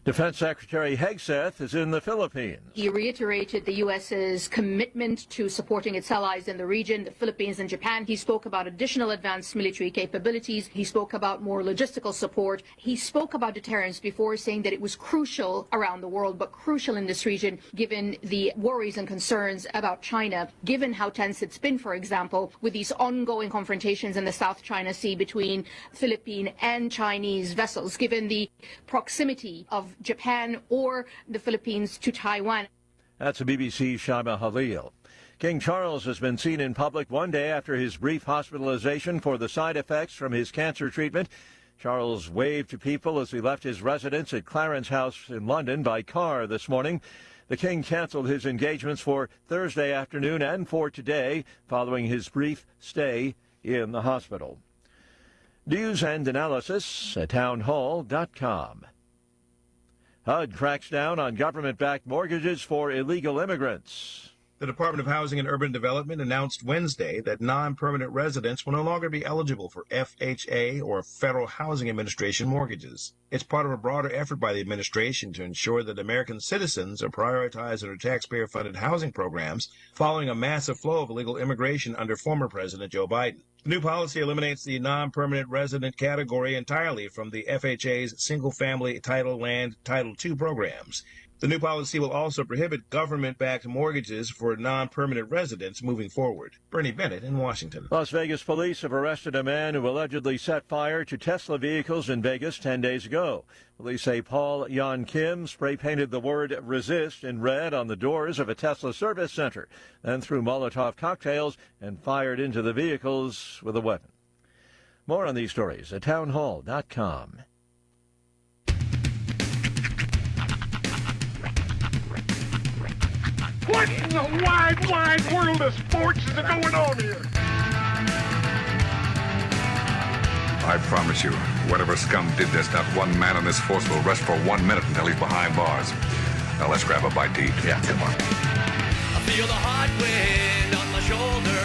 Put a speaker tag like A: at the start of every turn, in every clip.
A: Defense Secretary Hegseth is in the Philippines.
B: He reiterated the U.S.'s commitment to supporting its allies in the region, the Philippines and Japan. He spoke about additional advanced military capabilities. He spoke about more logistical support. He spoke about deterrence before saying that it was crucial around the world, but crucial in this region, given the worries and concerns about China, given how tense it's been, for example, with these ongoing confrontations in the South China Sea between Philippine and Chinese vessels, given the proximity of Japan or the Philippines to Taiwan.
A: That's BBC Shama Halil. King Charles has been seen in public one day after his brief hospitalization for the side effects from his cancer treatment. Charles waved to people as he left his residence at Clarence House in London by car this morning. The King canceled his engagements for Thursday afternoon and for today following his brief stay in the hospital. News and analysis at townhall.com. HUD cracks down on government-backed mortgages for illegal immigrants.
C: The Department of Housing and Urban Development announced Wednesday that non-permanent residents will no longer be eligible for FHA or Federal Housing Administration mortgages. It's part of a broader effort by the administration to ensure that American citizens are prioritized under taxpayer-funded housing programs following a massive flow of illegal immigration under former President Joe Biden. The new policy eliminates the non-permanent resident category entirely from the FHA's single-family title land Title II programs. The new policy will also prohibit government-backed mortgages for non-permanent residents moving forward. Bernie Bennett in Washington.
A: Las Vegas police have arrested a man who allegedly set fire to Tesla vehicles in Vegas 10 days ago. Police say Paul Yan Kim spray-painted the word resist in red on the doors of a Tesla service center, then threw Molotov cocktails and fired into the vehicles with a weapon. More on these stories at townhall.com.
D: What in the wide, wide world of sports is going on here?
E: I promise you, whatever scum did this, not one man on this force will rest for 1 minute until he's behind bars. Now let's grab a bite to eat. Yeah, come on.
F: I feel the hot wind on my shoulder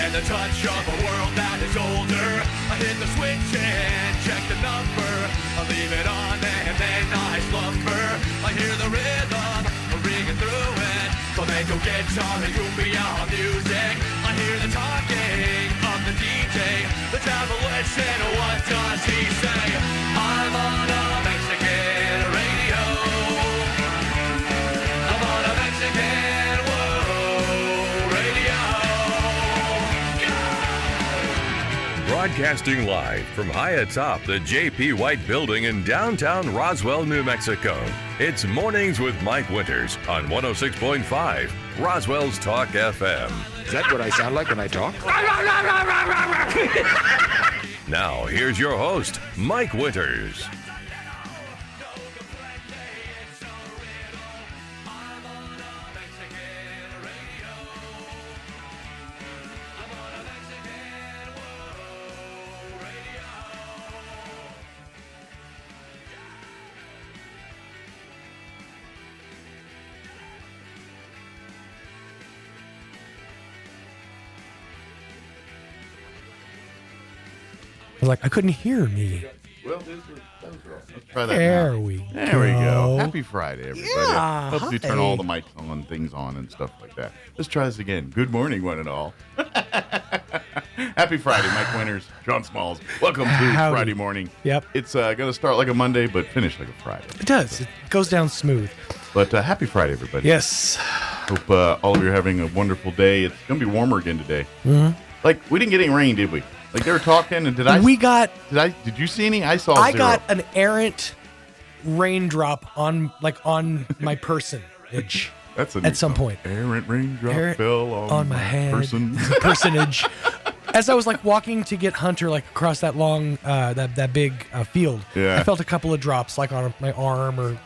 F: and the touch of a world that is older. I hit the switch and check the number. I leave it on and then I slumber. I hear the rhythm ringing through it. Flamenco guitar and cumbia music. I hear the talking of the DJ. The travel listen, what does he say? I'm on a Mexican radio. I'm on a Mexican world radio. Yeah!
G: Broadcasting live from high atop the J.P. White Building in downtown Roswell, New Mexico. It's Mornings with Mike Winters on 106.5 Roswell's Talk FM.
H: Is that what I sound like when I talk?
G: Now, here's your host, Mike Winters.
I: Like I couldn't hear me.
J: Well, let's try that.
I: There we go.
J: There we go. Happy Friday, everybody.
I: Yeah,
J: Hope you turn all the mics on, things on, and stuff like that. Let's try this again. Good morning, one and all. Happy Friday, Mike Winters, John Smalls. Welcome to
I: Howdy.
J: Friday morning.
I: Yep.
J: It's going to start like a Monday, but finish like a Friday.
I: It does. It goes down smooth.
J: But happy Friday, everybody.
I: Yes.
J: Hope all of you are having a wonderful day. It's going to be warmer again today.
I: Mm-hmm.
J: Like, we didn't get any rain, did we? Like, they were talking, and did you see any? I saw
I: I
J: zero.
I: got an errant raindrop on my personage.
J: That's
I: at some point.
J: Errant raindrop fell
I: on my head.
J: Personage.
I: As I was like walking to get Hunter like across that long that big field,
J: Yeah.
I: I felt a couple of drops like on my arm or.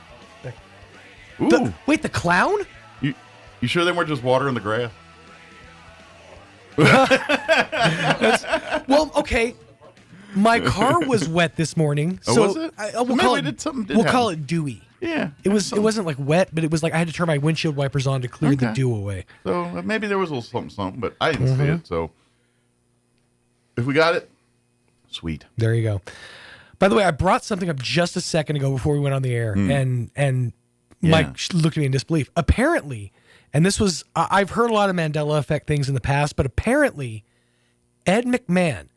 J: Ooh.
I: Wait, the clown?
J: You sure they weren't just water in the grass?
I: Well, okay. My car was wet this morning, so
J: was it?
I: We'll call it dewy.
J: Yeah,
I: it wasn't like wet, but it was like I had to turn my windshield wipers on to clear the dew away.
J: So maybe there was a little something, but I didn't see it. So if we got it, sweet.
I: There you go. By the way, I brought something up just a second ago before we went on the air, and Mike looked at me in disbelief. Apparently, and this was, I've heard a lot of Mandela effect things in the past, but apparently Ed McMahon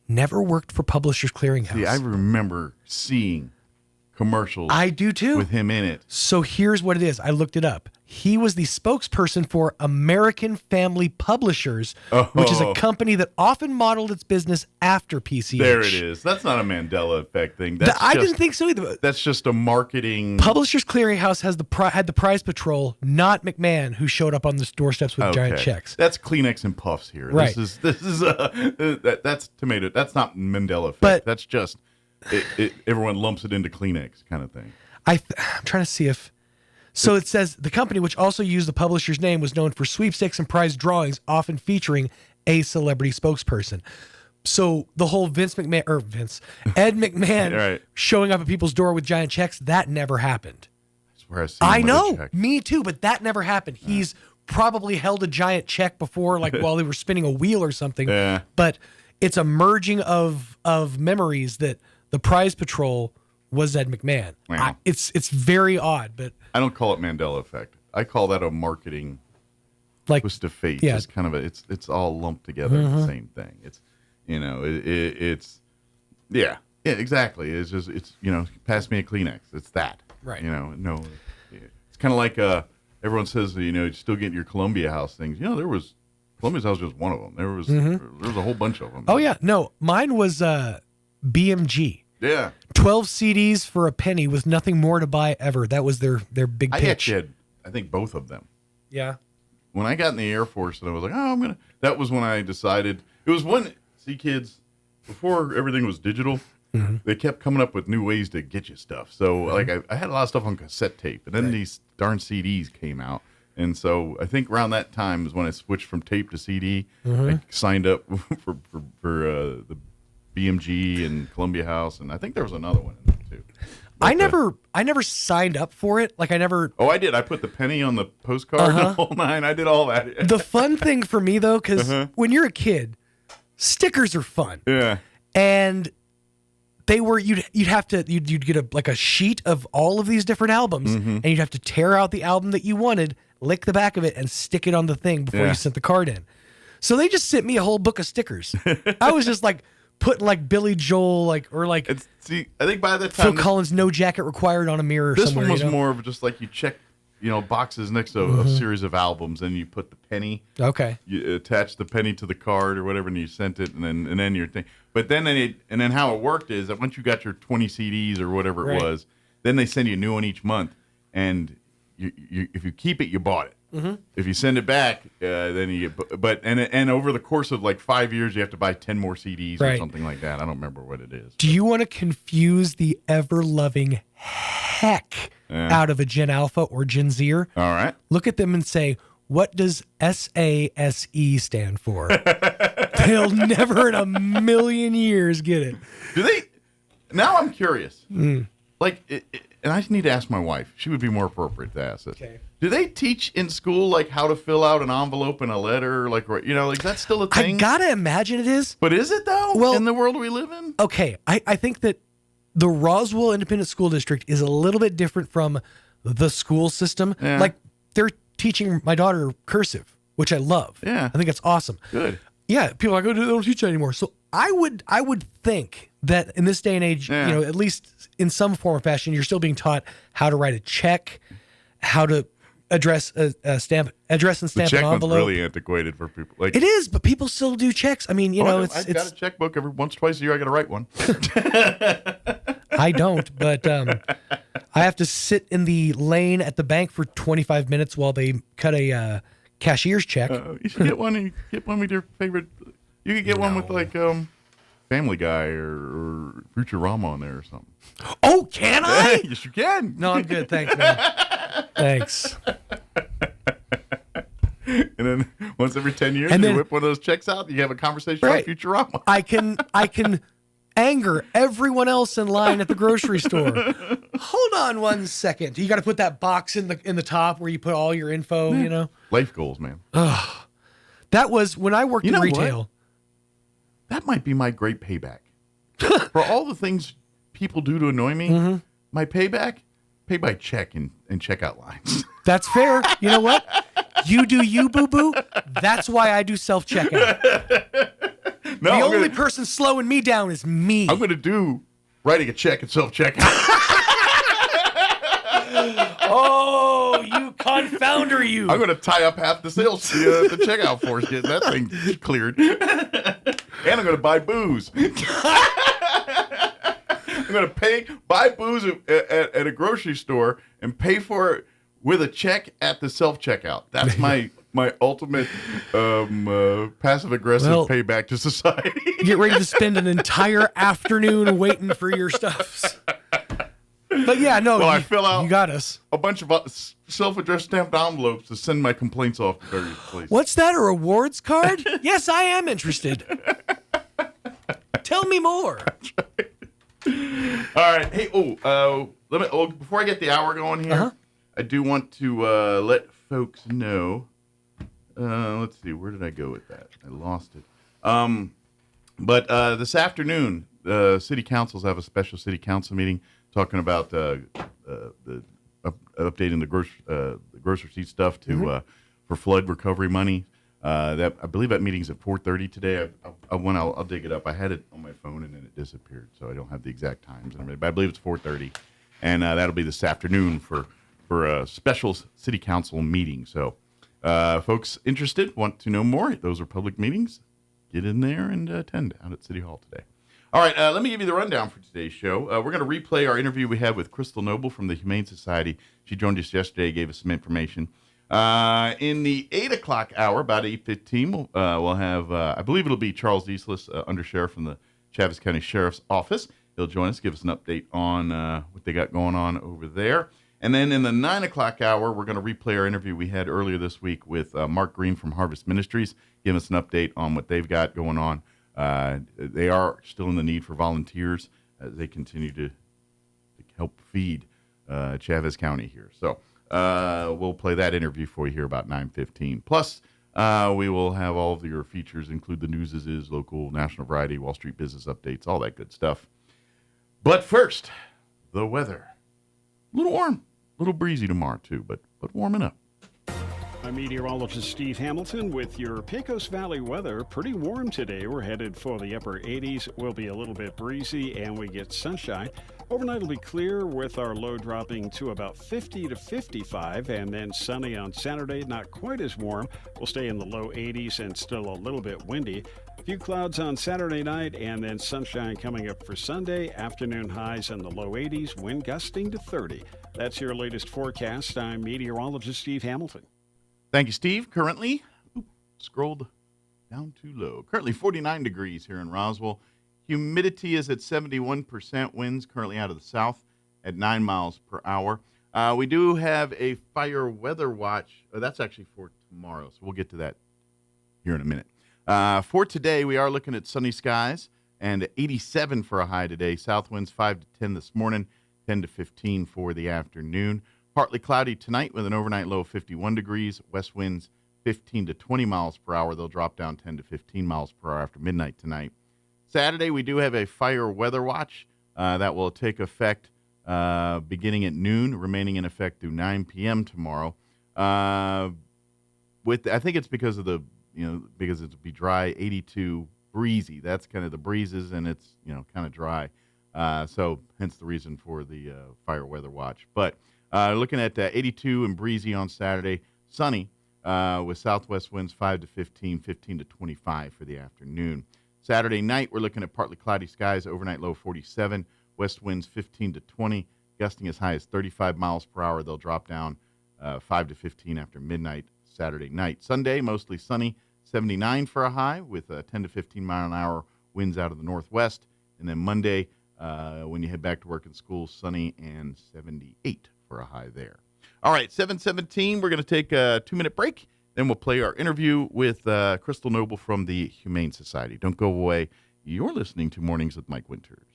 I: never worked for Publishers Clearinghouse.
J: See, I remember seeing commercials.
I: I do too.
J: With him in it.
I: So here's what it is. I looked it up. He was the spokesperson for American Family Publishers, which is a company that often modeled its business after PCH.
J: There it is. That's not a Mandela effect thing.
I: I didn't think so either.
J: That's just a marketing.
I: Publishers Clearinghouse had the prize patrol, not McMahon, who showed up on the doorsteps with giant checks.
J: That's Kleenex and Puffs here.
I: Right.
J: This is that's tomato. That's not Mandela effect.
I: But
J: that's just everyone lumps it into Kleenex kind of thing.
I: I'm trying to see if. So it says the company, which also used the publisher's name, was known for sweepstakes and prize drawings, often featuring a celebrity spokesperson. So the whole Ed McMahon
J: right.
I: showing up at people's door with giant checks, that never happened.
J: I
I: know, me too, but that never happened. He's probably held a giant check before, like while they were spinning a wheel or something.
J: Yeah.
I: But it's a merging of memories that the prize patrol was Ed McMahon.
J: Wow.
I: It's very odd, but
J: I don't call it Mandela effect. I call that a marketing twist of fate.
I: Yeah.
J: It's kind of it's all lumped together in the same thing. It's it's exactly. It's just pass me a Kleenex. It's that.
I: Right.
J: No. It's kind of like everyone says you still get your Columbia House things. Columbia's House was just one of them. There was a whole bunch of them.
I: Oh yeah, no, mine was BMG.
J: Yeah.
I: 12 CDs for a penny with nothing more to buy ever. That was their big pitch.
J: I actually had, I think, both of them.
I: Yeah.
J: When I got in the Air Force and I was like, that was when I decided, it was when, see kids, before everything was digital, they kept coming up with new ways to get you stuff. So like I had a lot of stuff on cassette tape, and then these darn CDs came out. And so I think around that time is when I switched from tape to CD. I signed up for the BMG and Columbia House, and I think there was another one in there too. But,
I: I never signed up for it. Like I never.
J: Oh, I did. I put the penny on the postcard and the whole nine. I did all that.
I: The fun thing for me though, because when you're a kid, stickers are fun.
J: Yeah.
I: And they were you'd get a sheet of all of these different albums, and you'd have to tear out the album that you wanted, lick the back of it, and stick it on the thing before you sent the card in. So they just sent me a whole book of stickers. I was just like. Putting like Billy Joel, I
J: think by the time
I: Phil Collins' "No Jacket Required" on a mirror.
J: This
I: somewhere,
J: one was more of just like you check, boxes next to a series of albums, and you put the penny.
I: Okay.
J: You attach the penny to the card or whatever, and you sent it, and then your thing. But then how it worked is that once you got your 20 CDs or whatever it was, then they send you a new one each month, and you if you keep it, you bought it. If you send it back, then you get. And over the course of like 5 years, you have to buy 10 more CDs or something like that. I don't remember what it is.
I: Do you want to confuse the ever-loving heck out of a Gen Alpha or Gen Zer?
J: All right.
I: Look at them and say, what does SASE stand for? They'll never in a million years get it.
J: Do they? Now I'm curious. Like, and I need to ask my wife. She would be more appropriate to ask this. Okay. Do they teach in school like how to fill out an envelope and a letter? Like that's still a thing?
I: I gotta imagine it is.
J: But is it though?
I: Well,
J: in the world we live in?
I: Okay. I think that the Roswell Independent School District is a little bit different from the school system.
J: Yeah.
I: Like they're teaching my daughter cursive, which I love.
J: Yeah.
I: I think it's awesome.
J: Good.
I: Yeah. People are like, they don't teach that anymore. So I would think that in this day and age, at least in some form or fashion, you're still being taught how to write a check, how to address and stamp an envelope.
J: One's really antiquated for people. Like
I: it is, but people still do checks. I mean,
J: I've got a checkbook every once or twice a year. I got to write one.
I: I don't, but I have to sit in the lane at the bank for 25 minutes while they cut a cashier's check.
J: You should get one. And get one with your favorite. You could get one with like Family Guy or Futurama on there or something.
I: Oh, can I?
J: Yes, you can.
I: No, I'm good. Thanks, man. Thanks.
J: And then once every 10 years, you whip one of those checks out. You have a conversation about Futurama.
I: I can anger everyone else in line at the grocery store. Hold on 1 second. You got to put that box in the top where you put all your info.
J: Life goals, man.
I: That was when I worked in retail.
J: What? That might be my great payback for all the things people do to annoy me, my payback, pay by check and checkout lines.
I: That's fair. You know what? You do you, boo-boo. That's why I do self-checkout.
J: No,
I: the only person slowing me down is me.
J: I'm going to do writing a check and self-checkout.
I: Oh, you confounder, you.
J: I'm going to tie up half the sales the checkout force, getting that thing cleared. And I'm going to buy booze. I'm going to buy booze at a grocery store and pay for it with a check at the self-checkout. That's my ultimate passive-aggressive payback to society.
I: Get ready to spend an entire afternoon waiting for your stuff. But yeah, no,
J: I fill out
I: you got us.
J: A bunch of self-addressed stamped envelopes to send my complaints off to various places.
I: What's that, a rewards card? Yes, I am interested. Tell me more.
J: All right. Hey, before I get the hour going here, I do want to let folks know. Let's see, where did I go with that? I lost it. But this afternoon, city councils have a special city council meeting talking about updating the gross receipt stuff to for flood recovery money. That I believe that meeting's at 4:30 today. I'll dig it up. I had it on my phone and then it disappeared, so I don't have the exact times. But I believe it's 4:30, and that'll be this afternoon for a special city council meeting. So, folks interested, want to know more? Those are public meetings. Get in there and attend out at City Hall today. All right, let me give you the rundown for today's show. We're going to replay our interview we had with Crystal Noble from the Humane Society. She joined us yesterday, gave us some information. In the 8 o'clock hour, about 8:15, we'll have, I believe it'll be Charles Eastlis, Undersheriff from the Chaves County Sheriff's Office. He'll join us, give us an update on what they got going on over there. And then in the 9 o'clock hour, we're going to replay our interview we had earlier this week with Mark Green from Harvest Ministries, give us an update on what they've got going on. They are still in the need for volunteers as they continue to help feed Chaves County here. So we'll play that interview for you here about 9:15. Plus, we will have all of your features, include the news as is, local, national variety, Wall Street business updates, all that good stuff. But first, the weather. A little warm, a little breezy tomorrow too, but warming up.
K: I'm meteorologist Steve Hamilton with your Pecos Valley weather. Pretty warm today. We're headed for the upper 80s. It will be a little bit breezy and we get sunshine. Overnight will be clear with our low dropping to about 50 to 55 and then sunny on Saturday. Not quite as warm. We'll stay in the low 80s and still a little bit windy. A few clouds on Saturday night and then sunshine coming up for Sunday. Afternoon highs in the low 80s, wind gusting to 30. That's your latest forecast. I'm meteorologist Steve Hamilton.
J: Thank you, Steve. Currently, scrolled down too low. Currently 49 degrees here in Roswell. Humidity is at 71%. Winds currently out of the south at 9 miles per hour. We do have a fire weather watch. That's actually for tomorrow, so we'll get to that here in a minute. For today, we are looking at sunny skies and 87 for a high today. South winds 5 to 10 this morning, 10 to 15 for the afternoon. Partly cloudy tonight with an overnight low of 51 degrees. West winds 15 to 20 miles per hour. They'll drop down 10 to 15 miles per hour after midnight tonight. Saturday, we do have a fire weather watch that will take effect beginning at noon, remaining in effect through 9 p.m. tomorrow. I think it's because of because it'll be dry, 82 breezy. That's kind of the breezes, and it's kind of dry. So hence the reason for the fire weather watch. But looking at 82 and breezy on Saturday, sunny with southwest winds 5 to 15, 15 to 25 for the afternoon. Saturday night, we're looking at partly cloudy skies, overnight low 47, west winds 15 to 20, gusting as high as 35 miles per hour. They'll drop down 5 to 15 after midnight Saturday night. Sunday, mostly sunny, 79 for a high with 10 to 15 mile an hour winds out of the northwest. And then Monday, when you head back to work and school, sunny and 78 for a high there. All right, 7:17, we're going to take a 2-minute break. Then we'll play our interview with Crystal Noble from the Humane Society. Don't go away. You're listening to Mornings with Mike Winters.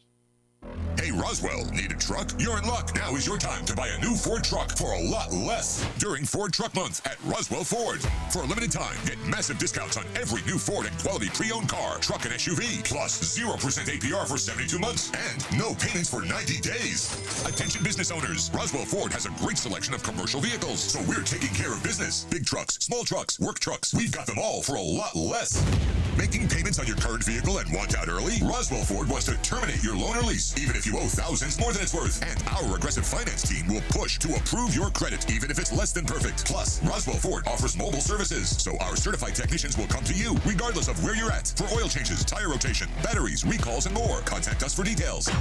L: Hey, Roswell, need a truck? You're in luck. Now is your time to buy a new Ford truck for a lot less during Ford Truck Month at Roswell Ford. For a limited time, get massive discounts on every new Ford and quality pre-owned car, truck, and SUV, plus 0% APR for 72 months and no payments for 90 days. Attention business owners, Roswell Ford has a great selection of commercial vehicles, so we're taking care of business. Big trucks, small trucks, work trucks, we've got them all for a lot less. Making payments on your current vehicle and want out early? Roswell Ford wants to terminate your loan or lease, even if you owe thousands more than it's worth. And our aggressive finance team will push to approve your credit, even if it's less than perfect. Plus, Roswell Ford offers mobile services, so our certified technicians will come to you, regardless of where you're at, for oil changes, tire rotation, batteries, recalls, and more. Contact us for details.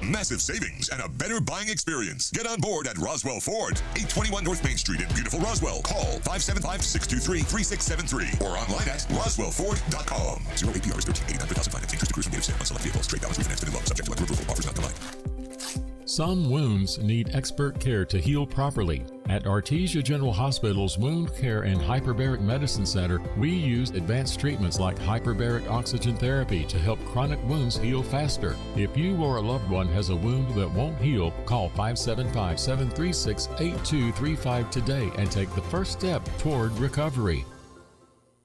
L: Massive savings and a better buying experience. Get on board at Roswell Ford, 821 North Main Street in beautiful Roswell. Call 575-623-3673 or online at roswellford.com. 0 APR is 13.89 per thousand finance. Interest accrues from date of sale on select vehicles. Trade balance refinance and loan subject to lender approval. Offers not combined.
M: Some wounds need expert care to heal properly. At Artesia General Hospital's Wound Care and Hyperbaric Medicine Center, we use advanced treatments like hyperbaric oxygen therapy to help chronic wounds heal faster. If you or a loved one has a wound that won't heal, call 575-736-8235 today and take the first step toward recovery.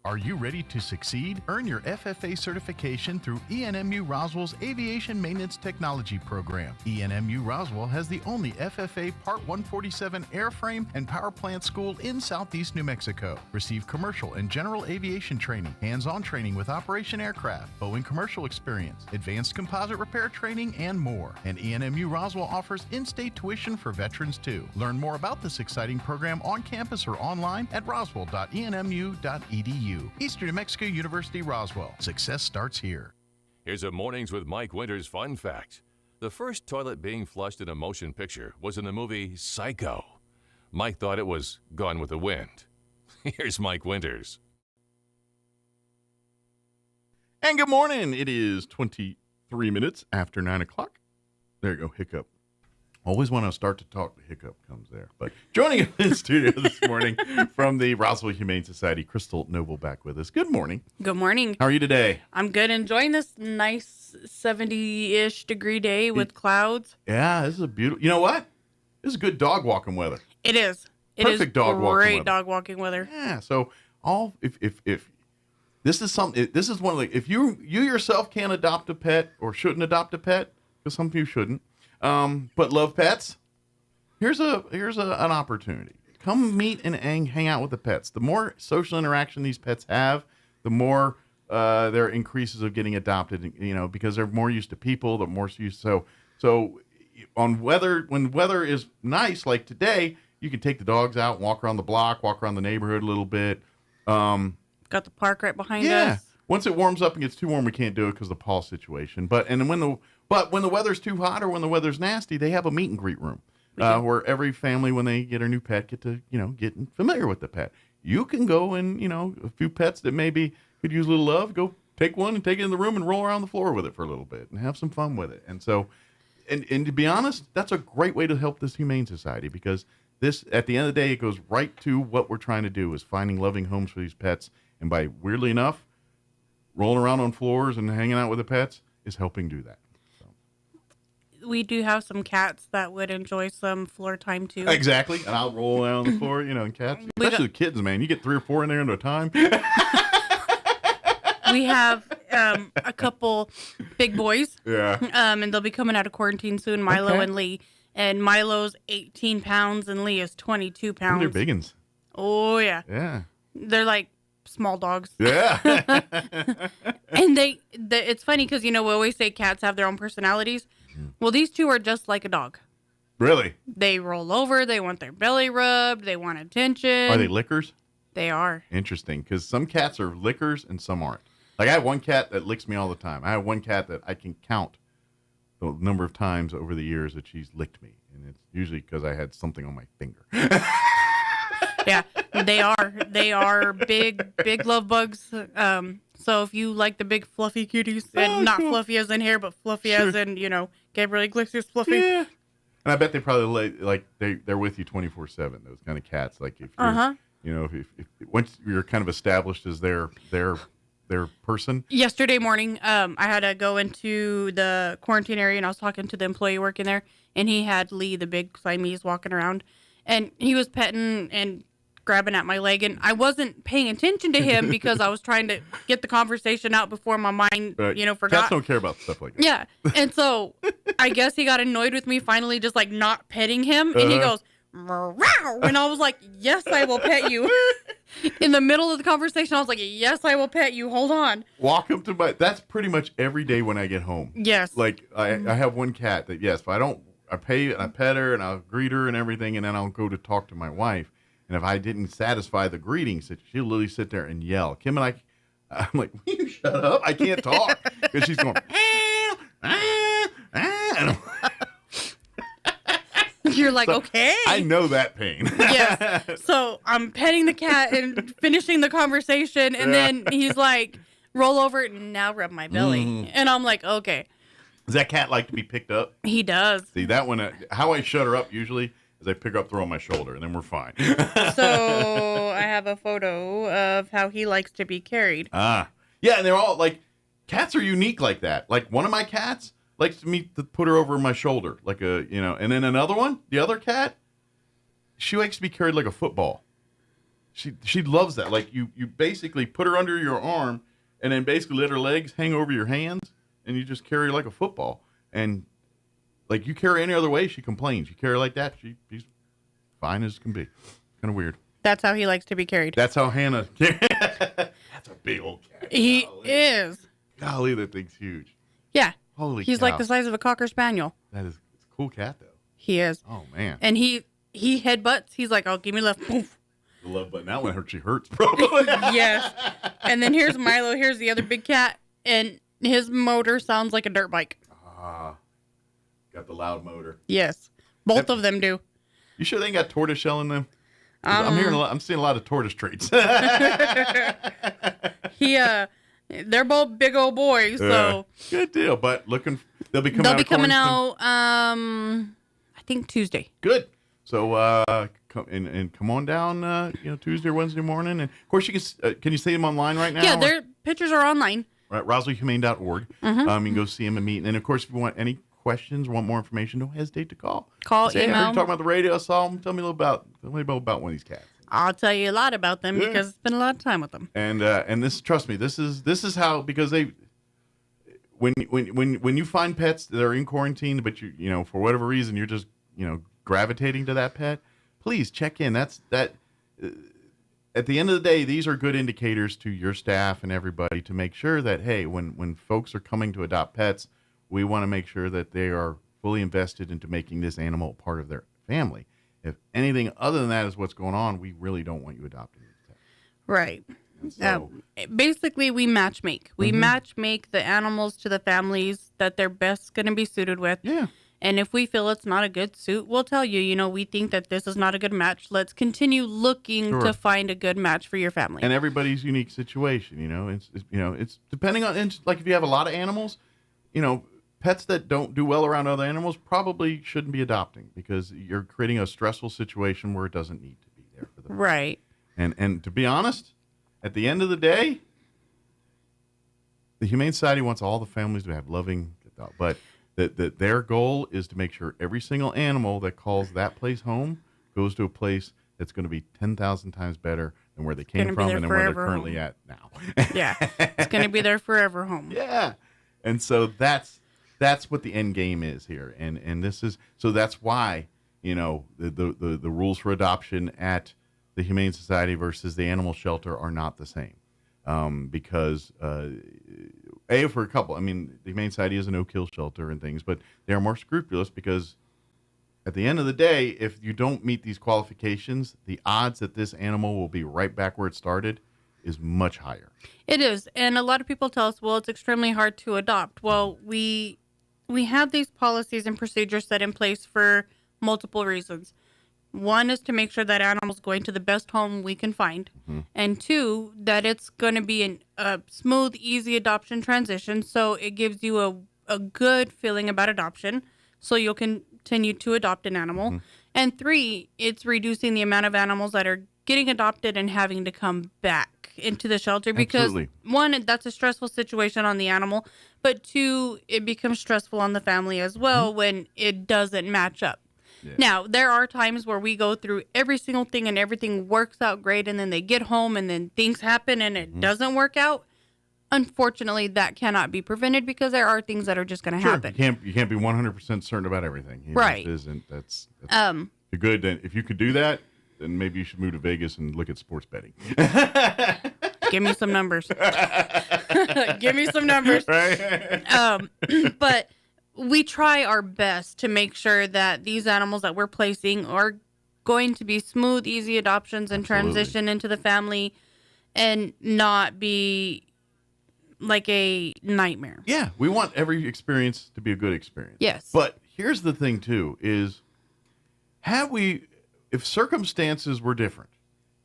N: Are you ready to succeed? Earn your FFA certification through ENMU Roswell's Aviation Maintenance Technology Program. ENMU Roswell has the only FFA Part 147 airframe and power plant school in Southeast New Mexico. Receive commercial and general aviation training, hands-on training with operation aircraft, Boeing commercial experience, advanced composite repair training, and more. And ENMU Roswell offers in-state tuition for veterans too. Learn more about this exciting program on campus or online at roswell.enmu.edu. Eastern New Mexico University, Roswell. Success starts here.
G: Here's a Mornings with Mike Winters fun fact. The first toilet being flushed in a motion picture was in the movie Psycho. Mike thought it was Gone with the Wind. Here's Mike Winters.
J: And good morning. It is 23 minutes after 9 o'clock. There you go, hiccup. Always when I start to talk, the hiccup comes there. But joining us in the studio this morning from the Roswell Humane Society, Crystal Noble back with us. Good morning.
O: Good morning.
J: How are you today?
O: I'm good. Enjoying this nice 70-ish degree day with clouds.
J: Yeah, this is a beautiful. You know what? This is good dog walking weather.
O: It is. It
J: Perfect
O: is
J: dog walking
O: great
J: weather.
O: dog walking weather.
J: Yeah. So if this is something, this is one of the, if you yourself can't adopt a pet or shouldn't adopt a pet, because some of you shouldn't. But love pets. Here's an opportunity. Come meet and hang out with the pets. The more social interaction these pets have, the more their increases of getting adopted. You know, because they're more used to people. They're more used. So when weather is nice like today, you can take the dogs out, walk around the block, walk around the neighborhood a little bit.
O: Got the park right behind us.
J: Once it warms up and gets too warm, we can't do it because of the paw situation. But when the weather's too hot or when the weather's nasty, they have a meet and greet room where every family, when they get a new pet, get to get familiar with the pet. You can go and a few pets that maybe could use a little love, go take one and take it in the room and roll around the floor with it for a little bit and have some fun with it. And so, and to be honest, that's a great way to help this Humane Society, because this, at the end of the day, it goes right to what we're trying to do, is finding loving homes for these pets. And by, weirdly enough, rolling around on floors and hanging out with the pets is helping do that. So.
O: We do have some cats that would enjoy some floor time too.
J: Exactly. And I'll roll around on the floor, and cats, especially the kids, man. You get 3 or 4 in there at a time.
O: We have a couple big boys.
J: Yeah.
O: And they'll be coming out of quarantine soon, Milo and Lee. And Milo's 18 pounds and Lee is 22 pounds.
J: They're biggins.
O: Oh, yeah.
J: Yeah.
O: They're like small dogs.
J: Yeah.
O: And it's funny because, we always say cats have their own personalities. Well, these two are just like a dog.
J: Really?
O: They roll over. They want their belly rubbed. They want attention.
J: Are they lickers?
O: They are.
J: Interesting, because some cats are lickers and some aren't. Like, I have one cat that licks me all the time. I have one cat that I can count the number of times over the years that she's licked me. And it's usually because I had something on my finger.
O: Yeah, they are. They are big love bugs. So if you like the big fluffy cuties, and not fluffy as in hair, but fluffy as in, Gabriel Iglesias fluffy.
J: Yeah. And I bet they probably they're with you 24/7. Those kind of cats. Like if you're, if once you're kind of established as their their person?
O: Yesterday morning, I had to go into the quarantine area, and I was talking to the employee working there, and he had Lee, the big Siamese, walking around, and he was petting and grabbing at my leg, and I wasn't paying attention to him because I was trying to get the conversation out before my mind, forgot.
J: Cats don't care about stuff like that.
O: Yeah, and so I guess he got annoyed with me finally just, like, not petting him, and he goes, "Meow," and I was like, yes, I will pet you. In the middle of the conversation, I was like, yes, I will pet you. Hold on.
J: Walk up to that's pretty much every day when I get home.
O: Yes.
J: Like, I have one cat that, yes, if I pay and I pet her and I'll greet her and everything, and then I'll go to talk to my wife. And if I didn't satisfy the greetings, she'll literally sit there and yell. Kim and I'm like, will you shut up? I can't talk. Because she's going, and
O: you're like, okay.
J: I know that pain.
O: Yes. So I'm petting the cat and finishing the conversation. And then he's like, roll over and now rub my belly. And I'm like, okay.
J: Does that cat like to be picked up?
O: He does.
J: See, that one, how I shut her up usually is I pick her up, throw her on my shoulder, and then we're fine.
O: So I have a photo of how he likes to be carried.
J: Yeah, and they're all like, cats are unique like that. Like one of my cats likes to put her over my shoulder, like and then another one, the other cat, she likes to be carried like a football. She loves that. Like you basically put her under your arm, and then basically let her legs hang over your hands, and you just carry her like a football. And like you carry any other way, she complains. You carry her like that, she's fine as can be. Kind of weird.
O: That's how he likes to be carried.
J: That's how Hannah. That's a big old cat.
O: He is.
J: Golly, that thing's huge.
O: Yeah.
J: Holy
O: He's
J: cow.
O: like the size of a Cocker Spaniel.
J: It's a cool cat, though.
O: He is.
J: Oh, man.
O: And he headbutts. He's like, oh, give me left. Poof.
J: The love button. That one hurts, probably.
O: Yes. And then here's Milo. Here's the other big cat. And his motor sounds like a dirt bike.
J: Got the loud motor.
O: Yes. Both of them do.
J: You sure they ain't got tortoise shell in them? I'm seeing a lot of tortoise traits.
O: They're both big old boys, so
J: good deal. But they'll be coming
O: out. I think Tuesday.
J: Good. So come on down. Tuesday or Wednesday morning, and of course you can you see them online right now?
O: Yeah, their pictures are online.
J: Right, RoswellHumane.org. You can go see them and meet. And of course, if you want any questions, want more information, don't hesitate to call.
O: Email.
J: I heard you talking about the radio. I saw them. Tell me a little about one of these cats.
O: I'll tell you a lot about them because it's been a lot of time with them.
J: And this, trust me, this is how, because when you find pets that are in quarantine, but you for whatever reason you're just gravitating to that pet, please check in. At the end of the day, these are good indicators to your staff and everybody to make sure that, hey, when folks are coming to adopt pets, we want to make sure that they are fully invested into making this animal part of their family. If anything other than that is what's going on, we really don't want you adopting these pets.
O: Right.
J: So,
O: basically, we matchmake. We matchmake the animals to the families that they're best going to be suited with.
J: Yeah.
O: And if we feel it's not a good suit, we'll tell you, we think that this is not a good match. Let's continue looking to find a good match for your family.
J: And everybody's unique situation, it's depending on, like if you have a lot of animals, pets that don't do well around other animals probably shouldn't be adopting because you're creating a stressful situation where it doesn't need to be there for them.
O: Right.
J: And to be honest, at the end of the day, the Humane Society wants all the families to have loving, but that their goal is to make sure every single animal that calls that place home goes to a place that's going to be 10,000 times better than where they came from and then where they're currently at now.
O: Yeah. It's going to be their forever home.
J: Yeah. And so that's what the end game is here. And this is, so that's why, the rules for adoption at the Humane Society versus the animal shelter are not the same. Because, for a couple, the Humane Society is a no-kill shelter and things, but they are more scrupulous because at the end of the day, if you don't meet these qualifications, the odds that this animal will be right back where it started is much higher.
O: It is. And a lot of people tell us, well, it's extremely hard to adopt. Well, we have these policies and procedures set in place for multiple reasons. One is to make sure that animal's going to the best home we can find. Mm-hmm. And two, that it's going to be a smooth, easy adoption transition. So it gives you a good feeling about adoption. So you'll continue to adopt an animal. Mm-hmm. And three, it's reducing the amount of animals that are getting adopted and having to come back back into the shelter because one, that's a stressful situation on the animal, but two, it becomes stressful on the family as well when it doesn't match up. Yeah. Now, there are times where we go through every single thing and everything works out great, and then they get home and then things happen and it doesn't work out. Unfortunately, that cannot be prevented because there are things that are just going to happen.
J: You can't be 100% certain about everything.
O: Right.
J: That's good. If you could do that, then maybe you should move to Vegas and look at sports betting.
O: Give me some numbers. Give me some numbers.
J: Right.
O: But we try our best to make sure that these animals that we're placing are going to be smooth, easy adoptions and transition into the family and not be like a nightmare.
J: Yeah, we want every experience to be a good experience.
O: Yes.
J: But here's the thing, too, is if circumstances were different,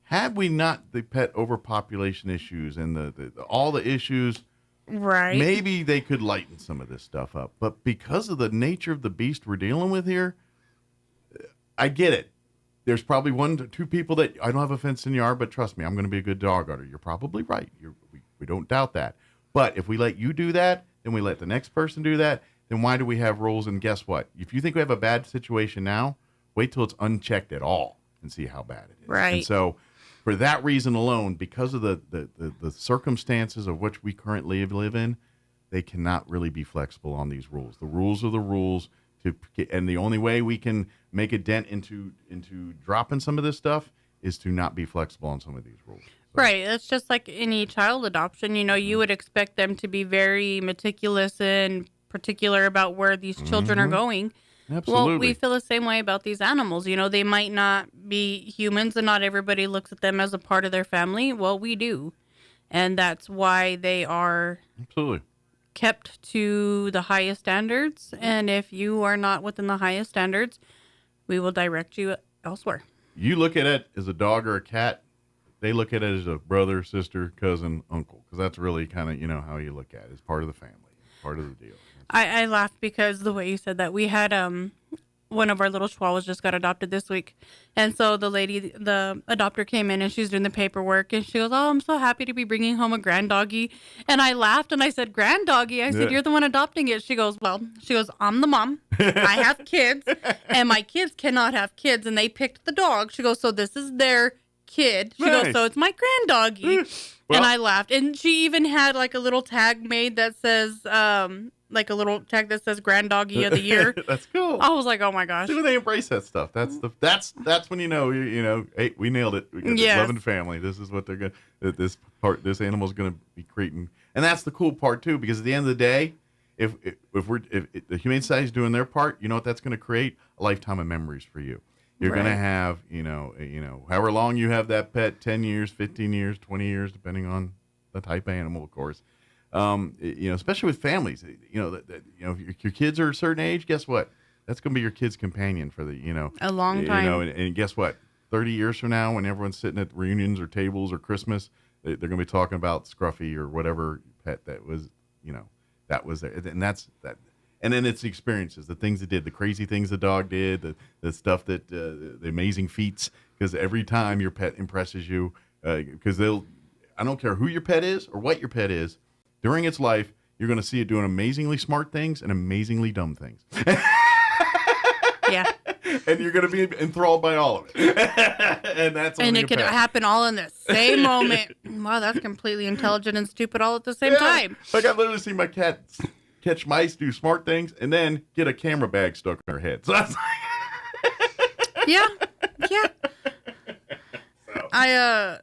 J: had we not the pet overpopulation issues and the all the issues,
O: right?
J: Maybe they could lighten some of this stuff up. But because of the nature of the beast we're dealing with here, I get it. There's probably 1 to 2 people that I don't have a fenced in yard, but trust me, I'm going to be a good dog owner. You're probably right. We don't doubt that. But if we let you do that, then we let the next person do that, then why do we have rules? And guess what? If you think we have a bad situation now, wait till it's unchecked at all and see how bad it is.
O: Right.
J: And so for that reason alone, because of the circumstances of which we currently live in, they cannot really be flexible on these rules. The rules are the rules. And the only way we can make a dent into dropping some of this stuff is to not be flexible on some of these rules.
O: Right. It's just like any child adoption. You know, you would expect them to be very meticulous and particular about where these children are going.
J: Absolutely.
O: Well, we feel the same way about these animals. You know, they might not be humans and not everybody looks at them as a part of their family. Well, we do. And that's why they are kept to the highest standards. And if you are not within the highest standards, we will direct you elsewhere.
J: You look at it as a dog or a cat, they look at it as a brother, sister, cousin, uncle, because that's really kind of, how you look at it. It's part of the family, part of the deal.
O: I laughed because the way you said that. We had one of our little chihuahuas just got adopted this week. And so the adopter came in and she's doing the paperwork and she goes, "Oh, I'm so happy to be bringing home a grand doggy." And I laughed and I said, "Grand doggy?" I said, "You're the one adopting it." She goes, "I'm the mom. I have kids and my kids cannot have kids and they picked the dog." She goes, "So this is their kid." She goes, "So it's my grand doggy." And I laughed. And she even had like a little tag made that says, like a little tag that says Grand Doggy of the Year.
J: That's cool.
O: I was like, oh my gosh.
J: See, when they embrace that stuff. That's when hey, we nailed it. We got this loving family. This is what they're going to, this animal's going to be creating. And that's the cool part too, because at the end of the day, if the Humane Society is doing their part, you know what that's going to create? A lifetime of memories for you. You're going to have, however long you have that pet, 10 years, 15 years, 20 years, depending on the type of animal, of course. Especially with families, if your kids are a certain age, guess what? That's going to be your kid's companion for
O: a long time.
J: And guess what? 30 years from now, when everyone's sitting at reunions or tables or Christmas, they're going to be talking about Scruffy or whatever pet that was, that was there. And that's that. And then it's the experiences, the things it did, the crazy things the dog did, the stuff that, the amazing feats, because every time your pet impresses you, because I don't care who your pet is or what your pet is, during its life, you're going to see it doing amazingly smart things and amazingly dumb things.
O: Yeah.
J: And you're going to be enthralled by all of it. And
O: it could happen all in the same moment. Wow, that's completely intelligent and stupid all at the same time.
J: Like I literally see my cat catch mice, do smart things, and then get a camera bag stuck in her head. So that's
O: Yeah. So. I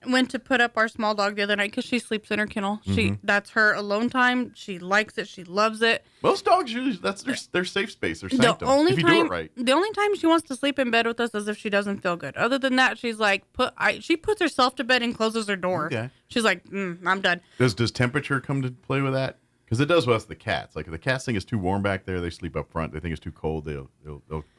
O: went to put up our small dog the other night because she sleeps in her kennel. That's her alone time. She likes it. She loves it.
J: Most dogs usually that's their safe space, their sanctum. If you do it right.
O: The only time she wants to sleep in bed with us is if she doesn't feel good. Other than that, she's like she puts herself to bed and closes her door.
J: Okay.
O: She's like, I'm done.
J: Does temperature come to play with that? Because it does with us, the cats. Like if the cats think it's too warm back there, they sleep up front. They think it's too cold, they'll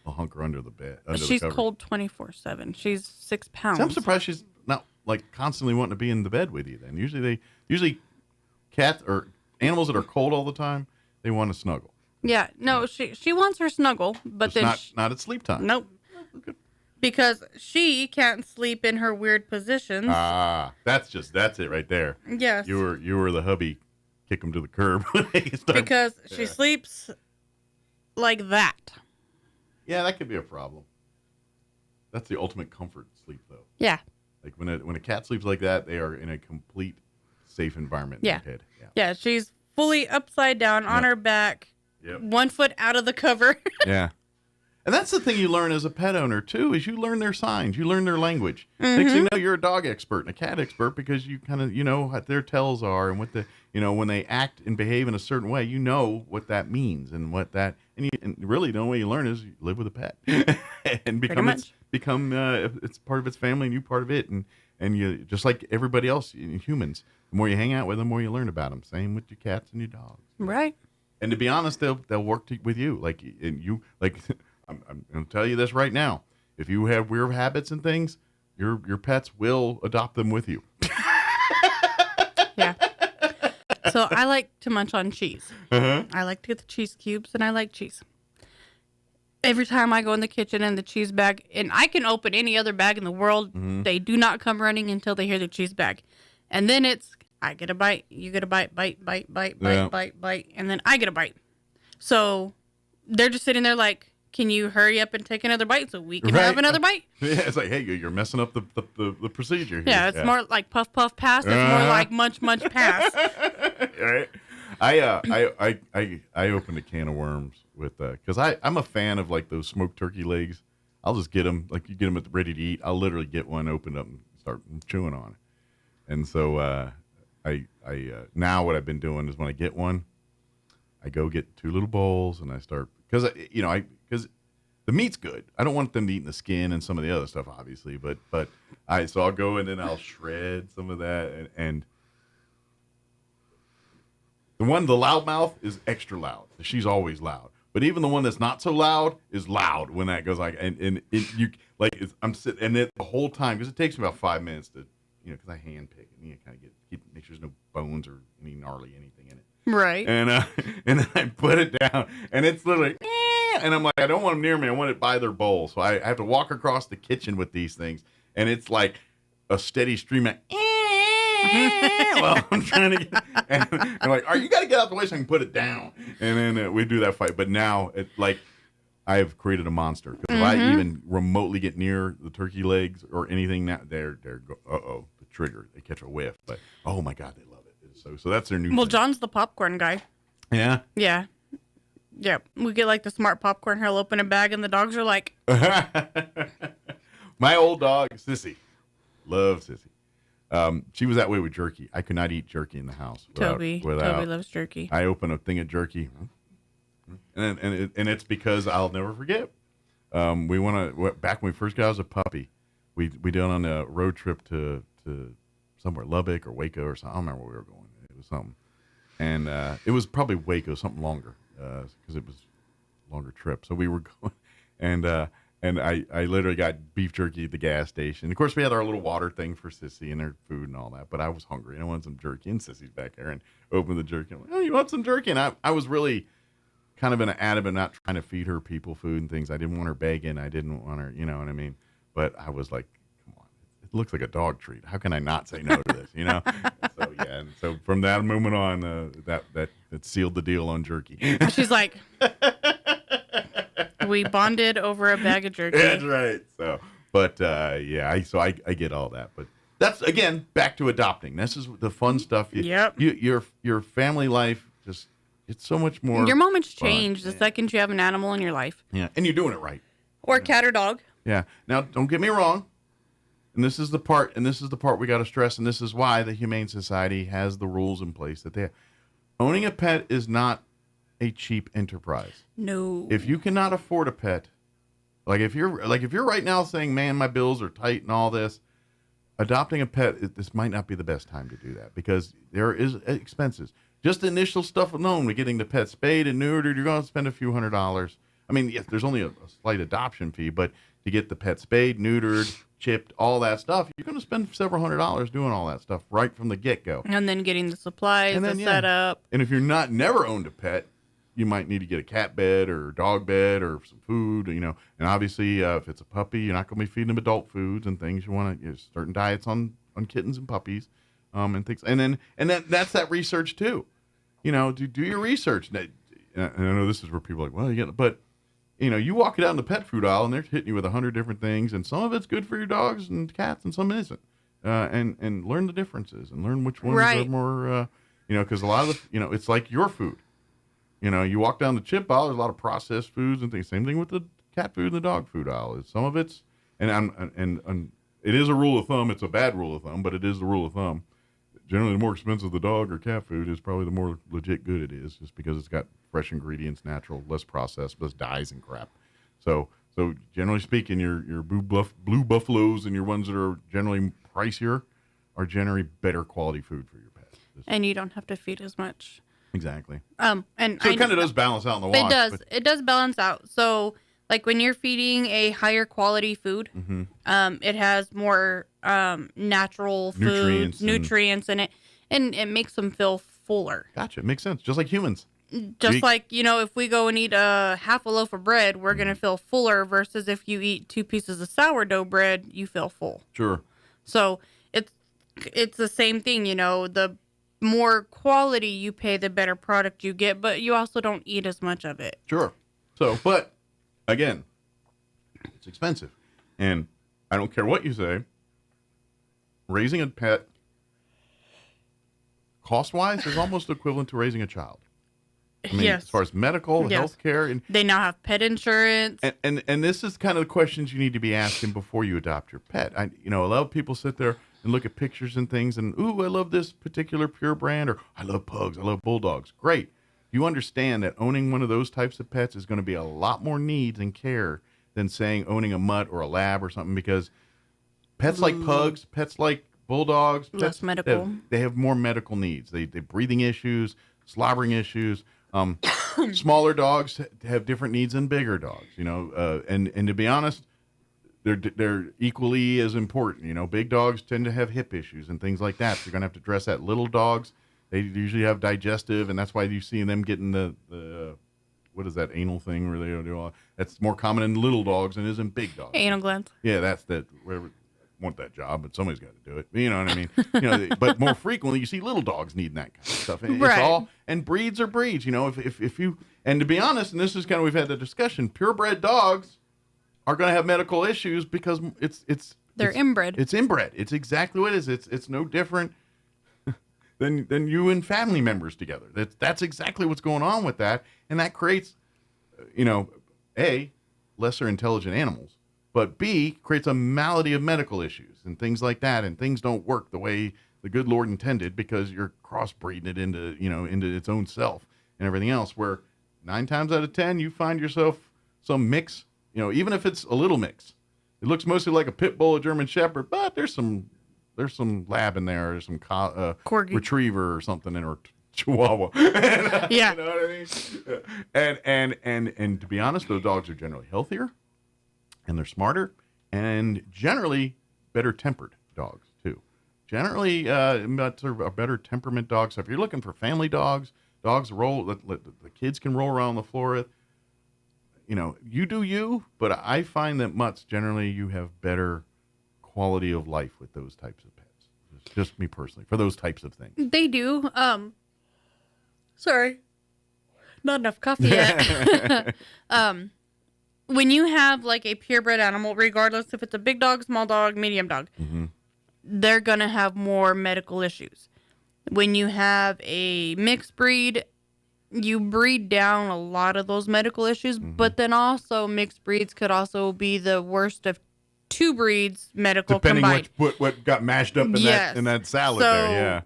J: hunker under the bed.
O: She's cold 24/7. She's 6 pounds.
J: So I'm surprised she's not like constantly wanting to be in the bed with you. Then usually cats or animals that are cold all the time, they want to snuggle.
O: Yeah, no, she wants her snuggle, but then
J: not at sleep time.
O: Nope. Because she can't sleep in her weird positions.
J: That's it right there.
O: Yes.
J: You were the hubby. Kick him to the curb.
O: Because she sleeps like that.
J: Yeah, that could be a problem. That's the ultimate comfort sleep, though.
O: Yeah.
J: Like when a cat sleeps like that, they are in a complete safe environment in their head.
O: Yeah, she's fully upside down on her back, 1 foot out of the cover.
J: Yeah. And that's the thing you learn as a pet owner, too, is you learn their signs. You learn their language. Next thing you know, you're a dog expert and a cat expert because you kind of, what their tells are and what when they act and behave in a certain way, you know what that means and what that, and really the only way you learn is you live with a pet and become it's part of its family and you part of it. And you, just like everybody else, humans, the more you hang out with them, the more you learn about them. Same with your cats and your dogs.
O: Right.
J: And to be honest, they'll work with you. I'm going to tell you this right now. If you have weird habits and things, your pets will adopt them with you.
O: Yeah. So I like to munch on cheese. I like to get the cheese cubes, and I like cheese. Every time I go in the kitchen and the cheese bag, and I can open any other bag in the world, they do not come running until they hear the cheese bag. And then it's, I get a bite, you get a bite, bite, and then I get a bite. So they're just sitting there like, can you hurry up and take another bite so we can have another bite? Yeah,
J: it's like, hey, you're messing up the procedure here.
O: Yeah, it's more like puff, puff, pass. It's more like munch, munch, pass.
J: Right. I opened a can of worms with because I'm a fan of like those smoked turkey legs. I'll just get them like you get them ready to eat. I'll literally get one, open up, and start chewing on it. And so I now what I've been doing is when I get one, I go get 2 little bowls and I start because the meat's good. I don't want them to eat the skin and some of the other stuff, obviously, but so I'll go and then I'll shred some of that and the loudmouth is extra loud. She's always loud. But even the one that's not so loud is loud when that goes like, I'm sitting, and the whole time, because it takes me about 5 minutes to, because I hand pick it, and kind of make sure there's no bones or any gnarly anything in it.
O: Right.
J: And then I put it down, and it's literally, and I'm like, I don't want them near me. I want it by their bowl. So I have to walk across the kitchen with these things, and it's like a steady stream of, well, I'm trying to get, and I'm like, you got to get out the way so I can put it down. And then we do that fight. But now it's like I've created a monster. Because if I even remotely get near the turkey legs or anything, now they're the trigger. They catch a whiff. But oh my God, they love it. So that's their new.
O: Well,
J: thing.
O: John's the popcorn guy.
J: Yeah.
O: Yeah. Yeah. We get like the smart popcorn. He'll open a bag, and the dogs are like.
J: My old dog, Sissy, loves Sissy. She was that way with jerky. I could not eat jerky in the house.
O: Toby loves jerky.
J: I open a thing of jerky, and it's because I'll never forget. We back when we first got as a puppy, we did on a road trip to somewhere, Lubbock or Waco or something. I don't remember where we were going. It was something, and it was probably Waco, something longer, because it was a longer trip. So we were going, and I literally got beef jerky at the gas station. Of course, we had our little water thing for Sissy and her food and all that. But I was hungry and I wanted some jerky. And Sissy's back there and opened the jerky. I'm like, oh, you want some jerky? And I was really kind of in an adamant not trying to feed her people food and things. I didn't want her begging. I didn't want her, you know what I mean? But I was like, come on, it looks like a dog treat. How can I not say no to this, So, yeah. And so from that moment on, that sealed the deal on jerky.
O: She's like... We bonded over a bag of jerky.
J: That's right. So, but I get all that. But that's again back to adopting. This is the fun stuff.
O: Yep.
J: Your family life it's so much more.
O: Your moments change the second you have an animal in your life.
J: Yeah, and you're doing it right.
O: Or cat or dog.
J: Yeah. Now, don't get me wrong. And this is the part we got to stress, and this is why the Humane Society has the rules in place that they have. Owning a pet is not a cheap enterprise.
O: No.
J: If you cannot afford a pet, if you're right now saying, man, my bills are tight and all this, adopting a pet, this might not be the best time to do that because there is expenses. Just the initial stuff alone, with getting the pet spayed and neutered, you're going to spend a few $100s. I mean, yes, there's only a slight adoption fee, but to get the pet spayed, neutered, chipped, all that stuff, you're going to spend several $100s doing all that stuff right from the get-go.
O: And then getting the supplies, the setup.
J: And if you're never owned a pet, you might need to get a cat bed or a dog bed or some food, you know. And obviously, if it's a puppy, you're not going to be feeding them adult foods and things. You want to certain diets on kittens and puppies, and things. And then that's that research too. You know, do your research. And I know this is where people are like, well, but you know, you walk it out in the pet food aisle and they're hitting you with 100 different things, and some of it's good for your dogs and cats, and some isn't. And learn the differences and learn which ones are more, you know, because a lot of the, you know, it's like your food. You know, you walk down the chip aisle, there's a lot of processed foods and things. Same thing with the cat food and the dog food aisle. Some of it's, and it is a rule of thumb. It's a bad rule of thumb, but it is the rule of thumb. Generally, the more expensive the dog or cat food is, probably the more legit good it is, just because it's got fresh ingredients, natural, less processed, less dyes and crap. So generally speaking, your blue buffaloes and your ones that are generally pricier are generally better quality food for your pet.
O: And you don't have to feed as much.
J: Exactly.
O: And
J: so it kind of does balance out in the wash.
O: It does. It does balance out. So, like when you're feeding a higher quality food, it has more natural nutrients in it, and it makes them feel fuller.
J: Gotcha. Makes sense. Just like humans.
O: Just like, you know, if we go and eat half a loaf of bread, we're going to feel fuller, versus if you eat 2 pieces of sourdough bread, you feel full.
J: Sure.
O: So it's the same thing, you know, the more quality you pay, the better product you get, but you also don't eat as much of it.
J: Sure. So, but again, it's expensive. And I don't care what you say, raising a pet cost-wise is almost equivalent to raising a child. I mean,
O: yes.
J: As far as medical, health care. And
O: they now have pet insurance.
J: And this is kind of the questions you need to be asking before you adopt your pet. You know, a lot of people sit there and look at pictures and things and, ooh, I love this particular pure brand, or I love pugs, I love bulldogs. Great. You understand that owning one of those types of pets is going to be a lot more needs and care than saying owning a mutt or a lab or something, because pets like pugs, pets like bulldogs,
O: less medical.
J: They have more medical needs. They breathing issues, slobbering issues. Smaller dogs have different needs than bigger dogs, you know, and to be honest, they're equally as important. You know, big dogs tend to have hip issues and things like that. So you're going to have to address that. Little dogs, they usually have digestive, and that's why you see them getting the what is that anal thing where they do all that's more common in little dogs than it is in big dogs.
O: Anal glands.
J: Yeah, that's that. Wherever want that job, but somebody's got to do it. You know what I mean? You know, but more frequently you see little dogs needing that kind of stuff. And
O: right.
J: It's all, and breeds are breeds. You know, if you, and to be honest, and this is kind of, we've had the discussion, purebred dogs are going to have medical issues because
O: they're inbred.
J: It's inbred. It's exactly what it is. It's no different than you and family members together. That's exactly what's going on with that, and that creates, you know, A, lesser intelligent animals, but B, creates a malady of medical issues and things like that, and things don't work the way the good Lord intended because you're crossbreeding it into its own self and everything else, where 9 times out of 10 you find yourself some mix, you know, even if it's a little mix. It looks mostly like a pit bull, a German shepherd, but there's some lab in there, or some retriever or something in, or Chihuahua.
O: Yeah.
J: You know what I mean? And to be honest, those dogs are generally healthier, and they're smarter, and generally better tempered dogs too. Generally, are better temperament dogs. So if you're looking for family dogs roll, the kids can roll around the floor with, you know, you do you, but I find that mutts, generally, you have better quality of life with those types of pets. Just me personally, for those types of things.
O: They do. Sorry. Not enough coffee yet. When you have like a purebred animal, regardless if it's a big dog, small dog, medium dog, they're going to have more medical issues. When you have a mixed breed, you breed down a lot of those medical issues, but then also mixed breeds could also be the worst of 2 breeds medical
J: depending
O: combined.
J: what got mashed up in that salad there,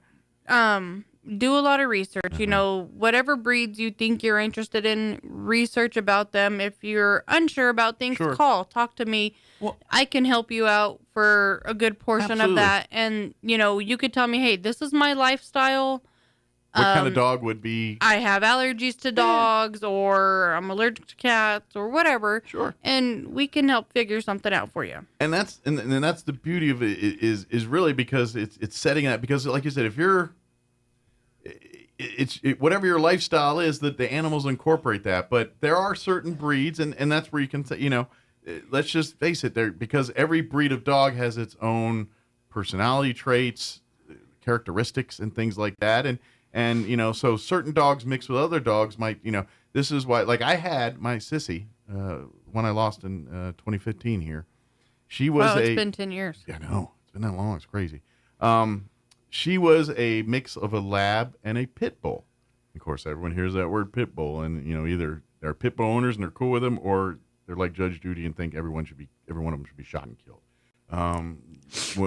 J: yeah.
O: Do a lot of research. You know, whatever breeds you think you're interested in, research about them. If you're unsure about things, talk to me. Well, I can help you out for a good portion of that. And, you know, you could tell me, hey, this is my lifestyle.
J: What kind of dog would be?
O: I have allergies to dogs, or I'm allergic to cats, or whatever.
J: Sure.
O: And we can help figure something out for you.
J: And that's the beauty of it is really because it's setting that, because like you said, if you're, whatever your lifestyle is, that the animals incorporate that. But there are certain breeds, and that's where you can say, let's just face it, because every breed of dog has its own personality traits, characteristics, and things like that. And so certain dogs mixed with other dogs might, this is why, like I had my sissy, when I lost in 2015 here. She was
O: it's been 10 years.
J: Yeah, I know. It's been that long. It's crazy. She was a mix of a lab and a pit bull. Of course, everyone hears that word pit bull, and either they're pit bull owners and they're cool with them, or they're like Judge Judy and think every one of them should be shot and killed.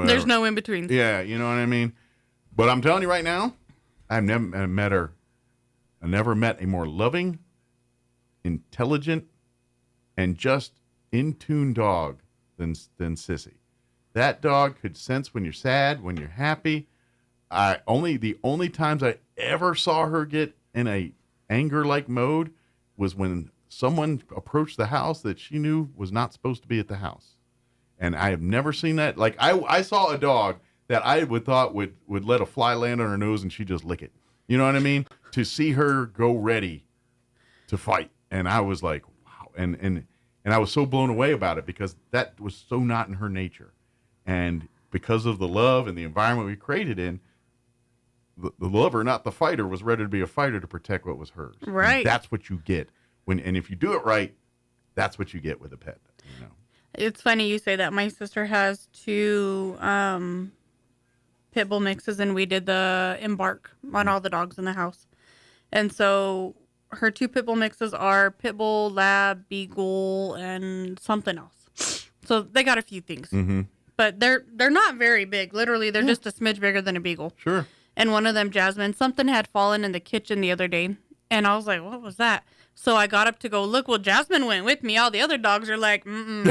O: There's no in between.
J: Yeah, you know what I mean. But I'm telling you right now, I've never met her. I never met a more loving, intelligent, and just in tune dog than Sissy. That dog could sense when you're sad, when you're happy. The only times I ever saw her get in a anger-like mode was when someone approached the house that she knew was not supposed to be at the house. And I have never seen that. Like I saw a dog that I would thought would let a fly land on her nose and she just lick it. You know what I mean? To see her go ready to fight. And I was like, wow. And I was so blown away about it because that was so not in her nature. And because of the love and the environment we created in, the lover, not the fighter, was ready to be a fighter to protect what was hers.
O: Right.
J: And that's what you get and if you do it right, that's what you get with a pet.
O: It's funny you say that. My sister has 2 pit bull mixes, and we did the embark on all the dogs in the house. And so her 2 pit bull mixes are pit bull, lab, beagle, and something else. So they got a few things.
J: Mm-hmm.
O: But they're not very big. Literally, they're just a smidge bigger than a beagle.
J: Sure.
O: And one of them, Jasmine, something had fallen in the kitchen the other day. And I was like, what was that? So I got up to go look. Well, Jasmine went with me. All the other dogs are like, mm-mm.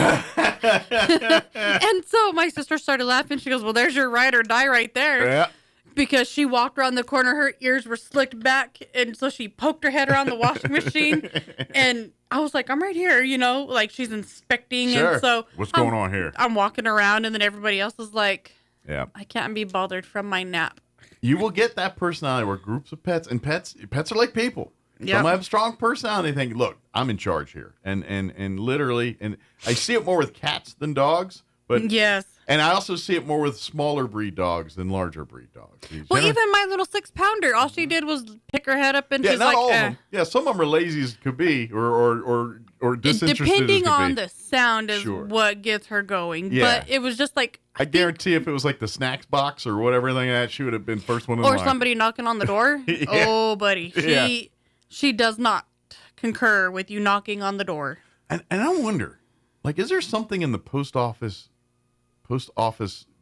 O: And so my sister started laughing. She goes, well, there's your ride or die right there.
J: Yeah.
O: Because she walked around the corner. Her ears were slicked back. And so she poked her head around the washing machine. And I was like, I'm right here, like she's inspecting.
J: Sure.
O: And so
J: what's going on here?
O: I'm walking around, and then everybody else is like,
J: yeah,
O: I can't be bothered from my nap.
J: You will get that personality where groups of pets are like people.
O: Yep.
J: Some have strong personality. They think, look, I'm in charge here. And literally, and I see it more with cats than dogs. But
O: yes.
J: And I also see it more with smaller breed dogs than larger breed dogs.
O: Well, even my little 6-pounder, all she did was pick her head up and she's
J: not
O: like,
J: all of them. Yeah, some of them are lazy as could be, or disinterested.
O: Depending
J: as could
O: on
J: be.
O: the sound is
J: Sure.
O: what gets her going.
J: Yeah.
O: But it was just like,
J: I guarantee if it was like the snacks box or whatever like that, she would have been first one in line.
O: or somebody knocking on the door.
J: Yeah.
O: Oh, buddy, she does not concur with you knocking on the door.
J: And I wonder, like, is there something in the post office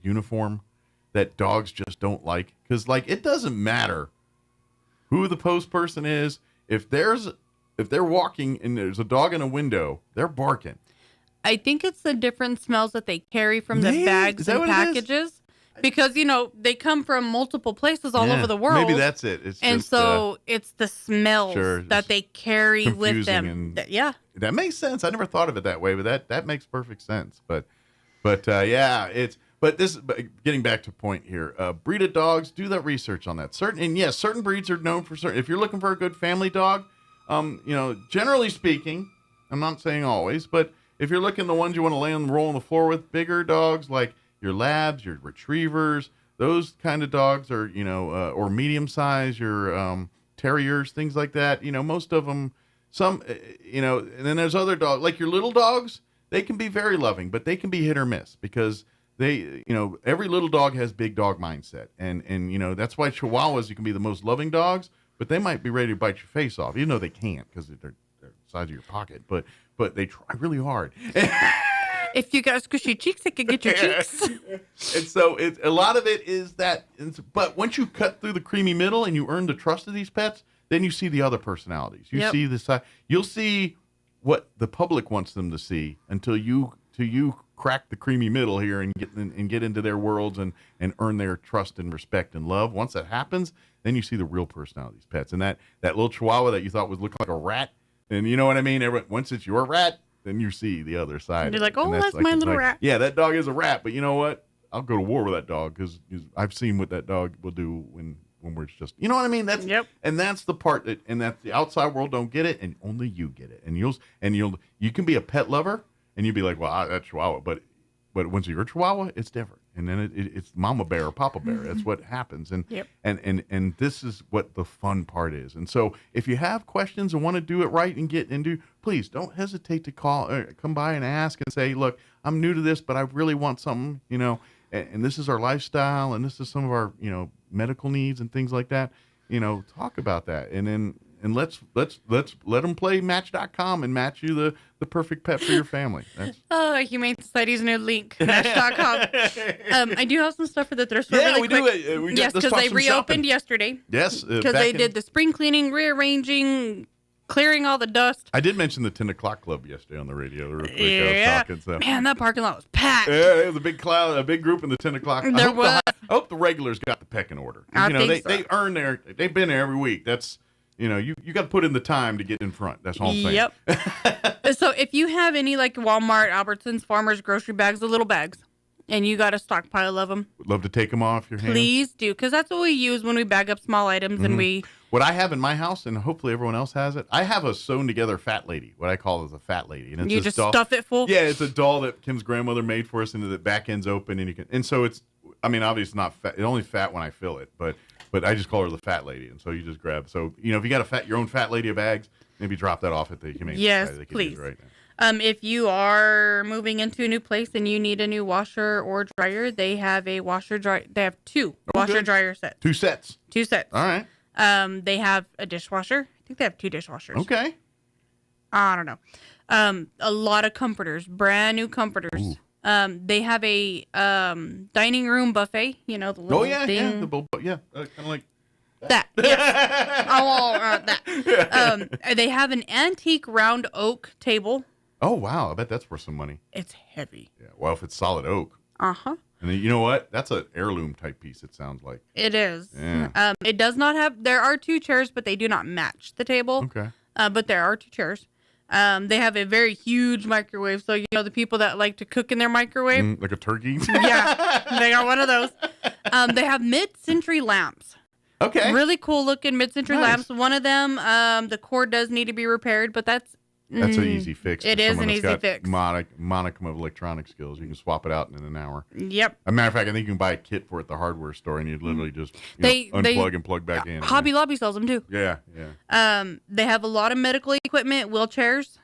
J: uniform that dogs just don't like? Because, like, it doesn't matter who the post person is. If they're walking and there's a dog in a window, they're barking.
O: I think it's the different smells that they carry from the bags and packages. Because, they come from multiple places all over the world.
J: Maybe that's it. It's
O: it's the smells that they carry with them. Yeah.
J: That makes sense. I never thought of it that way, but that makes perfect sense. But getting back to point here, breed of dogs, do that research on that. Certain breeds are known for certain. If you're looking for a good family dog, generally speaking, I'm not saying always, but if you're looking the ones you want to roll on the floor with, bigger dogs like your labs, your retrievers, those kind of dogs are, or medium size, your terriers, things like that. Most of them, and then there's other dogs, like your little dogs, they can be very loving, but they can be hit or miss because they, every little dog has big dog mindset. And that's why Chihuahuas, you can be the most loving dogs, but they might be ready to bite your face off, even though they can't because they're the size of your pocket, but they try really hard.
O: If you got squishy cheeks, it could get your cheeks.
J: And so a lot of it is that. But once you cut through the creamy middle and you earn the trust of these pets, then you see the other personalities. You see the side. You'll see what the public wants them to see until you crack the creamy middle here and get into their worlds and earn their trust and respect and love. Once that happens, then you see the real personality of these pets. And that little Chihuahua that you thought was looking like a rat, and you know what I mean? Once it's your rat, then you see the other side.
O: And you're like, oh, that's my little rat.
J: Yeah, that dog is a rat, but you know what? I'll go to war with that dog because I've seen what that dog will do when when we're just, you know what I mean? And that's the part that the outside world don't get it, and only you get it. And you can be a pet lover, and you'd be like, well, that's Chihuahua, but once you're a Chihuahua, it's different. And then it's Mama Bear or Papa Bear. That's what happens. And this is what the fun part is. And so if you have questions and want to do it right and get into, please don't hesitate to call or come by and ask and say, look, I'm new to this, but I really want something, and this is our lifestyle, and this is some of our, medical needs and things like that. Talk about that. And let's let them play Match.com and match you the perfect pet for your family. That's
O: Humane Society's new link, Match.com. I do have some stuff for the thrift store.
J: Yeah,
O: really
J: we
O: quick.
J: do.
O: Yes, because they reopened yesterday.
J: Yes,
O: because they did the spring cleaning, rearranging, clearing all the dust.
J: I did mention the 10 o'clock club yesterday on the radio. Real quick.
O: Yeah,
J: I was talking,
O: man, that parking lot was packed.
J: Yeah, it was a big group in the 10 o'clock. I hope the regulars got the pecking order. They earn they've been there every week. That's. You got to put in the time to get in front. That's all I'm saying.
O: Yep. So if you have any like Walmart, Albertsons, Farmers, grocery bags, the little bags, and you got a stockpile of them,
J: would love to take them off your hands.
O: Please do, because that's what we use when we bag up small items. And
J: what I have in my house, and hopefully everyone else has it, I have a sewn together fat lady, what I call as a fat lady. And it's
O: you just stuff it full?
J: Yeah, it's a doll that Kim's grandmother made for us, and the back end's open, and so it's, obviously it's not fat. It's only fat when I fill it, but I just call her the fat lady, and so you just grab. So if you got your own fat lady of bags, maybe drop that off at the Humane Society.
O: Yes, please. Right now. If you are moving into a new place and you need a new washer or dryer, they have a washer dryer. They have two washer dryer sets.
J: 2 sets.
O: 2 sets.
J: All right.
O: They have a dishwasher. I think they have 2 dishwashers.
J: Okay.
O: I don't know. A lot of comforters, brand new comforters.
J: Ooh.
O: They have a dining room buffet, the little thing.
J: Kind of like
O: that. Yes. That. They have an antique round oak table.
J: Oh, wow. I bet that's worth some money.
O: It's heavy.
J: Yeah. Well, if it's solid oak.
O: Uh-huh.
J: And then, you know what? That's an heirloom type piece, it sounds like.
O: It is.
J: Yeah.
O: It does not have, there are 2 chairs, but they do not match the table.
J: Okay.
O: But there are 2 chairs. They have a very huge microwave. So, the people that like to cook in their microwave.
J: Like a turkey?
O: Yeah, they got one of those. They have mid-century lamps.
J: Okay.
O: Really cool looking mid-century lamps. One of them, the cord does need to be repaired, but that's
J: an easy fix.
O: It is an easy fix.
J: Monicum of electronic skills. You can swap it out in an hour.
O: Yep.
J: As a matter of fact, I think you can buy a kit for it at the hardware store, and you'd literally just unplug and plug back in.
O: Hobby Lobby sells them too.
J: Yeah.
O: They have a lot of medical equipment, wheelchairs.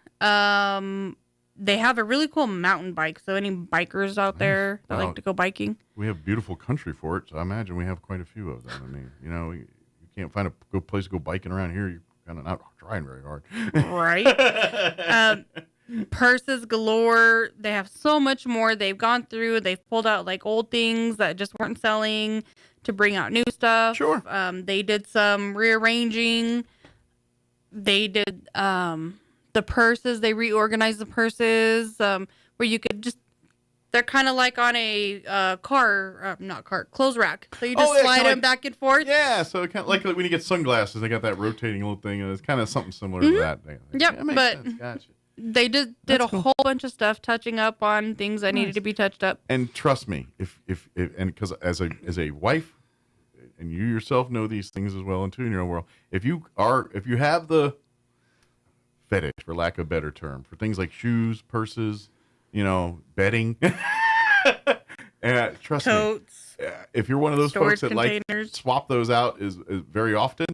O: They have a really cool mountain bike. So any bikers out there that like to go biking.
J: We have beautiful country for it, so I imagine we have quite a few of them. I mean, you can't find a good place to go biking around here. You're kind of not trying very hard.
O: Right. Purses galore. They have so much more. They've gone through. They've pulled out like old things that just weren't selling to bring out new stuff.
J: Sure.
O: They did some rearranging. They did the purses. They reorganized the purses where you could just. They're kind of like on a clothes rack. So you just slide them back and forth.
J: Yeah, so kind of like when you get sunglasses, they got that rotating little thing, and it's kind of something similar to that.
O: Yep,
J: that makes
O: but
J: sense. Gotcha.
O: They did a whole bunch of stuff, touching up on things that needed to be touched up.
J: And trust me, if because as a wife, and you yourself know these things as well, and too in your own world, if you have the fetish, for lack of a better term, for things like shoes, purses, bedding, trust
O: Totes,
J: me, if you're one of those folks that like swap those out is very often,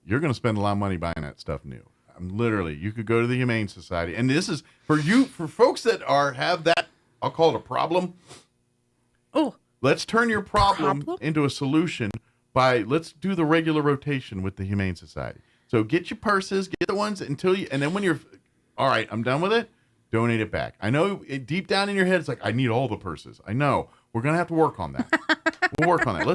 J: you're going to spend a lot of money buying that stuff new. Literally, you could go to the Humane Society, and this is for folks that have that, I'll call it a problem.
O: Oh,
J: let's turn your problem into a solution let's do the regular rotation with the Humane Society. So get your purses, get the ones and then when you're, all right, I'm done with it, donate it back. I know deep down in your head, it's like, I need all the purses. I know. We're going to have to work on that. We'll work on that.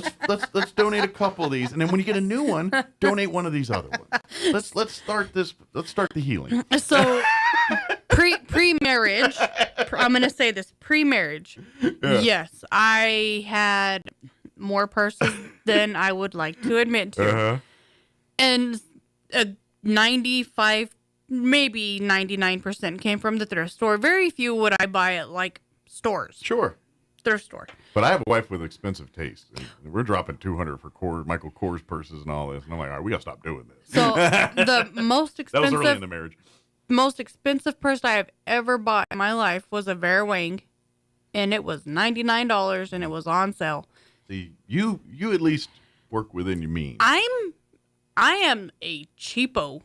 J: Let's donate a couple of these. And then when you get a new one, donate one of these other ones. Let's start this. Let's start the healing.
O: So pre-marriage, I'm going to say this, pre-marriage. Yeah. Yes, I had more purses than I would like to admit to.
J: Uh-huh.
O: And 95, maybe 99% came from the thrift store. Very few would I buy at like stores.
J: Sure.
O: thrift store.
J: But I have a wife with expensive taste. And we're dropping $200 for Michael Kors purses and all this. And I'm like, all right, we got to stop doing this.
O: So the most expensive...
J: That was early in the marriage.
O: Most expensive purse I have ever bought in my life was a Vera Wang. And it was $99 and it was on sale.
J: See, you at least work within your means.
O: I am a cheapo,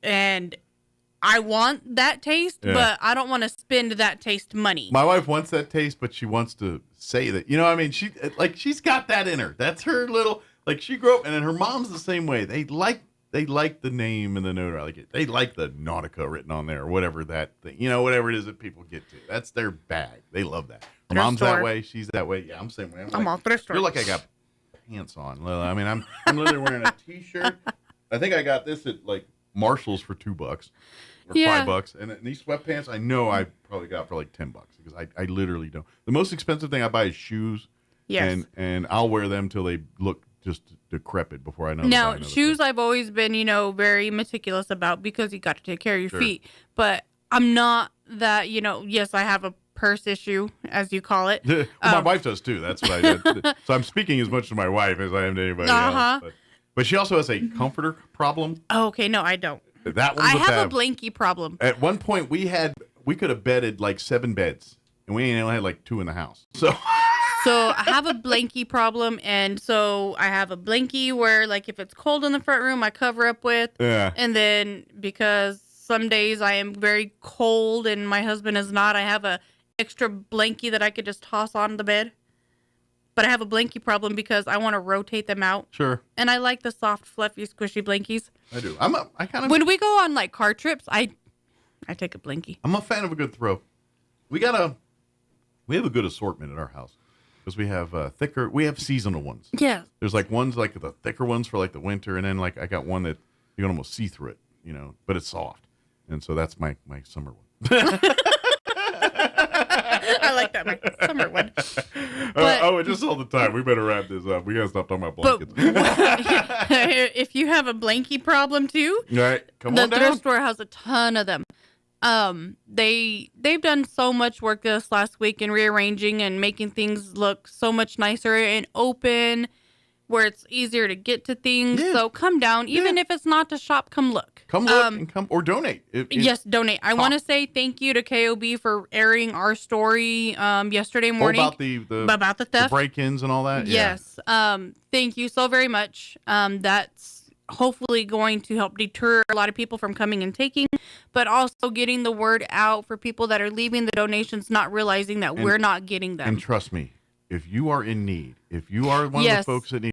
O: and I want that taste, but I don't want to spend that taste money.
J: My wife wants that taste, but she wants to say that. You know, I mean, she's got that in her. That's her little, like, she grew up, and then her mom's the same way. They like the name and the note. I like it. They like the Nautica written on there, or whatever that thing, you know, whatever it is that people get to. That's their bag. They love that. My mom's that way. She's that way. Yeah, I'm the same way.
O: I'm all thrift store.
J: You're like I got pants on. I mean, I'm literally wearing a t-shirt. I think I got this at like Marshall's for $2 or $5, and these sweatpants I know I probably got for like $10 because I literally don't. The most expensive thing I buy is shoes.
O: Yes.
J: And I'll wear them till they look just decrepit before I know.
O: Now, shoes I've always been, very meticulous about because you got to take care of your feet. But I'm not that, yes, I have a purse issue, as you call it.
J: Well, my wife does too. That's what I did. So I'm speaking as much to my wife as I am to anybody else. But she also has a comforter problem.
O: Oh, okay, no, I don't.
J: That one's
O: I have a blankie problem.
J: At one point, we could have bedded like 7 beds, and we only had like 2 in the house. So
O: I have a blankie problem, and so I have a blankie where, like, if it's cold in the front room, I cover up with.
J: Yeah.
O: And then because some days I am very cold and my husband is not, I have a extra blankie that I could just toss on the bed. But I have a blankie problem because I want to rotate them out.
J: Sure.
O: And I like the soft, fluffy, squishy blankies.
J: I do.
O: When we go on like car trips, I take a blankie.
J: I'm a fan of a good throw. We have a good assortment at our house because we have seasonal ones.
O: Yeah.
J: There's like ones like the thicker ones for like the winter, and then like I got one that you can almost see through it, but it's soft, and so that's my summer one.
O: I like that, my summer one.
J: Just all the time. We better wrap this up. We gotta stop talking about blankets.
O: If you have a blankie problem too,
J: all right, come on down.
O: The thrift store has a ton of them. They've done so much work this last week in rearranging and making things look so much nicer and open, where it's easier to get to things. Yeah. So come down, even if it's not to shop, come look.
J: Come look and come or donate.
O: Yes, donate. I want to say thank you to KOB for airing our story yesterday morning
J: about the
O: theft,
J: the break-ins and all that.
O: Yes.
J: Yeah.
O: Thank you so very much. That's hopefully going to help deter a lot of people from coming and taking, but also getting the word out for people that are leaving the donations, not realizing that we're not getting them.
J: And trust me, if you are in need, if you are one of the folks that need,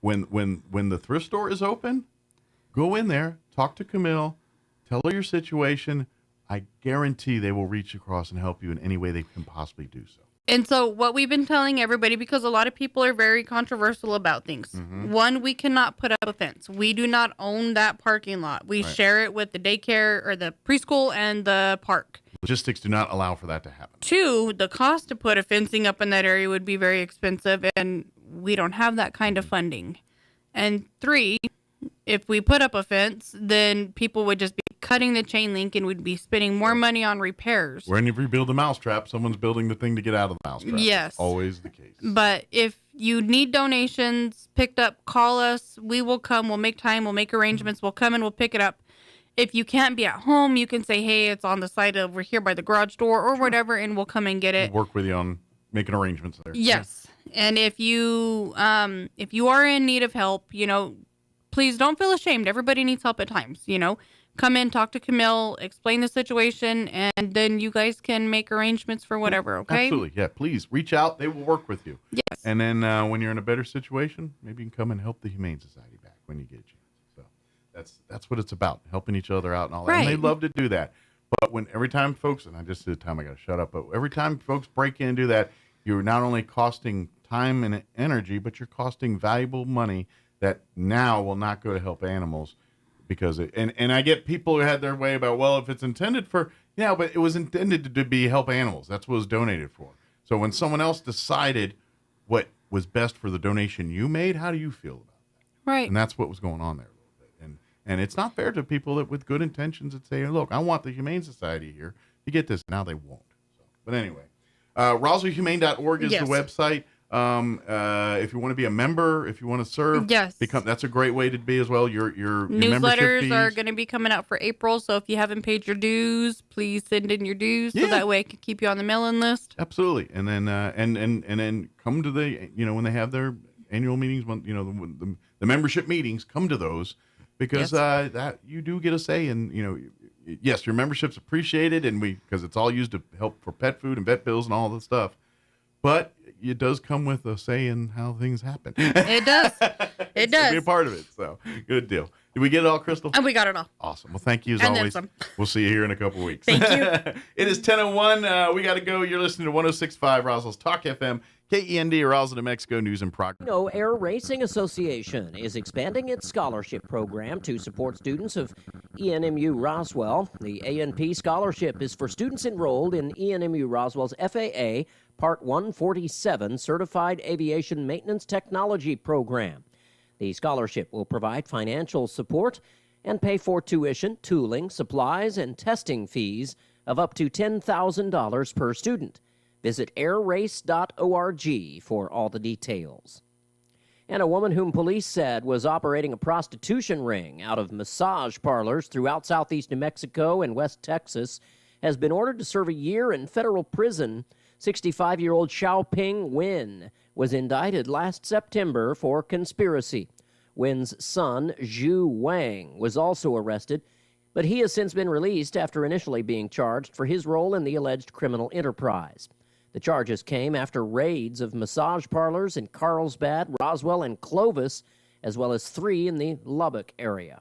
J: when the thrift store is open, go in there, talk to Camille, tell her your situation. I guarantee they will reach across and help you in any way they can possibly do so.
O: And so what we've been telling everybody, because a lot of people are very controversial about things. Mm-hmm. One, we cannot put up a fence. We do not own that parking lot. We share it with the daycare or the preschool and the park.
J: Logistics do not allow for that to happen. 2,
O: the cost to put a fencing up in that area would be very expensive, and we don't have that kind of funding. And 3, if we put up a fence, then people would just be cutting the chain link and we'd be spending more money on repairs.
J: When you rebuild the mousetrap, someone's building the thing to get out of the mousetrap.
O: Yes.
J: That's always the case.
O: But if you need donations picked up, call us. We will come. We'll make time. We'll make arrangements. We'll come and we'll pick it up. If you can't be at home, you can say, hey, it's on the side over here by the garage door or whatever, and we'll come and get it.
J: We'll work with you on making arrangements there.
O: Yes. Yeah. And if you are in need of help, please don't feel ashamed. Everybody needs help at times, Come in, talk to Camille, explain the situation, and then you guys can make arrangements for whatever, okay?
J: Absolutely. Yeah, please reach out. They will work with you.
O: Yes.
J: And then when you're in a better situation, maybe you can come and help the Humane Society back when you get a chance. So that's what it's about, helping each other out and all that.
O: Right.
J: And they love to do that. But every time folks, and I just did time I got to shut up, but every time folks break in and do that, you're not only costing time and energy, but you're costing valuable money that now will not go to help animals. Because and I get people who had their way about, well, if it's intended for, but it was intended to be help animals. That's what it was donated for. So when someone else decided what was best for the donation you made, how do you feel about that?
O: Right.
J: And that's what was going on there a little bit. And it's not fair to people that with good intentions that say, look, I want the Humane Society here to get this. Now they won't. So, but anyway, RoswellHumane.org is
O: Yes.
J: the website. If you want to be a member, if you want to serve,
O: Yes.
J: that's a great way to be as well. Your membership
O: Newsletters
J: fees.
O: are going to be coming out for April, so if you haven't paid your dues, please send in your dues so that way I can keep you on the mailing list.
J: Absolutely, and then and then come to the when they have their annual meetings, the membership meetings, come to those because that you do get a say, and yes, your membership's appreciated, and because it's all used to help for pet food and vet bills and all the stuff, but it does come with a say in how things happen.
O: It does. It does.
J: Be a part of it. So good deal. Did we get it all, Crystal?
O: And we got it all.
J: Awesome. Well, thank you as
O: And then
J: always.
O: some.
J: We'll see you here in a couple weeks.
O: Thank you.
J: It is 10:01. We got to go. You're listening to 106.5 Roswell's Talk FM, KEND, Roswell, New Mexico News and Progress.
P: Air Racing Association is expanding its scholarship program to support students of ENMU Roswell. The ANP scholarship is for students enrolled in ENMU Roswell's FAA Part 147 Certified Aviation Maintenance Technology Program. The scholarship will provide financial support and pay for tuition, tooling, supplies, and testing fees of up to $10,000 per student. Visit airrace.org for all the details. And a woman whom police said was operating a prostitution ring out of massage parlors throughout southeast New Mexico and West Texas has been ordered to serve a year in federal prison. 65-year-old Xiaoping Wen was indicted last September for conspiracy. Wen's son, Zhu Wang, was also arrested, but he has since been released after initially being charged for his role in the alleged criminal enterprise. The charges came after raids of massage parlors in Carlsbad, Roswell, and Clovis, as well as 3 in the Lubbock area.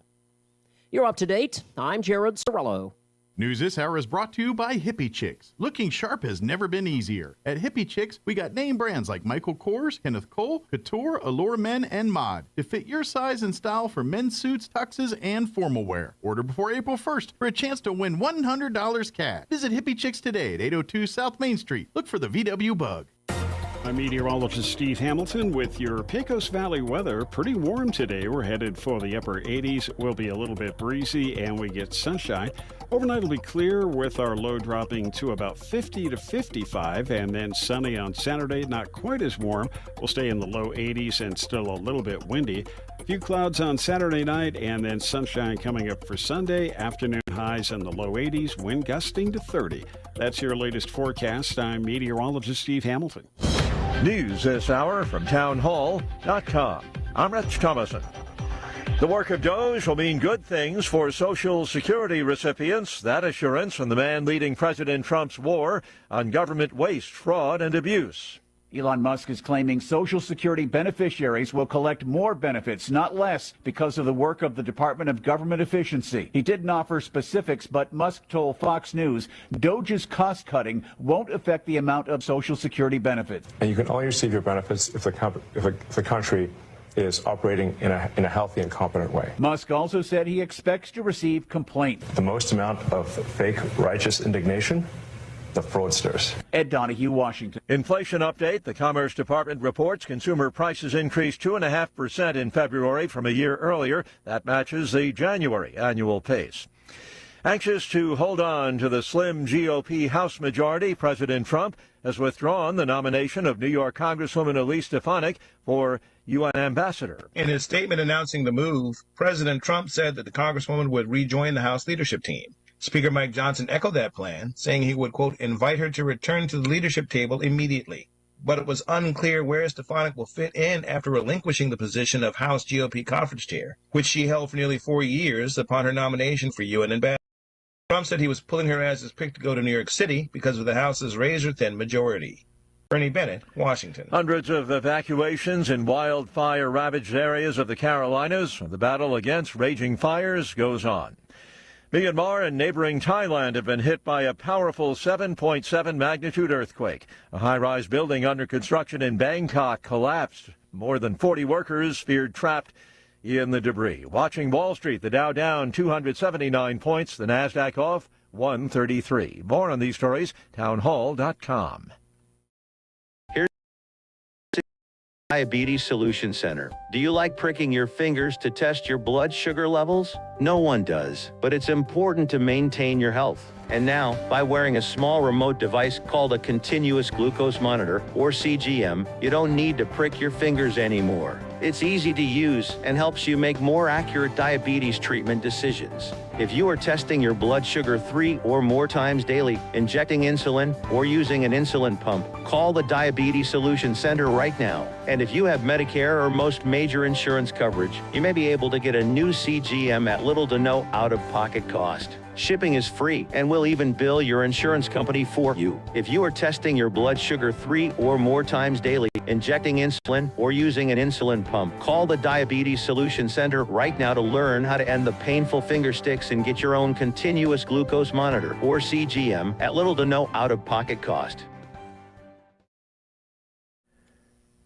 P: You're up to date. I'm Jared Sorello.
N: News this hour is brought to you by Hippie Chicks. Looking sharp has never been easier. At Hippie Chicks, we got name brands like Michael Kors, Kenneth Cole, Couture, Allure Men, and Mod to fit your size and style for men's suits, tuxes, and formal wear. Order before April 1st for a chance to win $100 cash. Visit Hippie Chicks today at 802 South Main Street. Look for the VW Bug.
K: I'm meteorologist Steve Hamilton with your Pecos Valley weather. Pretty warm today. We're headed for the upper 80s. We'll be a little bit breezy and we get sunshine. Overnight will be clear with our low dropping to about 50 to 55 and then sunny on Saturday. Not quite as warm. We'll stay in the low 80s and still a little bit windy. A few clouds on Saturday night and then sunshine coming up for Sunday. Afternoon highs in the low 80s, wind gusting to 30. That's your latest forecast. I'm meteorologist Steve Hamilton.
A: News this hour from townhall.com. I'm Rich Thomason. The work of DOGE will mean good things for Social Security recipients. That assurance from the man leading President Trump's war on government waste, fraud, and abuse.
Q: Elon Musk is claiming Social Security beneficiaries will collect more benefits, not less, because of the work of the Department of Government Efficiency. He didn't offer specifics, but Musk told Fox News DOGE's cost cutting won't affect the amount of Social Security benefits.
R: And you can only receive your benefits if the country is operating in a healthy and competent way.
Q: Musk also said he expects to receive complaints.
R: The most amount of fake righteous indignation, the fraudsters.
Q: Ed Donahue, Washington.
A: Inflation update. The Commerce Department reports consumer prices increased 2.5% in February from a year earlier. That matches the January annual pace. Anxious to hold on to the slim GOP House majority, President Trump has withdrawn the nomination of New York Congresswoman Elise Stefanik for UN ambassador.
C: In his statement announcing the move, President Trump said that the Congresswoman would rejoin the House leadership team. Speaker Mike Johnson echoed that plan, saying he would, quote, invite her to return to the leadership table immediately. But it was unclear where Stefanik will fit in after relinquishing the position of House GOP conference chair, which she held for nearly 4 years upon her nomination for UN ambassador. Trump said he was pulling her as his pick to go to New York City because of the House's razor-thin majority. Bernie Bennett, Washington.
A: Hundreds of evacuations in wildfire-ravaged areas of the Carolinas. The battle against raging fires goes on. Myanmar and neighboring Thailand have been hit by a powerful 7.7 magnitude earthquake. A high-rise building under construction in Bangkok collapsed. More than 40 workers feared trapped in the debris. Watching Wall Street, the Dow down 279 points, the Nasdaq off 133. More on these stories, townhall.com.
S: Diabetes Solution Center. Do you like pricking your fingers to test your blood sugar levels? No one does, but it's important to maintain your health. And now, by wearing a small remote device called a continuous glucose monitor, or CGM, you don't need to prick your fingers anymore. It's easy to use and helps you make more accurate diabetes treatment decisions. If you are testing your blood sugar 3 or more times daily, injecting insulin, or using an insulin pump, call the Diabetes Solution Center right now. And if you have Medicare or most major insurance coverage, you may be able to get a new CGM at little to no out-of-pocket cost. Shipping is free, and we'll even bill your insurance company for you. If you are testing your blood sugar 3 or more times daily, injecting insulin, or using an insulin pump, call the Diabetes Solution Center right now to learn how to end the painful finger sticks and get your own continuous glucose monitor, or CGM, at little to no out-of-pocket cost.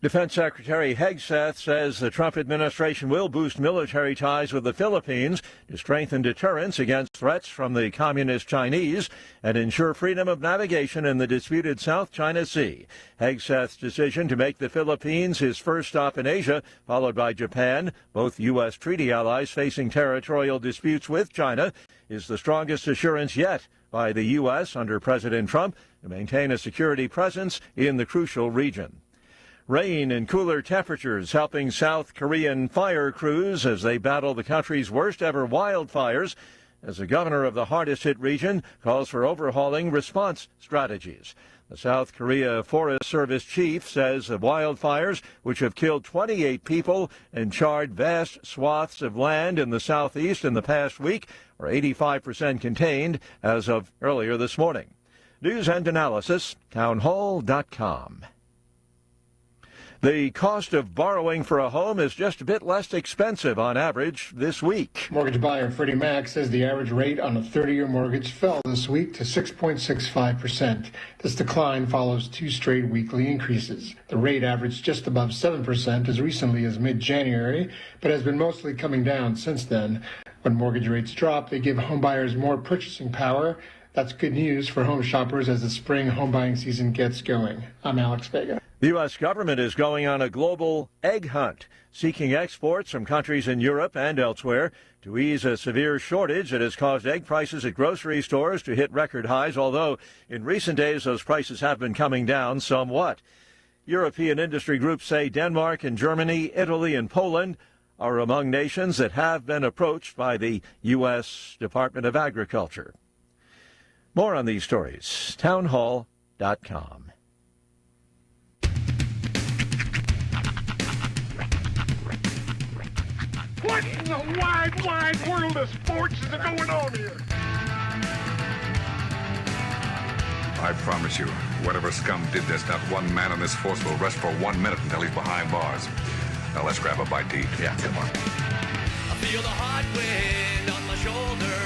A: Defense Secretary Hegseth says the Trump administration will boost military ties with the Philippines to strengthen deterrence against threats from the communist Chinese and ensure freedom of navigation in the disputed South China Sea. Hegseth's decision to make the Philippines his first stop in Asia, followed by Japan, both U.S. treaty allies facing territorial disputes with China, is the strongest assurance yet by the U.S. under President Trump to maintain a security presence in the crucial region. Rain and cooler temperatures helping South Korean fire crews as they battle the country's worst ever wildfires, as the governor of the hardest hit region calls for overhauling response strategies. The South Korea Forest Service chief says the wildfires, which have killed 28 people and charred vast swaths of land in the southeast in the past week, are 85% contained as of earlier this morning. News and analysis, townhall.com. The cost of borrowing for a home is just a bit less expensive on average this week.
T: Mortgage buyer Freddie Mac says the average rate on a 30-year mortgage fell this week to 6.65%. This decline follows 2 straight weekly increases. The rate averaged just above 7% as recently as mid-January, but has been mostly coming down since then. When mortgage rates drop, they give homebuyers more purchasing power. That's good news for home shoppers as the spring home buying season gets going. I'm Alex Vega.
A: The U.S. government is going on a global egg hunt, seeking exports from countries in Europe and elsewhere to ease a severe shortage that has caused egg prices at grocery stores to hit record highs, although in recent days those prices have been coming down somewhat. European industry groups say Denmark and Germany, Italy and Poland are among nations that have been approached by the U.S. Department of Agriculture. More on these stories, townhall.com.
D: What in the wide, wide world of sports is going on here?
E: I promise you, whatever scum did this, not one man in this force will rest for 1 minute until he's behind bars. Now let's grab a bite to eat. Yeah, come on.
F: I feel the hot wind on my shoulder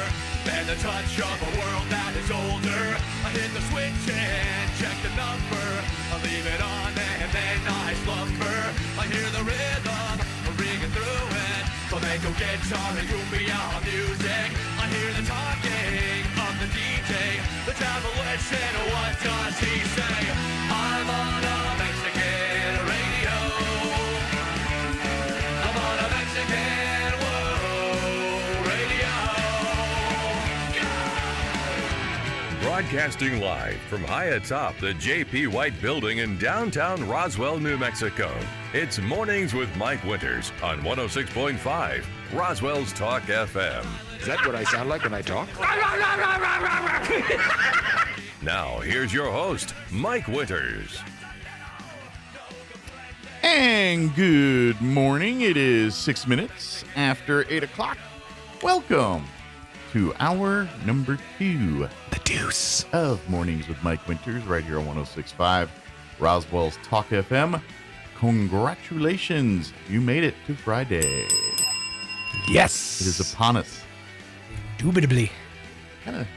F: and the touch of a world that is older. I hit the switch and check the number. I leave it on and then I slumber. I hear the rhythm ringing through it. Flamenco guitar and cumbia music. I hear the talking of the DJ. The travel listen, what does he say? I'm on a Mexican radio. I'm on a Mexican world radio.
G: Broadcasting live from high atop the J.P. White Building in downtown Roswell, New Mexico. It's Mornings with Mike Winters on 106.5 Roswell's Talk FM.
H: Is that what I sound like when I talk?
G: Now, here's your host, Mike Winters.
J: And good morning. It is 6 minutes after 8 o'clock. Welcome to hour number 2.
I: The deuce.
J: Of Mornings with Mike Winters right here on 106.5 Roswell's Talk FM. Congratulations. You made it to Friday.
I: Yes.
J: It is upon us.
I: Indubitably.
J: Kind of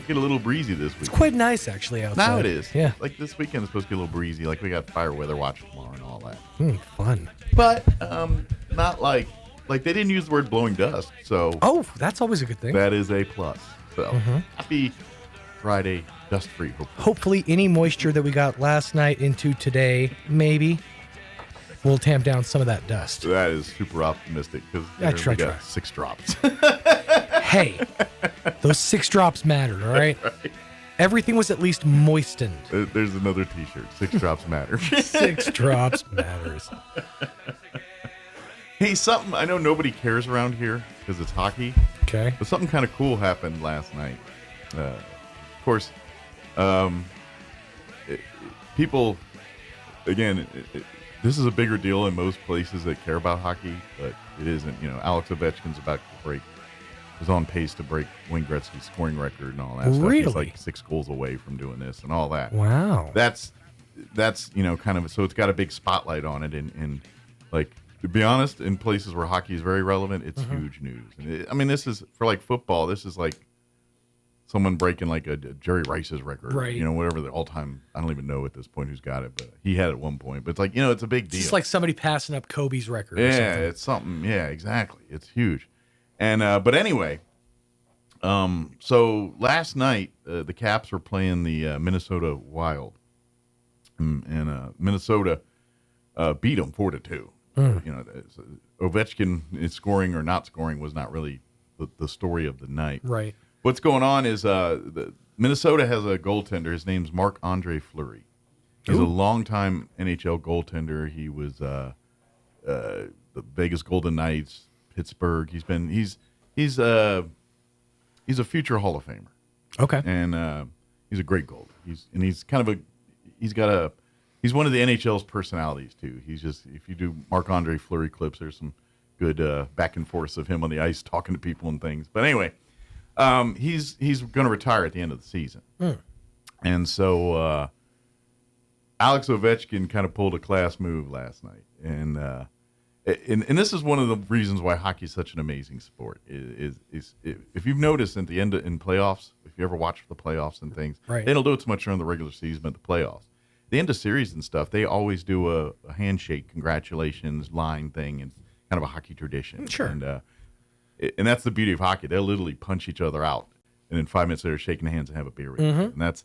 J: get a little breezy this week.
I: It's quite nice, actually, outside.
J: Now it is.
I: Yeah.
J: Like this weekend is supposed to be a little breezy. Like we got fire weather watch tomorrow and all that.
I: Fun.
J: But not like they didn't use the word blowing dust. So
I: that's always a good thing.
J: That is a plus. So happy Friday, dust free.
I: Hopefully any moisture that we got last night into today, maybe. will tamp down some of that dust.
J: That is super optimistic because
I: I
J: got 6 drops.
I: Hey, those 6 drops mattered, all right? Everything was at least moistened.
J: There's another T-shirt. 6 drops matter.
I: 6 drops matters.
J: Hey, something I know nobody cares around here because it's hockey.
I: Okay.
J: But something kind of cool happened last night. Of course, people, again, this is a bigger deal in most places that care about hockey, but it isn't. You know, Alex Ovechkin's about to was on pace to break Wayne Gretzky's scoring record and all that stuff.
I: Really?
J: He's like 6 goals away from doing this and all that.
I: Wow.
J: That's kind of, so it's got a big spotlight on it. And like, to be honest, in places where hockey is very relevant, it's huge news. And this is, for like football, this is like someone breaking like a Jerry Rice's record.
I: Right.
J: You know, whatever the all-time, I don't even know at this point who's got it, but he had it at one point. But it's like, it's a big deal.
I: It's like somebody passing up Kobe's record.
J: Yeah,
I: or something.
J: it's something. Yeah, exactly. It's huge. And but anyway, so last night the Caps were playing the Minnesota Wild, and Minnesota beat them 4-2. Ovechkin is scoring or not scoring was not really the story of the night.
I: Right.
J: What's going on is Minnesota has a goaltender. His name's Marc-Andre Fleury. He's a longtime NHL goaltender. He was the Vegas Golden Knights, Pittsburgh. He's a future Hall of Famer.
I: Okay.
J: And he's a great goalie. He's one of the NHL's personalities too. He's just, if you do Marc-Andre Fleury clips, there's some good back and forth of him on the ice talking to people and things. But anyway, he's going to retire at the end of the season. And so Alex Ovechkin kind of pulled a class move last night. And this is one of the reasons why hockey is such an amazing sport. Is if you've noticed at the end in playoffs, if you ever watch the playoffs and things,
I: right,
J: they don't do it so much during the regular season, but the playoffs, the end of series and stuff, they always do a handshake, congratulations line thing, and kind of a hockey tradition.
I: Sure.
J: And that's the beauty of hockey. They'll literally punch each other out, and then 5 minutes later, shaking hands and have a beer with you. And that's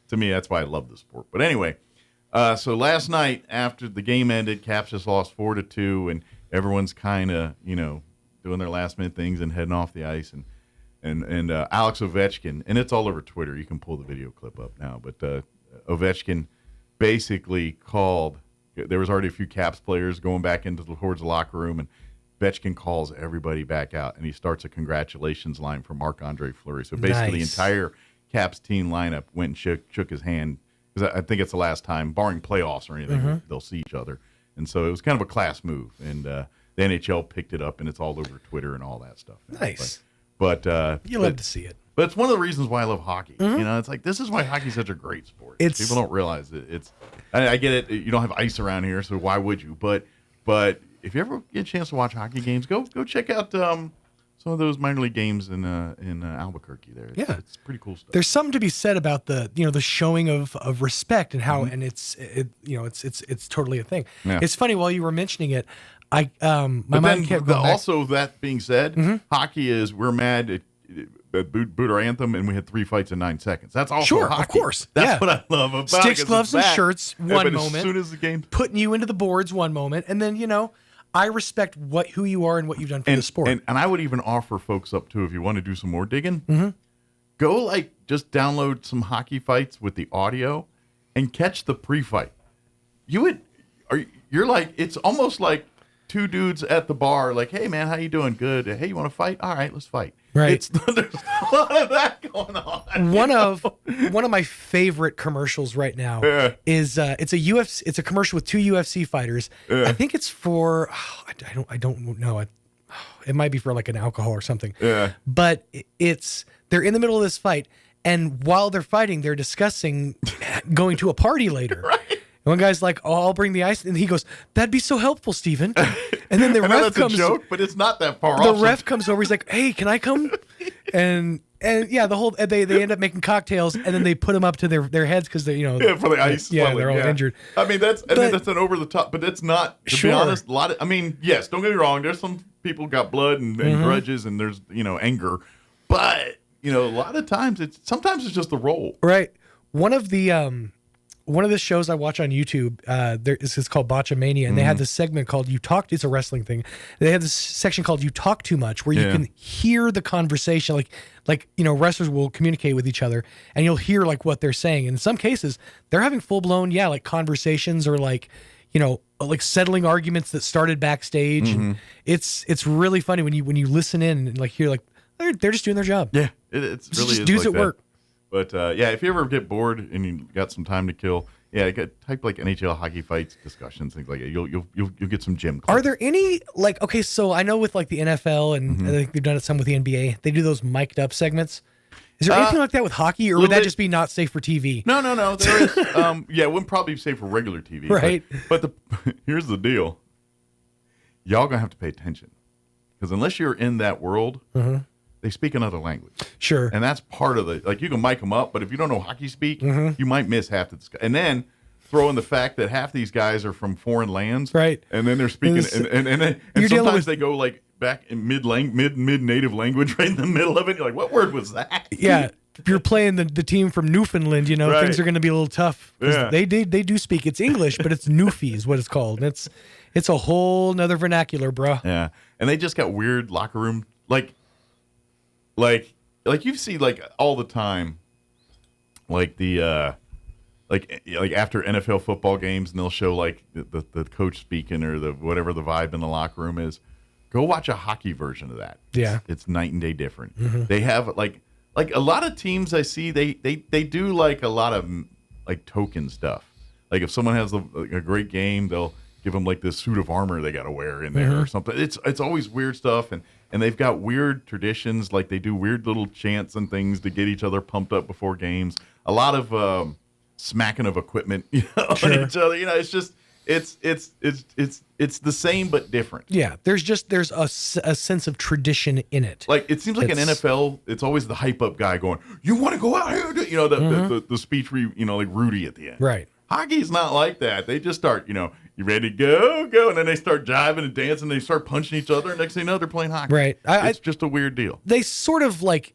J: to me, that's why I love the sport. But anyway. So last night, after the game ended, Caps just lost 4-2, and everyone's kind of, doing their last-minute things and heading off the ice. And Alex Ovechkin, and it's all over Twitter. You can pull the video clip up now. But Ovechkin basically called. There was already a few Caps players going back towards the locker room, and Ovechkin calls everybody back out, and he starts a congratulations line for Marc-Andre Fleury. So basically, the entire Caps team lineup went and shook his hand. Because I think it's the last time, barring playoffs or anything, they'll see each other. And so it was kind of a class move. And the NHL picked it up, and it's all over Twitter and all that stuff.
I: Nice.
J: But
I: you love to see it.
J: But it's one of the reasons why I love hockey. It's like, this is why hockey's such a great sport. People don't realize it. I get it. You don't have ice around here, so why would you? But if you ever get a chance to watch hockey games, go check out some of those minor league games in Albuquerque there. It's pretty cool stuff.
I: There's something to be said about the showing of respect and how and it's totally a thing.
J: Yeah.
I: It's funny, while you were mentioning it, my
J: but
I: mind kept going back.
J: Also, that being said, hockey is, we're mad at boot our anthem, and we had 3 fights in 9 seconds. That's also hockey.
I: Of course.
J: That's what I love about it.
I: Sticks, gloves, and shirts one moment.
J: As soon as the game,
I: putting you into the boards one moment, and then I respect who you are and what you've done for the sport.
J: And I would even offer folks up too, if you want to do some more digging, go just download some hockey fights with the audio and catch the pre-fight. You're like, it's almost like 2 dudes at the bar, like, hey man, how you doing? Good. Hey, you want to fight? All right, let's fight.
I: Right.
J: There's a lot of that going on.
I: One of my favorite commercials right now is it's a commercial with 2 UFC fighters. I think it's for I don't know. It might be for like an alcohol or something.
J: Yeah.
I: But they're in the middle of this fight, and while they're fighting, they're discussing going to a party later. Right. One guy's like, "Oh, I'll bring the ice," and he goes, "That'd be so helpful, Steven." And then the ref comes.
J: A joke, but it's not that far off.
I: The ref comes over. He's like, "Hey, can I come?" And yeah, they end up making cocktails, and then they put them up to their heads because they
J: for the ice.
I: Yeah, they're all injured.
J: I mean that's an over the top, but it's not. To be honest, a lot of. I mean, yes, don't get me wrong. There's some people got blood and grudges, and there's anger, but a lot of times sometimes it's just the role.
I: Right. One of the one of the shows I watch on YouTube. It's called Botchamania, and they have this segment called "You Talk." It's a wrestling thing. They have this section called "You Talk Too Much," where you can hear the conversation, like wrestlers will communicate with each other, and you'll hear like what they're saying. And in some cases, they're having full blown like conversations or like settling arguments that started backstage. And it's really funny when you listen in and like hear like they're just doing their job.
J: Yeah, it's really
I: just
J: is
I: dudes
J: like
I: at work.
J: But if you ever get bored and you got some time to kill, type like NHL hockey fights, discussions, things like that. You'll get some gym clips.
I: Are there any so I know with like the NFL and I think they've done it some with the NBA, they do those mic'd up segments. Is there anything like that with hockey, or would that just be not safe for TV?
J: No. There is. It wouldn't probably be safe for regular TV.
I: Right.
J: But here's the deal. Y'all gonna have to pay attention, because unless you're in that world, they speak another language.
I: Sure.
J: And that's part of you can mic them up, but if you don't know hockey speak, you might miss half the discussion. And then throw in the fact that half these guys are from foreign lands,
I: right?
J: And then they're speaking, and sometimes they go like back in mid native language right in the middle of it. You're like, what word was that?
I: Yeah. If you're playing the team from Newfoundland,
J: Right.
I: things are going to be a little tough.
J: Yeah.
I: They do speak. It's English, but it's Newfie is what it's called. And it's a whole nother vernacular, bro.
J: Yeah. And they just got weird locker room, like you see like all the time, like the like after NFL football games, and they'll show like the coach speaking or the whatever the vibe in the locker room is. Go watch a hockey version of that.
I: Yeah.
J: It's night and day different. They have like a lot of teams I see, they do like a lot of like token stuff. Like if someone has a great game, they'll give them like this suit of armor they got to wear in there or something. It's always weird stuff, and they've got weird traditions. Like they do weird little chants and things to get each other pumped up before games. A lot of smacking of equipment on each other. It's just it's the same but different.
I: Yeah, there's a sense of tradition in it.
J: Like it seems like in NFL, it's always the hype up guy going, "You want to go out here?" The speech, like Rudy at the end.
I: Right.
J: Hockey's not like that. They just start, you ready to go, and then they start jiving and dancing. And they start punching each other. And next thing you know, they're playing hockey.
I: Right.
J: It's just a weird deal.
I: They sort of like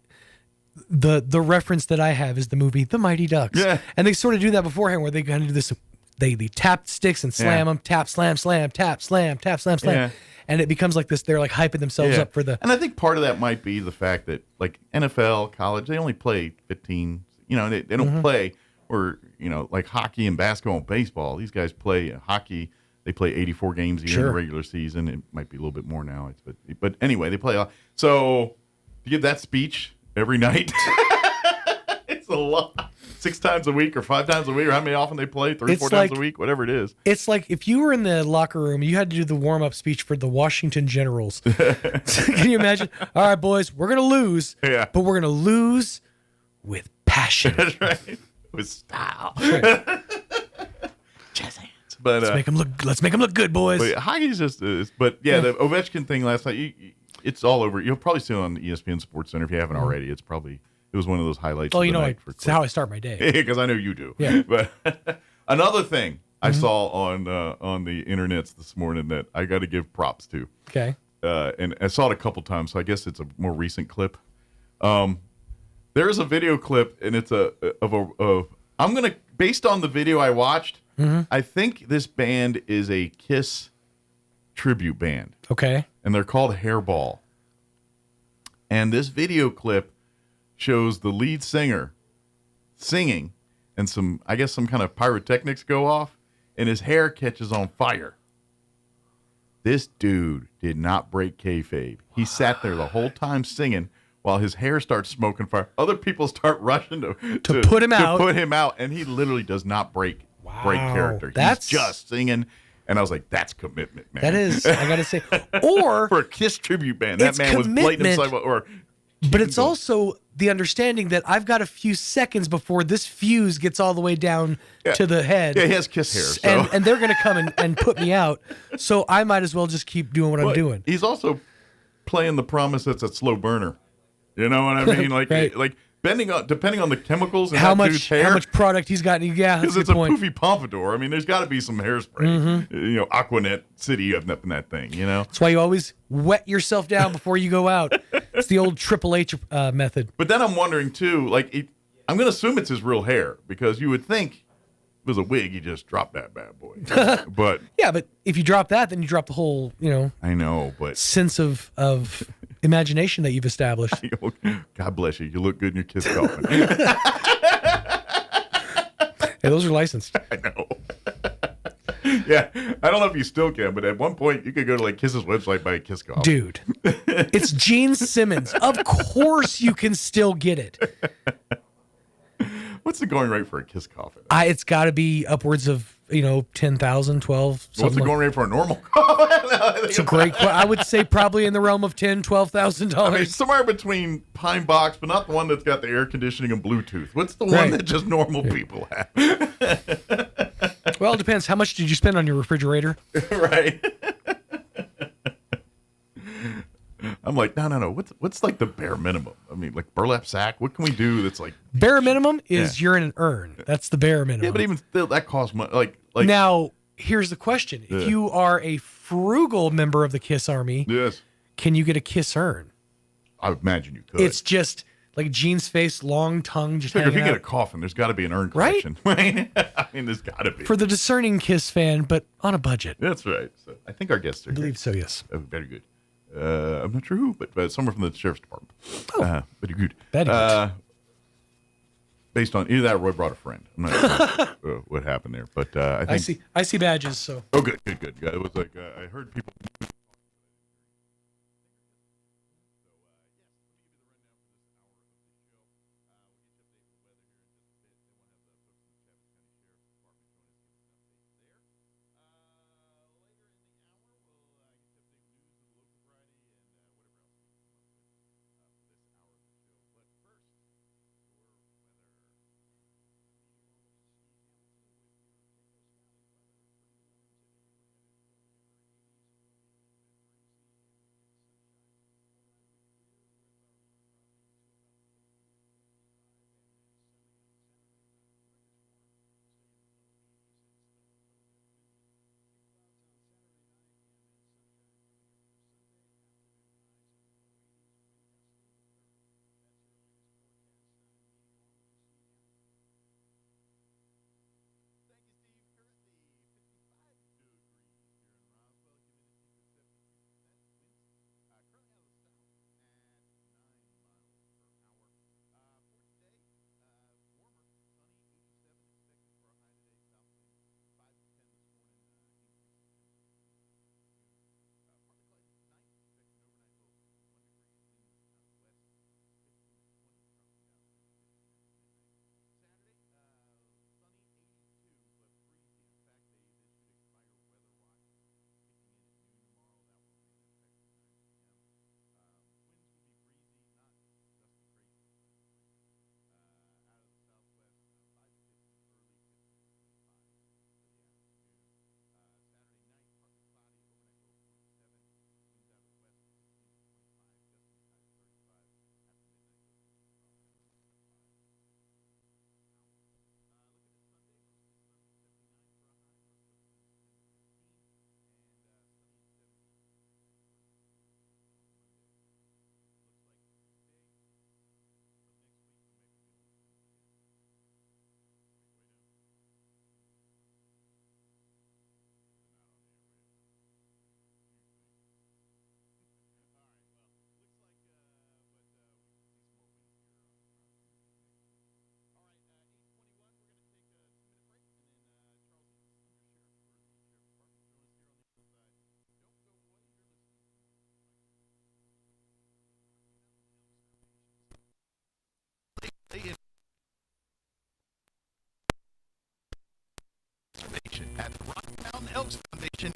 I: the reference that I have is the movie The Mighty Ducks.
J: Yeah.
I: And they sort of do that beforehand, where they kind of do this. They tap sticks and slam them, tap, slam, slam, tap, slam, tap, slam, slam.
J: Yeah.
I: And it becomes like this. They're like hyping themselves up for the.
J: And I think part of that might be the fact that like NFL, college, they only play 15. They don't play, or like hockey and basketball and baseball. These guys play hockey. They play 84 games a year in the regular season. It might be a little bit more now. But anyway, they play. So to give that speech every night, it's a lot. 6 times a week or 5 times a week, or how many often they play, 3-4 times a week, whatever it is.
I: It's like if you were in the locker room, you had to do the warm-up speech for the Washington Generals. Can you imagine? All right, boys, we're going to lose, but we're going to lose with passion.
J: That's right. With style.
I: Jazz hands.
J: But,
I: let's make them look good, boys.
J: But hockey's just the Ovechkin thing last night, it's all over. You'll probably see it on the ESPN Sports Center if you haven't already. It was one of those highlights.
I: Well, it's how I start my day.
J: Because I know you do.
I: Yeah.
J: But another thing I saw on the internets this morning that I got to give props to.
I: Okay.
J: And I saw it a couple times, so I guess it's a more recent clip. There is a video clip, and it's based on the video I watched, I think this band is a Kiss tribute band.
I: Okay.
J: And they're called Hairball. And this video clip shows the lead singer singing, and some kind of pyrotechnics go off, and his hair catches on fire. This dude did not break kayfabe. He sat there the whole time singing while his hair starts smoking fire. Other people start rushing to
I: put him out.
J: To put him out, and he literally does not break character. He's just singing. And I was like, that's commitment, man.
I: That is, I got to say. Or
J: for a Kiss tribute band, that man was blatant inside.
I: But it's also the understanding that I've got a few seconds before this fuse gets all the way down to the head.
J: Yeah, he has Kiss hair. So.
I: And they're going to come and put me out. So I might as well just keep doing what I'm doing.
J: He's also playing the promise that's a slow burner. You know what I mean? Like, like depending on the chemicals and
I: how
J: dude's hair.
I: How much product he's got. Yeah,
J: because it's a poofy pompadour. I mean, there's got to be some hairspray. Aquanet City up in that thing.
I: That's why you always wet yourself down before you go out. It's the old Triple H method.
J: But then I'm wondering too. Like, I'm going to assume it's his real hair, because you would think it was a wig, you just dropped that bad boy. But
I: yeah, but if you drop that, then you drop the whole,
J: I know, but
I: sense of imagination that you've established.
J: God bless you. You look good in your kiss coffin.
I: Hey, those are licensed.
J: I know. Yeah, I don't know if you still can, but at one point you could go to like Kiss's website, buy a kiss coffin.
I: Dude, it's Gene Simmons. Of course you can still get it.
J: What's the going rate for a kiss coffin?
I: It's got to be upwards of 10,000, 12.
J: What's the going rate for a normal coffin?
I: It's a great question. I would say probably in the realm of $10,000, $12,000.
J: I mean, somewhere between pine box, but not the one that's got the air conditioning and Bluetooth. What's the one that just normal people have?
I: Well, it depends. How much did you spend on your refrigerator?
J: Right. I'm like, no. What's like the bare minimum? I mean, like burlap sack. What can we do that's like
I: bare minimum is you're in an urn. That's the bare minimum.
J: Yeah, but even still, that costs money. Like
I: now, here's the question: if you are a frugal member of the Kiss Army,
J: yes,
I: can you get a Kiss urn?
J: I would imagine you could.
I: It's just like Gene's face, long tongue, just
J: if you
I: hanging
J: get
I: out.
J: a coffin, there's got to be an urn collection, right? I mean, there's got to be
I: For the discerning Kiss fan, but on a budget.
J: That's right. So I think our guests are.
I: I believe so. Yes.
J: Oh, very good. I'm not sure who, but someone from the sheriff's department. Very good.
I: Very good.
J: Based on either that or Roy brought a friend. I'm not sure what happened there, but I think
I: I see badges. So.
J: Oh, good. Yeah, it was like I heard people.
N: At the Rocky Mountain Elks Foundation.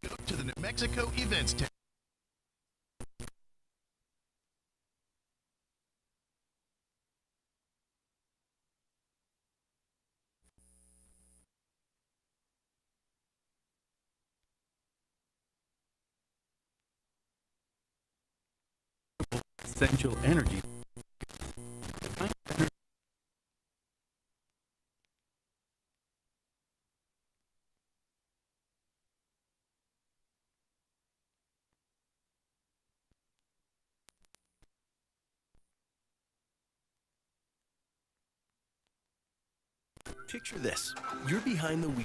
N: Go to the New Mexico Events Tent.
U: Essential energy. Picture this. You're behind the wheel.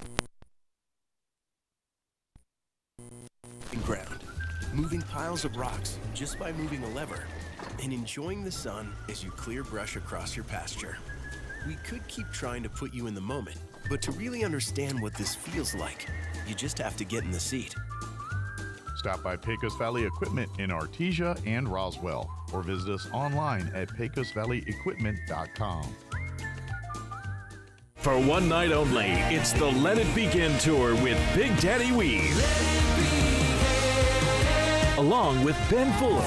U: Ground, moving piles of rocks just by moving a lever, and enjoying the sun as you clear brush across your pasture. We could keep trying to put you in the moment, but to really understand what this feels like, you just have to get in the seat.
N: Stop by Pecos Valley Equipment in Artesia and Roswell, or visit us online at pecosvalleyequipment.com.
V: For one night only, it's the Let It Begin Tour with Big Daddy Weave. Along with Ben Fuller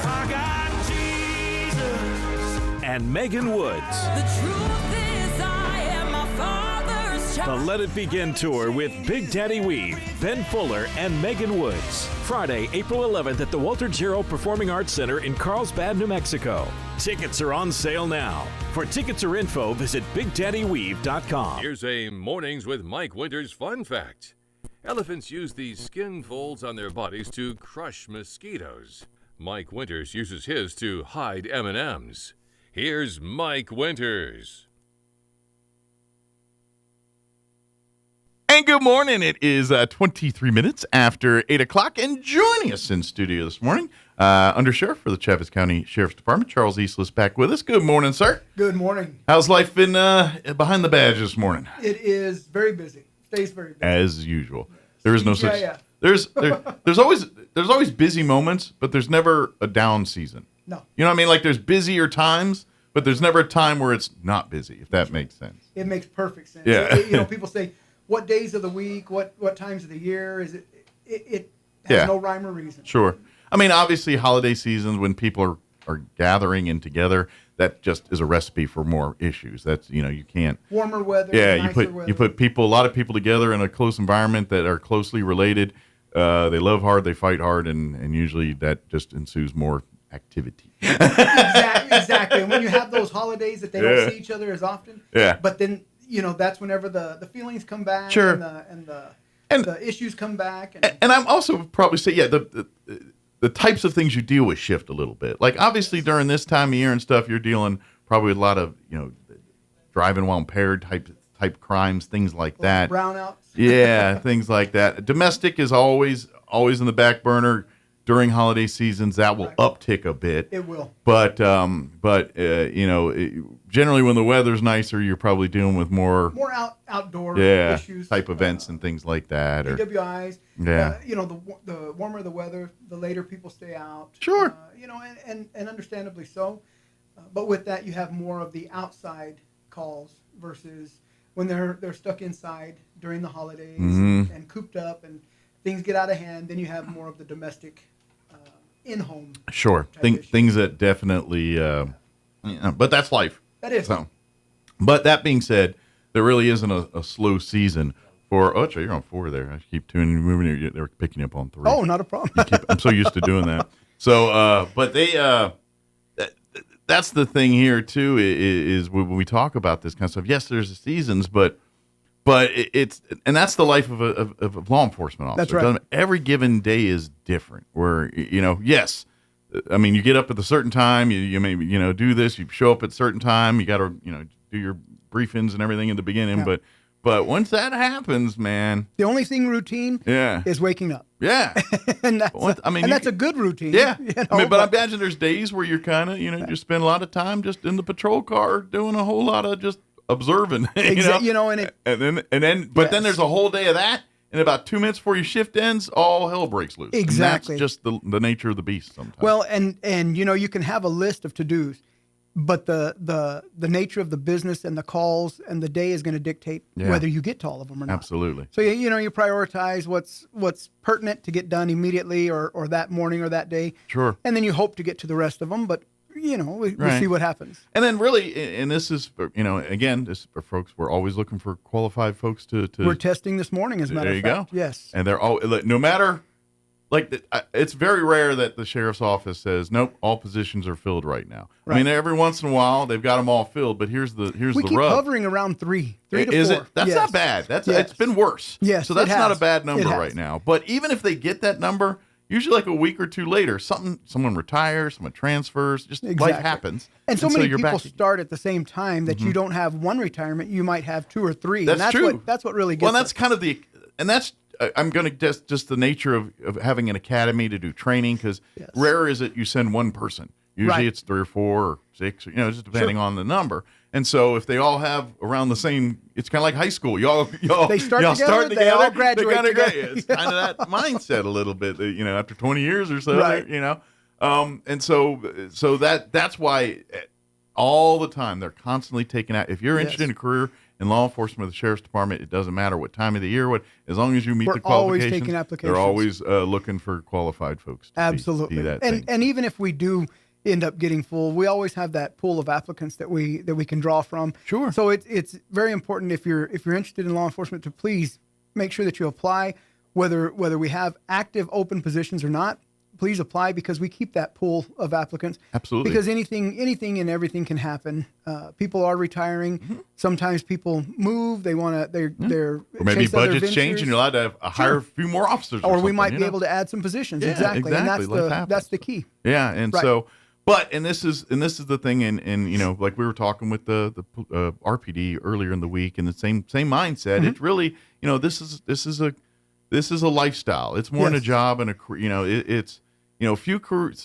V: and Megan Woods.
F: The truth is I am my father's child.
V: The Let It Begin Tour with Big Daddy Weave, Ben Fuller, and Megan Woods. Friday, April 11th at the Walter Giro Performing Arts Center in Carlsbad, New Mexico. Tickets are on sale now. For tickets or info, visit BigDaddyWeave.com.
G: Here's a Mornings with Mike Winters fun fact. Elephants use these skin folds on their bodies to crush mosquitoes. Mike Winters uses his to hide M&Ms. Here's Mike Winters.
N: And good morning. It is 23 minutes after 8 o'clock, and joining us in studio this morning, Undersheriff for the Chaffetz County Sheriff's Department, Charles Eastless, back with us. Good morning, sir.
W: Good morning.
N: How's life been behind the badge this morning?
W: It is very busy. Stays very busy.
N: As usual. There is no such.
W: CJF.
N: There's always busy moments, but there's never a down season.
W: No.
N: You know what I mean? Like there's busier times, but there's never a time where it's not busy, if that makes sense.
W: It makes perfect sense.
N: Yeah.
W: People say, what days of the week, what times of the year is it? It has no rhyme or reason.
N: Sure. I mean, obviously, holiday seasons when people are gathering and together, that just is a recipe for more issues. That's you can't.
W: Warmer weather.
N: Yeah,
W: nicer weather.
N: you put a lot of people together in a close environment that are closely related. They love hard, they fight hard, and usually that just ensues more activity.
W: Exactly. And when you have those holidays that they don't see each other as often.
N: Yeah.
W: But then that's whenever the feelings come back.
N: Sure.
W: And the issues come back.
N: And I'm also probably say the types of things you deal with shift a little bit. Like obviously during this time of year and stuff, you're dealing probably with a lot of driving while impaired type crimes, things like that.
W: Brownouts.
N: Yeah, things like that. Domestic is always in the back burner during holiday seasons. That will uptick a bit.
W: It will.
N: But generally when the weather's nicer, you're probably dealing with more
W: outdoor issues,
N: type events and things like that.
W: PWIs.
N: Yeah.
W: The warmer the weather, the later people stay out.
N: Sure.
W: And understandably so. But with that, you have more of the outside calls versus when they're stuck inside during the holidays and cooped up and things get out of hand. Then you have more of the domestic in-home.
N: Sure. Things that definitely, but that's life.
W: That is.
N: So, but that being said, there really isn't a slow season for. Oh, you're on 4 there. I keep moving. They're picking you up on 3.
W: Oh, not a problem.
N: I'm so used to doing that. So, but they. That's the thing here too. Is when we talk about this kind of stuff. Yes, there's seasons, but it's that's the life of a law enforcement officer.
W: That's right.
N: Every given day is different. Where yes. I mean, you get up at a certain time. You may do this. You show up at a certain time. You got to do your briefings and everything in the beginning.
W: Yeah.
N: But once that happens, man,
W: the only thing routine is waking up.
N: Yeah,
W: and that's a good routine.
N: Yeah, but I imagine there's days where you're kind of you spend a lot of time just in the patrol car doing a whole lot of just observing. Then there's a whole day of that. And about 2 minutes before your shift ends, all hell breaks loose.
W: Exactly.
N: And that's just the nature of the beast sometimes.
W: Well, and you can have a list of to-dos, but the nature of the business and the calls and the day is going to dictate whether you get to all of them or not.
N: Absolutely.
W: So you prioritize what's pertinent to get done immediately or that morning or that day.
N: Sure.
W: And then you hope to get to the rest of them, but we'll see what happens.
N: And then really, and this is, again, this for folks, we're always looking for qualified folks to.
W: We're testing this morning, as a matter of fact.
N: There you go.
W: Yes.
N: And they're all, no matter, it's very rare that the sheriff's office says, nope, all positions are filled right now. Right. I mean, every once in a while, they've got them all filled, but here's the rub.
W: We keep hovering around 3 to 4.
N: Is it? That's not bad. It's been worse.
W: Yes,
N: so that's not a bad number right now. But even if they get that number,
J: usually like a week or two later, someone retires, someone transfers, just life happens.
W: And so many
J: you're
W: people
J: back.
W: start at the same time that you don't have one retirement, you might have 2 or 3.
J: That's true.
W: That's what really gets
J: Well, that's
W: us.
J: kind of I'm going to just the nature of having an academy to do training, because rare is it you send one person. Usually it's 3 or 4 or 6, just depending on the number. And so if they all have around the same, it's kind of like high school. Y'all
W: They start
J: y'all
W: together,
J: start
W: they
J: together,
W: all graduate together.
J: It's kind of that mindset a little bit, after 20 years or so,
W: Right.
J: And so that's why all the time they're constantly taking out. If you're interested in a career in law enforcement or the sheriff's department, it doesn't matter what time of the year, as long as you meet
W: We're
J: the qualifications,
W: always taking applications.
J: they're always looking for qualified folks. To
W: Absolutely.
J: be that thing.
W: And even if we do end up getting full, we always have that pool of applicants that we can draw from.
J: Sure.
W: So it's very important if you're interested in law enforcement to please make sure that you apply, whether we have active open positions or not. Please apply, because we keep that pool of applicants.
J: Absolutely.
W: Because anything and everything can happen. People are retiring. Sometimes people move. They want to. They're
J: or maybe
W: chase other
J: budgets change, and you're allowed to hire a few more officers.
W: Or we
J: something,
W: might be able to add some positions.
J: Yeah,
W: exactly. And
J: Life happens.
W: that's the key.
J: Yeah, and
W: Right.
J: so, and this is the thing, and like we were talking with the RPD earlier in the week, and the same mindset.
W: Mm-hmm.
J: It's really, this is a lifestyle. It's more than a job and it's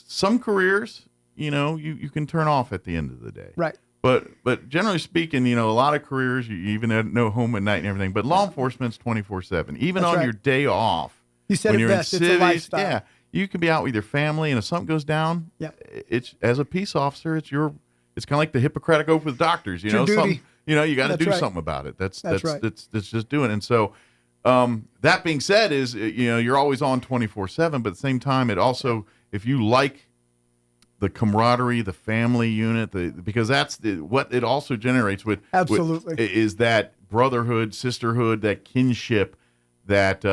J: some careers, you can turn off at the end of the day.
W: Right.
J: But generally speaking, a lot of careers, you even have no home at night and everything. But law enforcement's 24/7. Even
W: That's
J: on
W: right.
J: your day off,
W: You said
J: when
W: it
J: you're
W: best.
J: in
W: It's a
J: cities,
W: lifestyle.
J: you can be out with your family, and if something goes down, it's as a peace officer, it's kind of like the Hippocratic Oath with doctors.
W: It's your duty.
J: You got to
W: That's
J: do
W: right.
J: something about it. That's
W: right.
J: That's just doing it. And so, that being said, is you're always on 24/7, but at the same time, it also, if you like the camaraderie, the family unit, because that's what it also generates with
W: Absolutely.
J: is that brotherhood, sisterhood, that kinship. That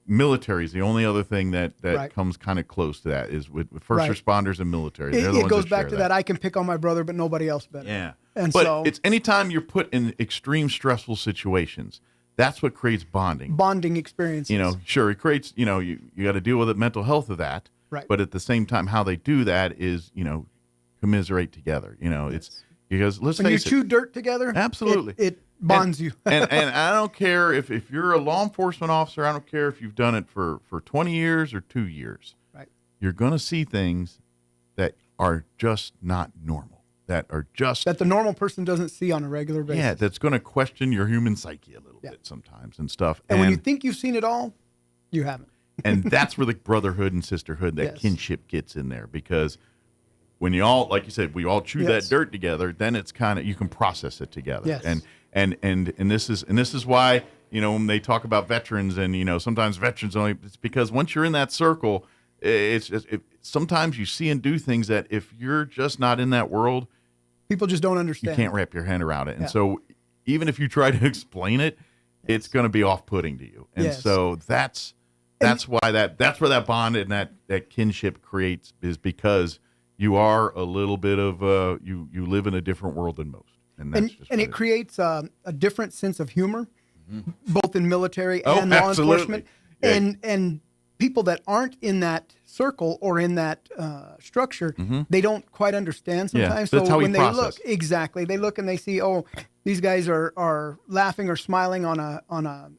J: military is the only other thing that
W: Right.
J: comes kind of close to that, is with first
W: Right.
J: responders and military. They're the
W: It
J: ones
W: goes
J: that
W: back
J: share
W: to that. I can pick on my brother, but nobody else better.
J: Yeah.
W: And
J: but
W: so
J: it's anytime you're put in extreme stressful situations, that's what creates bonding.
W: bonding experiences.
J: Sure, it creates, you got to deal with the mental health of that.
W: Right.
J: But at the same time, how they do that is, commiserate together. It's because let's
W: when you
J: face it.
W: chew dirt together,
J: Absolutely.
W: it bonds you.
J: and I don't care if you're a law enforcement officer, I don't care if you've done it for 20 years or 2 years.
W: Right.
J: You're going to see things that are just not normal, that
W: the normal person doesn't see on a regular basis.
J: yeah, that's going to question your human psyche a little bit sometimes and stuff.
W: And when you think you've seen it all, you haven't.
J: and that's where the brotherhood and sisterhood, that
W: Yes.
J: kinship gets in there, because when you all, like you said, we all chew
W: Yes.
J: that dirt together, then it's kind of, you can process it together.
W: Yes.
J: And this is why, when they talk about veterans and, sometimes veterans only, it's because once you're in that circle, it's just, sometimes you see and do things that if you're just not in that world,
W: people just don't understand.
J: You can't wrap your hand around it. And
W: Yeah.
J: so even if you try to explain it, it's going to be off-putting to you. And
W: Yes.
J: so that's why that's where that bond and that kinship creates, is because you are a little bit of you live in a different world than most. And that's just
W: and
J: what
W: it creates a different sense of humor, both in military
J: Oh,
W: and law
J: absolutely.
W: enforcement.
J: Yeah.
W: And people that aren't in that circle or in that structure, they don't quite understand
J: Yeah,
W: sometimes.
J: that's
W: so
J: how we
W: when they
J: process.
W: look, exactly, they look and they see, oh, these guys are laughing or smiling on a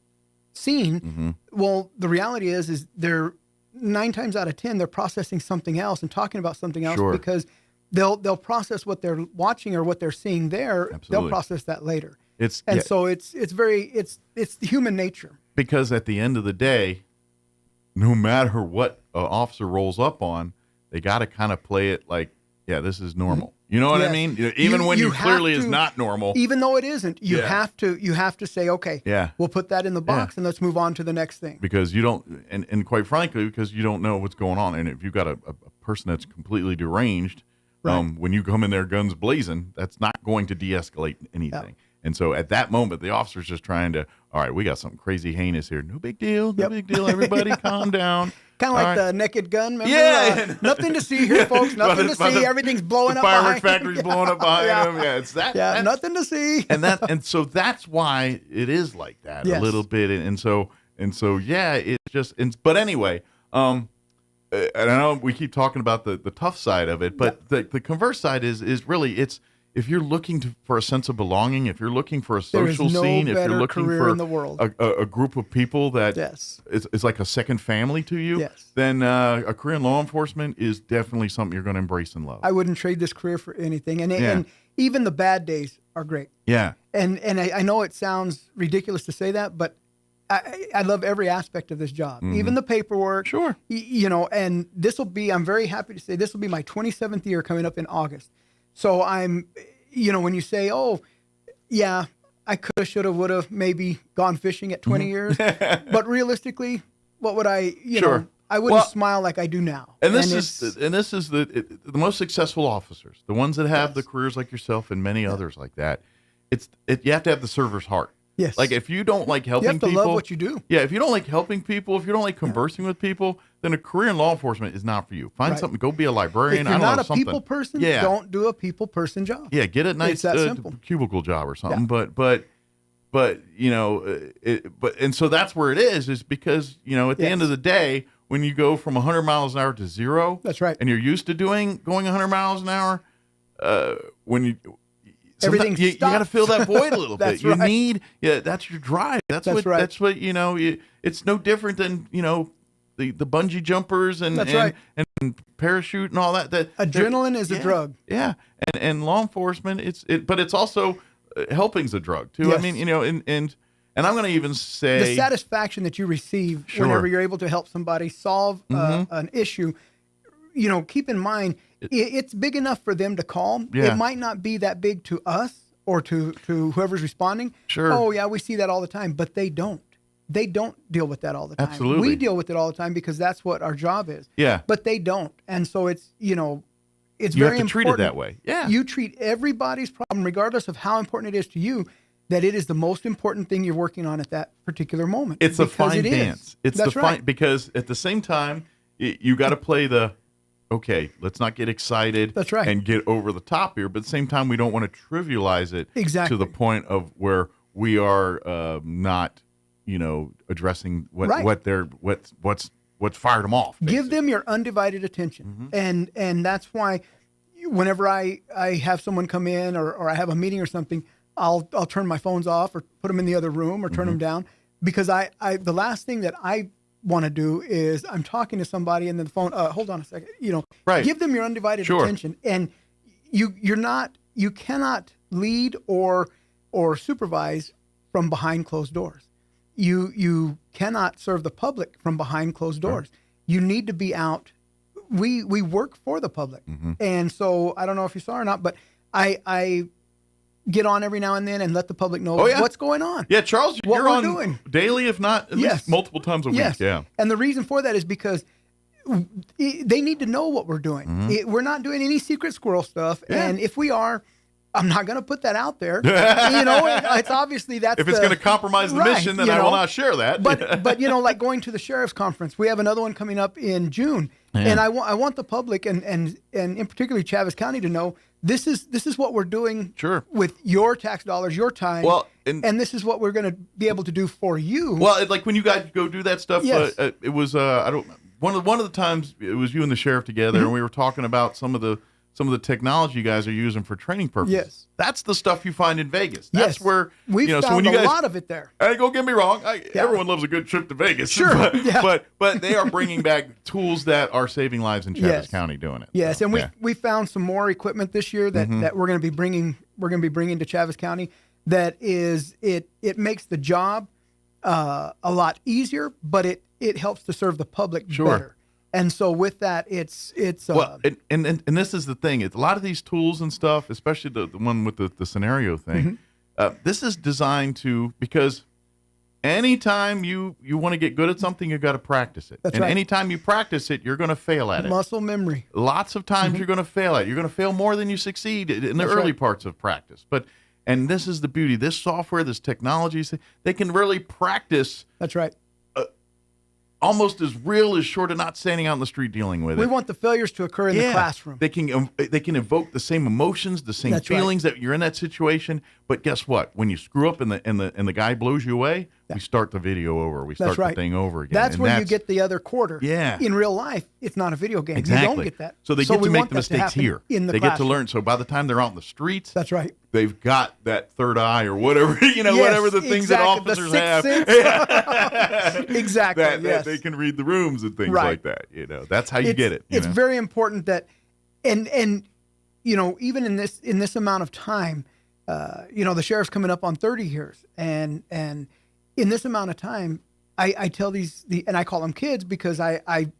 W: scene. Well, the reality is they're 9 times out of 10 they're processing something else and talking about something else,
J: Sure.
W: because they'll process what they're watching or what they're seeing there.
J: Absolutely.
W: They'll process that later.
J: Yeah.
W: So it's the human nature.
J: Because at the end of the day, no matter what an officer rolls up on, they got to kind of play it like, yeah, this is normal. You know what I
W: Yes.
J: mean? Even when you
W: have
J: clearly is
W: to-
J: not normal.
W: Even though it isn't, you
J: Yeah.
W: have to say, okay,
J: Yeah.
W: we'll put that in the box and let's move on to the next thing.
J: Because you don't, and quite frankly, because you don't know what's going on. And if you've got a person that's completely deranged, when you come in there guns blazing, that's not going to de-escalate anything. And so at that moment, the officer's just trying to, all right, we got something crazy heinous here. No big deal. No big deal. Everybody calm down.
W: Kind of
J: All
W: like
J: right.
W: the Naked Gun. Remember?
J: Yeah.
W: Nothing to see here, folks. Nothing to see. Everything's blowing
J: the
W: up
J: fireworks
W: behind.
J: factory's blowing up behind them. Yeah, it's that.
W: Yeah,
J: that's-
W: nothing to see.
J: and so that's why it is like that
W: Yes.
J: a little bit. And so yeah, it's just. But anyway, and I know we keep talking about the tough side of it, but the converse side is really if you're looking for a sense of belonging, if you're looking for a social scene, if you're looking for
W: in the world.
J: A group of people that is like a second family to you, then a career in law enforcement is definitely something you're going to embrace and love.
W: I wouldn't trade this career for anything. And even the bad days are great.
J: Yeah.
W: And I know it sounds ridiculous to say that, but I love every aspect of this job, even the paperwork.
J: Sure.
W: And I'm very happy to say this will be my 27th year coming up in August. So I'm, when you say, oh, yeah, I could have, should have, would have maybe gone fishing at 20 years. But realistically, what would I, I wouldn't smile like I do now.
J: And this is the most successful officers, the ones that have the careers like yourself and many others like that. You have to have the server's heart.
W: Yes.
J: Like if you don't like helping people,
W: you have to love what you do.
J: Yeah. If you don't like helping people, if you don't like conversing with people, then a career in law enforcement is not for you. Find something. Go be a librarian.
W: If you're not a
J: something.
W: people person, don't do a people person job.
J: Yeah. Get a nice cubicle job or something. Yeah. But and so that's where it is because at the end of the day, when you go from 100 miles an hour to 0,
W: that's right,
J: and you're used to going 100 miles an hour,
W: everything
J: you got to fill that void a little bit. You
W: right.
J: need, that's your drive. That's what it's no different than, the bungee jumpers and parachute and all that.
W: Adrenaline is a drug.
J: Yeah. And law enforcement, but it's also helping's a drug too.
W: Yes.
J: I mean, and I'm going to even say
W: the satisfaction that you receive whenever you're able to help somebody solve an issue, keep in mind, it's big enough for them to call.
J: Yeah.
W: It might not be that big to us or to whoever's responding.
J: Sure.
W: Oh, yeah, we see that all the time, but they don't. They don't deal with that all the time.
J: Absolutely.
W: We deal with it all the time because that's what our job is.
J: Yeah.
W: But they don't. And so it's, it's
J: you
W: very
J: have to treat
W: important.
J: it that way. Yeah.
W: You treat everybody's problem, regardless of how important it is to you, that it is the most important thing you're working on at that particular moment.
J: It's a fine dance. It's
W: That's
J: the
W: right.
J: fine, because at the same time, you got to play okay, let's not get excited and get over the top here, but at the same time, we don't want to trivialize it to the point of where we are not, addressing what's fired them off. Basically.
W: Give them your undivided attention. And that's why whenever I have someone come in or I have a meeting or something, I'll turn my phones off or put them in the other room or turn them down because I the last thing that I want to do is I'm talking to somebody and then the phone, hold on a second, give them your undivided attention. And you cannot lead or supervise from behind closed doors. You cannot serve the public from behind closed doors. You need to be out. We work for the public. And so I don't know if you saw or not, but I get on every now and then and let the public know what's going on.
J: Yeah, Charles,
W: what
J: you're
W: we're
J: on
W: doing.
J: Daily, if not at least multiple times a week. Yeah.
W: And the reason for that is because they need to know what we're doing. We're not doing any secret squirrel stuff.
J: Yeah.
W: And if we are, I'm not going to put that out there. It's obviously that's
J: if it's going to comcompromise the mission, then I will not share that.
W: But like going to the sheriff's conference, we have another one coming up in June, and I want the public and in particular Chaves County to know this is what we're doing with your tax dollars, your time.
J: Well,
W: and this is what we're going to be able to do for you.
J: Well, like when you guys go do that stuff,
W: Yes.
J: it was one of the times it was you and the sheriff together, and we were talking about some of the technology you guys are using for training purposes.
W: Yes.
J: That's the stuff you find in Vegas. That's where
W: we found
J: so when you guys,
W: a lot of it there.
J: Hey, don't get me wrong. Everyone loves a good trip to Vegas.
W: Sure.
J: But they are bringing back tools that are saving lives in Chaves County doing it.
W: Yes, so, and we found some more equipment this year that we're going to be bringing. We're going to be bringing to Chaves County. That is, it makes the job a lot easier, but it helps to serve the public better. And so with that, it's
J: well, and this is the thing. It's a lot of these tools and stuff, especially the one with the scenario thing. This is designed because anytime you want to get good at something, you got to practice it.
W: That's
J: and
W: right.
J: anytime you practice it, you're going to fail at it.
W: Muscle memory.
J: Lots of times you're going to fail at it. You're going to fail more than you succeed in the early parts of practice. And this is the beauty. This software, this technology, they can really practice.
W: That's right.
J: Almost as real as short of not standing out in the street dealing with it.
W: We want the failures to occur in the classroom.
J: They can evoke the same emotions, the same feelings that you're in that situation. But guess what? When you screw up and the guy blows you away, we start the video over. We start the thing over again.
W: That's where you get the other quarter.
J: Yeah.
W: In real life, it's not a video game.
J: Exactly.
W: You don't get that.
J: So they get to
W: we
J: make
W: want
J: the
W: that to
J: mistakes
W: happen
J: here.
W: in the
J: They get to
W: classroom.
J: learn. So by the time they're out in the streets,
W: that's right.
J: They've got that third eye or whatever, whatever the things that officers have.
W: Exactly.
J: that they can read the rooms and things like that. That's how you get it.
W: It's very important that, and even in this amount of time, the sheriff's coming up on 30 years, and in this amount of time, I tell and I call them kids because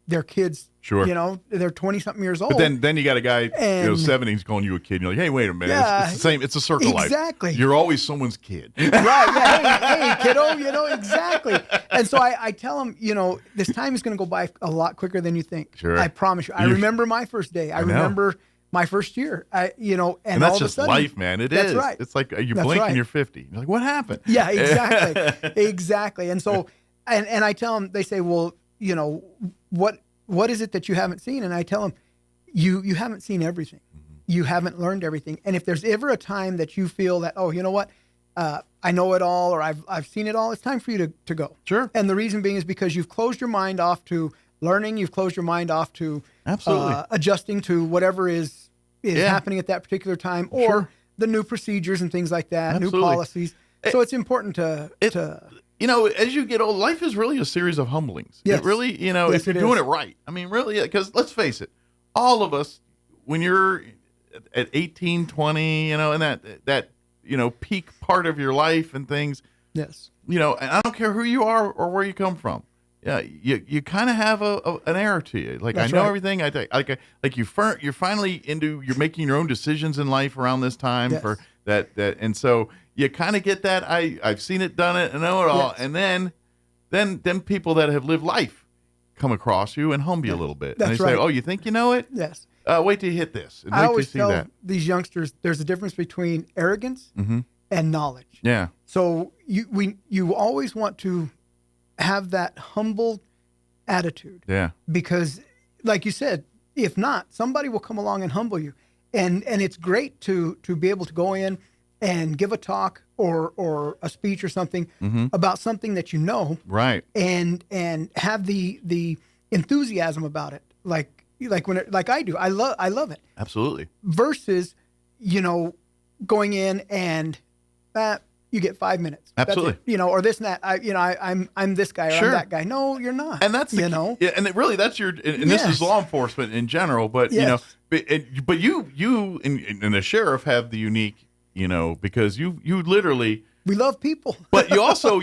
W: they're kids.
J: Sure.
W: They're 20-something years old.
J: But then you got a guy, 70s calling you a kid. And you're like, hey, wait a minute.
W: Yeah,
J: it's the same. It's a circle life.
W: Exactly.
J: You're always someone's kid.
W: Right. Yeah. Hey, kiddo. Exactly. And so I tell them, this time is going to go by a lot quicker than you think.
J: Sure.
W: I promise you. I remember my first day. I remember my first year. And
J: that's
W: all of a
J: just
W: sudden,
J: life, man. It
W: that's
J: is.
W: Right.
J: It's like you blink and you're 50. You're like, what happened?
W: Yeah, exactly. Exactly. And so, and I tell them, they say, well, what is it that you haven't seen? And I tell them, you haven't seen everything. You haven't learned everything. And if there's ever a time that you feel that, oh, you know what, I know it all, or I've seen it all, it's time for you to go.
J: Sure.
W: And the reason being is because you've closed your mind off to learning. You've closed your mind off to adjusting to whatever is happening at that particular time, or the new procedures and things like that, new policies. So it's important to
J: as you get old, life is really a series of humblings.
W: Yes.
J: It really, if you're doing it right. I mean, really, because let's face it, all of us, when you're at 18, 20, in that peak part of your life and things.
W: Yes.
J: And I don't care who you are or where you come from. Yeah, you kind of have an air to you. Like,
W: That's
J: I know
W: right.
J: everything. You're finally you're making your own decisions in life around this time for that, and so you kind of get that. I've seen it, done it, and know it all.
W: Yes.
J: And then people that have lived life come across you and humble you a little bit.
W: That's
J: and they
W: right.
J: say, oh, you think you know it?
W: Yes.
J: Wait till you hit this. And
W: I
J: wait
W: always
J: till you see
W: tell
J: that.
W: these youngsters there's a difference between arrogance and knowledge.
J: Yeah.
W: So you always want to have that humble attitude.
J: Yeah.
W: Because, like you said, if not, somebody will come along and humble you, and it's great to be able to go in and give a talk or a speech or something about something that you know,
J: right?
W: And have the enthusiasm about it, like I do. I love it.
J: Absolutely.
W: Versus, going in and you get 5 minutes.
J: Absolutely.
W: That's it. Or this and that. I'm this guy or
J: Sure.
W: I'm that guy. No, you're not.
J: And that's
W: Yeah,
J: and really that's your and this is law enforcement in general, but
W: Yes.
J: but you and the sheriff have the unique, because you literally
W: we love people.
J: But you also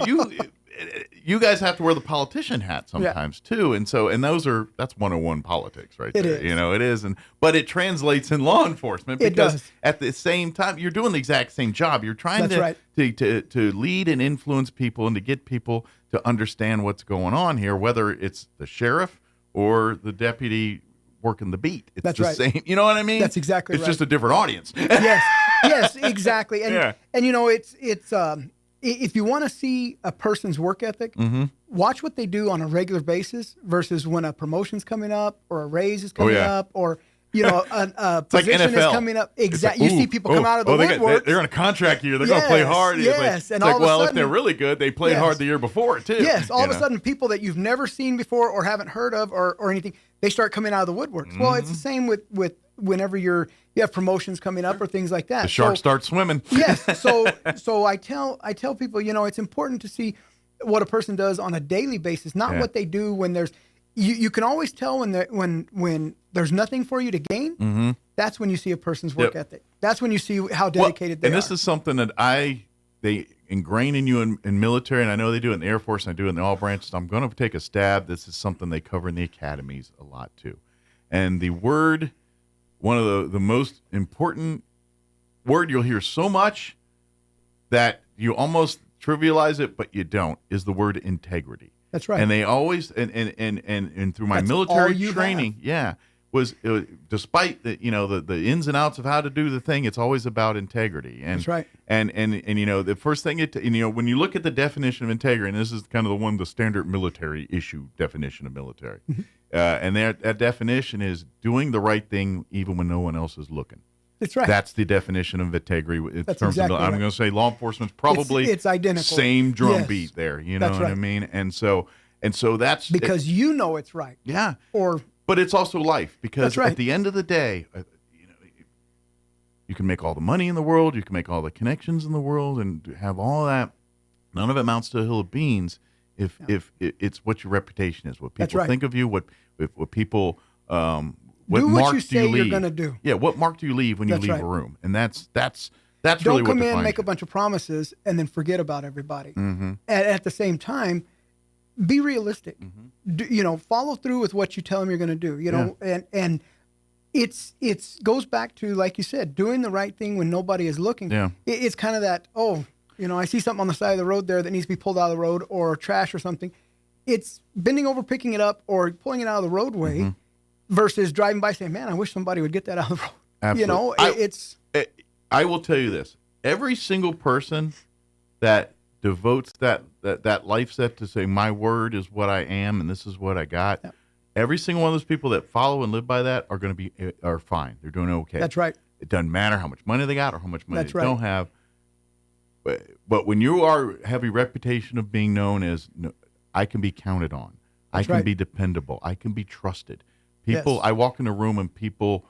J: you guys have to wear the politician hat sometimes too, and that's 101 politics right there.
W: It is.
J: It is, but it translates in law enforcement
W: It
J: because
W: does.
J: at the same time you're doing the exact same job. You're trying
W: That's
J: to lead and influence people and to get people to understand what's going on here, whether it's the sheriff or the deputy working the beat. It's
W: That's
J: the
W: right.
J: same. You know what I mean?
W: That's exactly
J: it's
W: right.
J: just a different audience.
W: yes, exactly. And
J: Yeah.
W: and it's if you want to see a person's work ethic, watch what they do on a regular basis versus when a promotion's coming up or a raise is coming up or a
J: It's like
W: position is
J: NFL.
W: coming up.
J: It's
W: Exactly.
J: like,
W: you see people come out of the woodwork.
J: They're on a contract year. They're going to play hard.
W: Yes,
J: It's
W: and
J: like,
W: all of a
J: well, if
W: sudden-
J: they're really good, they played hard the year before too.
W: Yes, all of a sudden, people that you've never seen before or haven't heard of or anything, they start coming out of the woodworks. Well, it's the same with whenever you have promotions coming up or things like that.
J: The sharks start swimming.
W: Yes, so I tell people, it's important to see what a person does on a daily basis, not what they do when there's. You can always tell when there's nothing for you to gain. That's when you see a person's work ethic. That's when you see how dedicated they are.
J: And this is something that they ingrain in you in military, and I know they do it in the Air Force, and I do it in all branches. I'm going to take a stab. This is something they cover in the academies a lot too. And the word, one of the most important word you'll hear so much that you almost trivialize it, but you don't, is the word integrity.
W: That's right.
J: And they always and through my
W: That's all
J: military
W: you
J: training, was despite the the ins and outs of how to do the thing, it's always about integrity. And
W: That's right.
J: And the first thing when you look at the definition of integrity, and this is kind of the standard military issue definition of military, and that definition is doing the right thing even when no one else is looking.
W: That's right.
J: That's the definition of integrity. In
W: That's
J: terms
W: exactly
J: of, I'm
W: right.
J: going to say law enforcement's probably
W: It's identical.
J: same drum
W: Yes.
J: beat there. You know
W: That's
J: what I
W: right.
J: mean? And so that's
W: Because you know it's right.
J: Yeah.
W: Or
J: But it's also life, because
W: That's right.
J: at the end of the day, you can make all the money in the world, you can make all the connections in the world, and have all that. None of it amounts to a hill of beans if it's what your reputation is, what
W: That's
J: people
W: right.
J: think of you, what people what
W: Do what
J: mark
W: you
J: do you
W: say you're
J: leave?
W: gonna do.
J: Yeah, what mark do you leave when you
W: That's
J: leave
W: right.
J: a room? And that's
W: don't
J: really what
W: come in,
J: defines
W: make
J: you.
W: a bunch of promises, and then forget about everybody.
J: Mhm.
W: At the same time, be realistic.
J: Mm-hmm.
W: Follow through with what you tell them you're going to do. And it's goes back to, like you said, doing the right thing when nobody is looking.
J: Yeah.
W: It's kind of that. I see something on the side of the road there that needs to be pulled out of the road, or trash or something. It's bending over, picking it up, or pulling it out of the roadway,
J: Mm-hmm.
W: versus driving by saying, "Man, I wish somebody would get that out of the road."
J: Absolutely. I will tell you this: every single person that devotes that life set to say, "My word is what I am, and this is what I got."
W: Yeah.
J: Every single one of those people that follow and live by that are fine. They're doing okay.
W: That's right.
J: It doesn't matter how much money they got or how much money
W: That's
J: they
W: right.
J: don't have. But when you have a reputation of being known as, I can be counted on,
W: That's
J: I can
W: right.
J: be dependable, I can be trusted. People,
W: Yes.
J: I walk in a room and people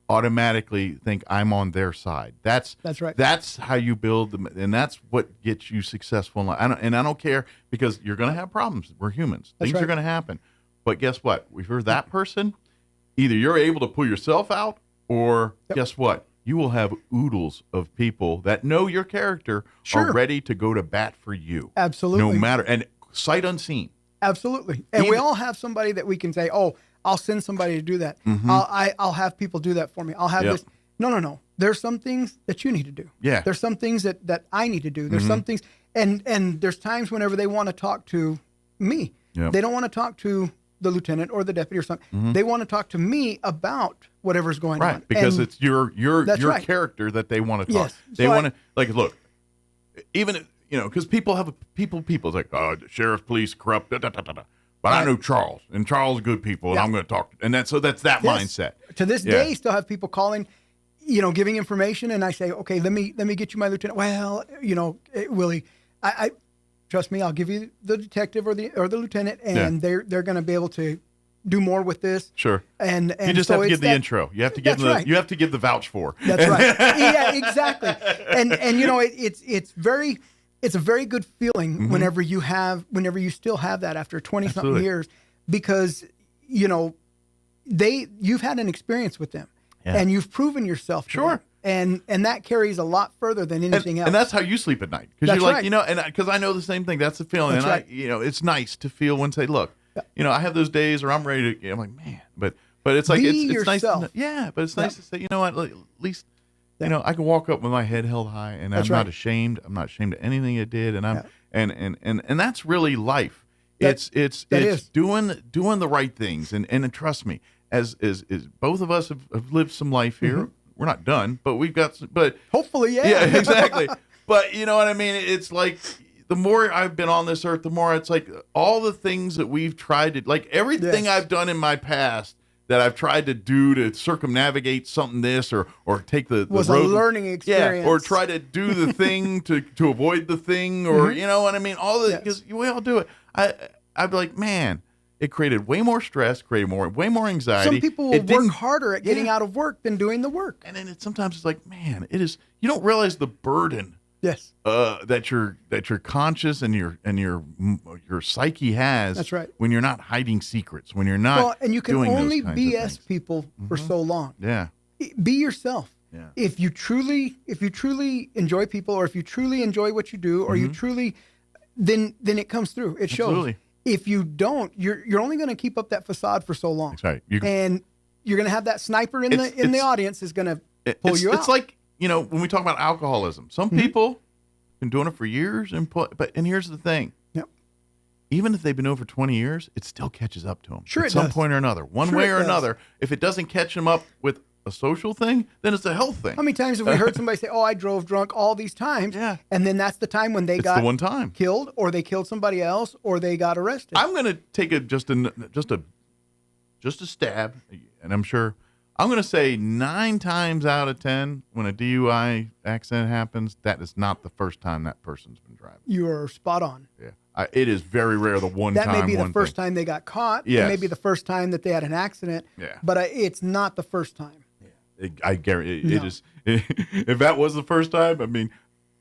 J: automatically think I'm on their side. That's
W: right.
J: That's how you build them, and that's what gets you successful in life. I don't care, because you're going to have problems. We're humans.
W: That's
J: Things are
W: right.
J: going to happen. But guess what? If you're that person, either you're able to pull yourself out, or guess what? You will have oodles of people that know your character,
W: Sure.
J: are ready to go to bat for you.
W: Absolutely.
J: No matter, and sight unseen.
W: Absolutely. And we
J: Even-
W: all have somebody that we can say, I'll send somebody to do that.
J: Mhm.
W: I'll have people do that for me. I'll have
J: Yep.
W: this. No. There's some things that you need to do.
J: Yeah.
W: There's some things that I need to do. There's
J: Mhm.
W: some things, and there's times whenever they want to talk to me.
J: Yep.
W: They don't want to talk to the lieutenant or the deputy or something.
J: Mhm.
W: They want to talk to me about whatever's going on.
J: Right, because
W: And
J: it's your
W: That's right.
J: character that they want to talk.
W: Yes.
J: They
W: So
J: want to look. Even because people have people. It's like, oh, the sheriff, police, corrupt. Da, da, da, da, da. But I
W: Right.
J: know Charles, and Charles is good people, and
W: Yeah.
J: I'm going to talk. And that's that
W: Yes.
J: mindset.
W: To this
J: Yeah.
W: day, still have people calling, giving information, and I say, okay, let me get you my lieutenant. Well, Willie, I trust me, I'll give you the detective or the lieutenant, and they're going to be able to do more with this.
J: Sure.
W: And
J: You just
W: so
J: have to
W: it's
J: give the
W: that-
J: intro. You have to give
W: That's right.
J: you have to give the vouch for.
W: That's right. Yeah, exactly. And it's a very good feeling
J: Mhm.
W: whenever you still have that after 20 something
J: Absolutely.
W: years, because you've had an experience with them,
J: Yeah.
W: and you've proven yourself. to
J: Sure.
W: them. And that carries a lot further than anything else.
J: And that's how you sleep at night, because
W: That's
J: you're like,
W: right.
J: and because I know the same thing. That's the feeling,
W: That's
J: and
W: right.
J: it's nice to feel when say, look, I have those days where I'm ready to. I'm like, man, but it's like
W: Be
J: it's nice.
W: yourself.
J: But it's nice
W: Yeah.
J: to say, you know what, like, at least. I can walk up with my head held high, and
W: That's
J: I'm
W: right.
J: not ashamed. I'm not ashamed of anything I did, and and that's really life. It's
W: is.
J: doing the right things, and trust me, as both of us have lived some life here.
W: Mhm.
J: We're not done, but we've got some, but
W: hopefully, yeah.
J: yeah, exactly. But you know what I mean? It's like the more I've been on this earth, the more it's like all the things that we've tried to, like everything
W: Yes.
J: I've done in my past that I've tried to do to circumnavigate something or take the
W: Was
J: road,
W: a learning experience.
J: yeah, or try to do the thing to avoid the thing, or
W: Mhm.
J: you know what I mean? All the because we all do it. I'd be like, man, it created way more stress, created way more anxiety.
W: Some people will
J: It
W: work
J: didn't-
W: harder at getting out of work than doing the work.
J: and then sometimes it's like, man, it is. You don't realize the burden.
W: Yes.
J: That your conscious and your psyche has.
W: That's right.
J: When you're not hiding secrets, when you're not.
W: And you can
J: doing those
W: only
J: kinds of
W: BS
J: things.
W: people for so long.
J: Yeah.
W: Be yourself.
J: Yeah.
W: If you truly enjoy people, or if you truly enjoy what you do, or you truly, then it comes through. It shows.
J: Absolutely.
W: If you don't, you're only going to keep up that facade for so long.
J: That's right.
W: And you're going to have that sniper in the
J: It's-
W: audience is going to pull you out.
J: It's like when we talk about alcoholism, some people been doing it for years, and here's the thing.
W: Yep.
J: Even if they've been doing it for 20 years, it still catches up to them.
W: Sure
J: at
W: it
J: some
W: does.
J: point or another, one
W: Sure
J: way
W: it
J: or
W: does.
J: another. If it doesn't catch them up with a social thing, then it's a health thing.
W: How many times have we heard somebody say, "Oh, I drove drunk all these times,"
J: Yeah.
W: and then that's the time when they
J: It's
W: got
J: the one time.
W: killed, or they killed somebody else, or they got arrested.
J: I'm going to take just a stab, and I'm sure I'm going to say 9 times out of 10, when a DUI accident happens, that is not the first time that person's been driving.
W: You are spot on.
J: Yeah. It is very rare the one
W: that
J: time.
W: That may be the first time they got caught.
J: Yes.
W: It may be the first time that they had an accident.
J: Yeah.
W: But it's not the first time.
J: I guarantee it is. If that was the first time, I mean,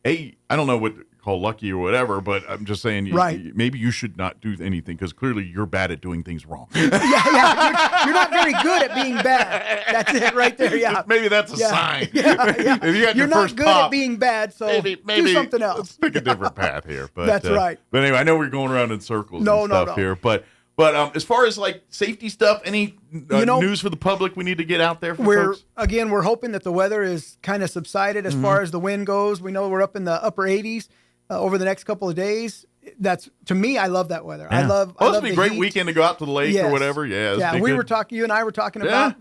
J: I don't know what to call lucky or whatever, but I'm just saying, maybe you should not do anything because clearly you're bad at doing things wrong.
W: You're not very good at being bad. That's it right there. Yeah.
J: Maybe that's a sign.
W: Yeah.
J: If you had
W: you're
J: your
W: not
J: first
W: good
J: pop,
W: at being bad, so
J: maybe
W: do something else.
J: Let's pick a different path here. But
W: that's right.
J: But anyway, I know we're going around in circles and stuff here, but as far as like safety stuff, any news for the public we need to get out there for folks?
W: Again, we're hoping that the weather is kind of subsided as far as the wind goes. We know we're up in the upper 80s over the next couple of days. That's, to me, I love that weather.
J: Yeah.
W: I love
J: it's be a great
W: heat.
J: weekend to go out to the lake or whatever. Yeah,
W: we were talking. You and I were talking about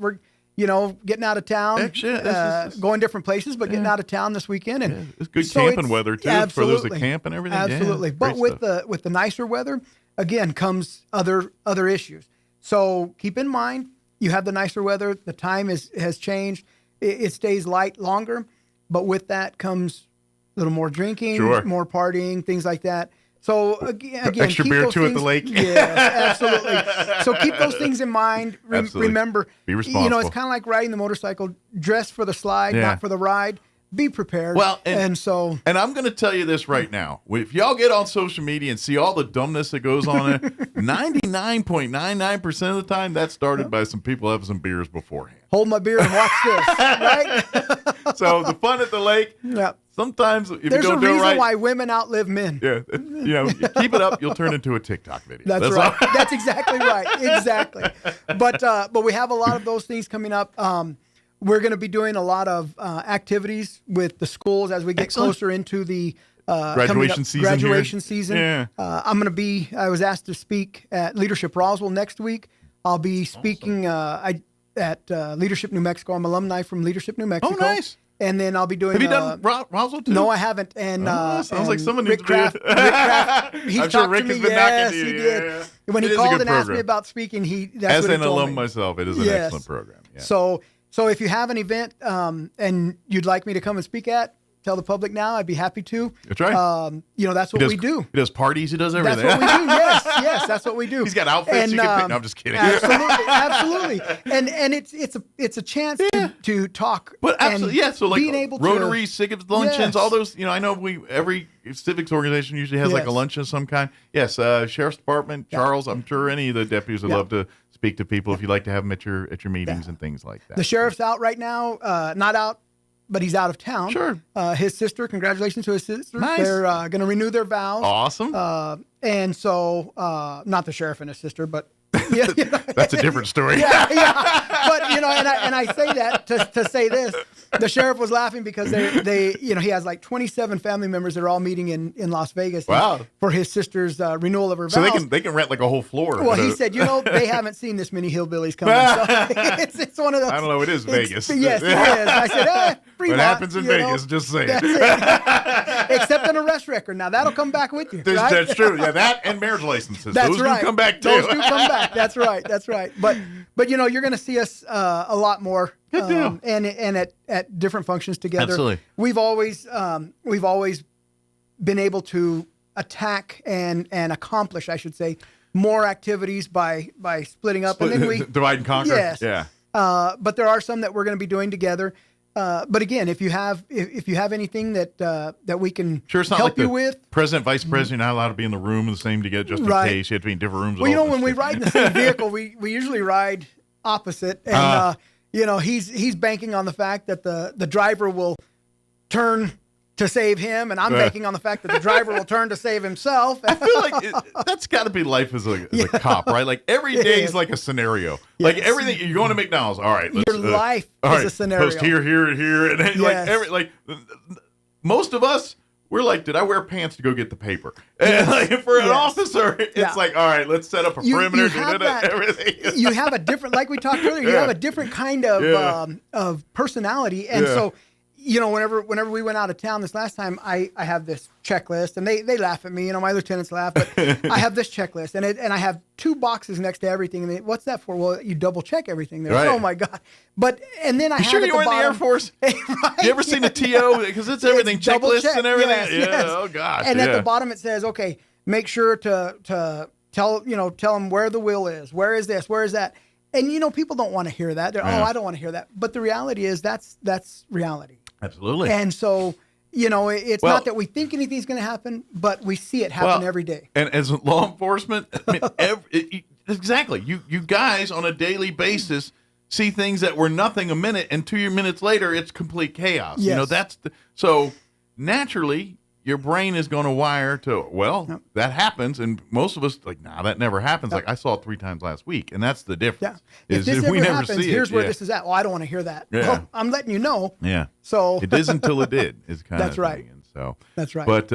W: getting out of town, going different places, but getting out of town this weekend. And
J: it's good camping weather too for those that camp and everything.
W: Absolutely, but with the nicer weather, again comes other issues. So keep in mind, you have the nicer weather. The time has changed. It stays light longer, but with that comes a little more drinking, more partying, things like that. So again,
J: extra beer too at the lake.
W: Yes, absolutely. So keep those things in mind. Remember,
J: be responsible.
W: It's kind of like riding the motorcycle. Dress for the slide, not for the ride. Be prepared.
J: Well,
W: and
J: I'm going to tell you this right now. If y'all get on social media and see all the dumbness that goes on there, 99.99% of the time, that started by some people having some beers beforehand.
W: Hold my beer and watch this, right?
J: So the fun at the lake.
W: Yeah.
J: Sometimes if
W: there's
J: you don't
W: a
J: do
W: reason
J: it right,
W: why women outlive men.
J: Yeah, you keep it up, you'll turn into a TikTok video.
W: That's right. That's exactly right. Exactly. But we have a lot of those things coming up. We're going to be doing a lot of activities with the schools as we get closer into the
J: graduation
W: season. Yeah. I was asked to speak at Leadership Roswell next week. I'll be speaking at Leadership New Mexico. I'm alumni from Leadership New Mexico.
J: Oh, nice.
W: And then I'll be doing.
J: Have you done Roswell too?
W: No, I haven't. And
J: sounds like someone needs
W: Rick Kraft,
J: he's I'm sure Rick has been knocking to you.
W: He did.
J: Yeah.
W: When he called and asked me about speaking,
J: as an alum myself, it is an excellent program. Yeah.
W: So if you have an event and you'd like me to come and speak at, tell the public now. I'd be happy to.
J: That's right.
W: That's what we do.
J: He does parties. He does everything.
W: That's what we do. Yes, that's what we do.
J: He's got outfits you can pick. No, I'm just kidding.
W: Absolutely. And it's a chance to talk.
J: But absolutely, So like
W: being able
J: Rotary, civics luncheons, all those. I know every civics organization usually has like a luncheon of some kind. Yes, Sheriff's Department, Charles. I'm sure any of the deputies would love to speak to people if you'd like to have them at your meetings and things like that.
W: The sheriff's out right now. Not out. But he's out of town.
J: Sure.
W: His sister, congratulations to his sister.
J: Nice.
W: They're going to renew their vows.
J: Awesome.
W: And so, not the sheriff and his sister, but.
J: That's a different story.
W: But, and I say that to say this. The sheriff was laughing because they he has like 27 family members that are all meeting in Las Vegas for his sister's renewal of her vows.
J: So they can rent like a whole floor.
W: Well, he said, they haven't seen this many hillbillies coming. So it's one of those.
J: I don't know. It is Vegas.
W: Yes, it is. I said,
J: what happens in Vegas? Just saying.
W: Except an arrest record. Now that'll come back with you. Right?
J: That's true. Yeah, that and marriage licenses.
W: That's
J: those
W: right.
J: do come back too.
W: Those do come back. That's right. That's right. But you're going to see us a lot more.
J: Good deal.
W: And at different functions together.
J: Absolutely.
W: We've always been able to attack and accomplish, I should say, more activities by splitting up and then we
J: divide and conquer.
W: Yes.
J: Yeah.
W: But there are some that we're going to be doing together. But again, if you have anything that we can
J: it's not
W: help
J: like
W: you with,
J: president, vice president, you're not allowed to be in the room the same together just in case. You have to be in different rooms.
W: Well, when we ride in the same vehicle, we usually ride opposite, and he's banking on the fact that the driver will turn to save him, and I'm banking on the fact that the driver will turn to save himself.
J: I feel like that's got to be life as a cop, right? Like every day is like a scenario. Yes. Like everything, you're going to McDonald's. All right,
W: your life is a scenario.
J: Post here, and then most of us. We're like, did I wear pants to go get the paper? And like for an officer, it's like, all right, let's set up a perimeter. Everything.
W: You have a different, like we talked earlier. You have a different kind of personality, and so. whenever we went out of town this last time, I have this checklist, and they laugh at me. My lieutenants laugh, but I have this checklist, and I have 2 boxes next to everything. And what's that for? Well, you double check everything there. Right. Oh my God! And then I have
J: sure you were in the Air Force? Right? You ever seen a TO? Because it's everything, checklists and everything.
W: Yes.
J: Oh gosh!
W: And at the bottom it says, okay, make sure to tell them where the wheel is. Where is this? Where is that? And people don't want to hear that. They're, I don't want to hear that. But the reality is that's reality.
J: Absolutely.
W: And so, it's not that we think anything's going to happen, but we see it happen every day.
J: And as law enforcement, exactly. You guys on a daily basis see things that were nothing a minute, and 2 minutes later, it's complete chaos.
W: Yes.
J: So naturally, your brain is going to wire to, that happens. And most of us that never happens. Like I saw it 3 times last week. And that's the difference.
W: Yeah. If this ever
J: never
W: happens,
J: see
W: here's
J: it.
W: where this is at. Well, I don't want to hear that.
J: Yeah.
W: Well, I'm letting you know.
J: Yeah.
W: So
J: it is until it did is kind
W: that's
J: of
W: right.
J: thing. And so
W: that's right.
J: But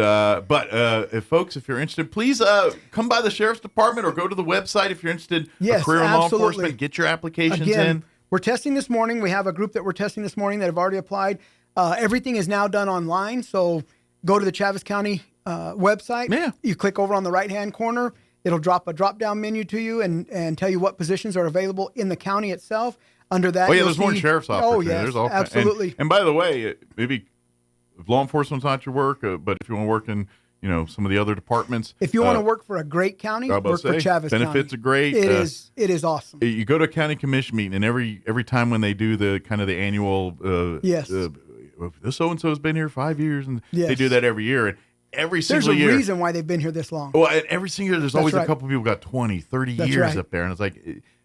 J: if you're interested, please come by the Sheriff's Department or go to the website if you're interested.
W: Yes,
J: career in law
W: absolutely.
J: enforcement, get your applications
W: Again,
J: in.
W: We're testing this morning. We have a group that we're testing this morning that have already applied. Everything is now done online. So go to the Chaves County website.
J: Yeah.
W: You click over on the right-hand corner. It'll drop a drop-down menu to you and tell you what positions are available in the county itself. Under that,
J: There's more sheriff's officers.
W: Oh, yes,
J: There's all
W: absolutely.
J: And by the way, maybe if law enforcement's not your work, but if you want to work in some of the other departments.
W: If you want to work for a great county, work for Chaves County.
J: Benefits are great.
W: It is awesome.
J: You go to a county commission meeting, and every time when they do the kind of the annual
W: yes.
J: So-and-so has been here 5 years, and
W: yes.
J: they do that every year. And every single year.
W: There's a reason why they've been here this long.
J: Well, and every single year, there's always a couple of people got 20, 30
W: That's
J: years
W: right.
J: up there. And it's like,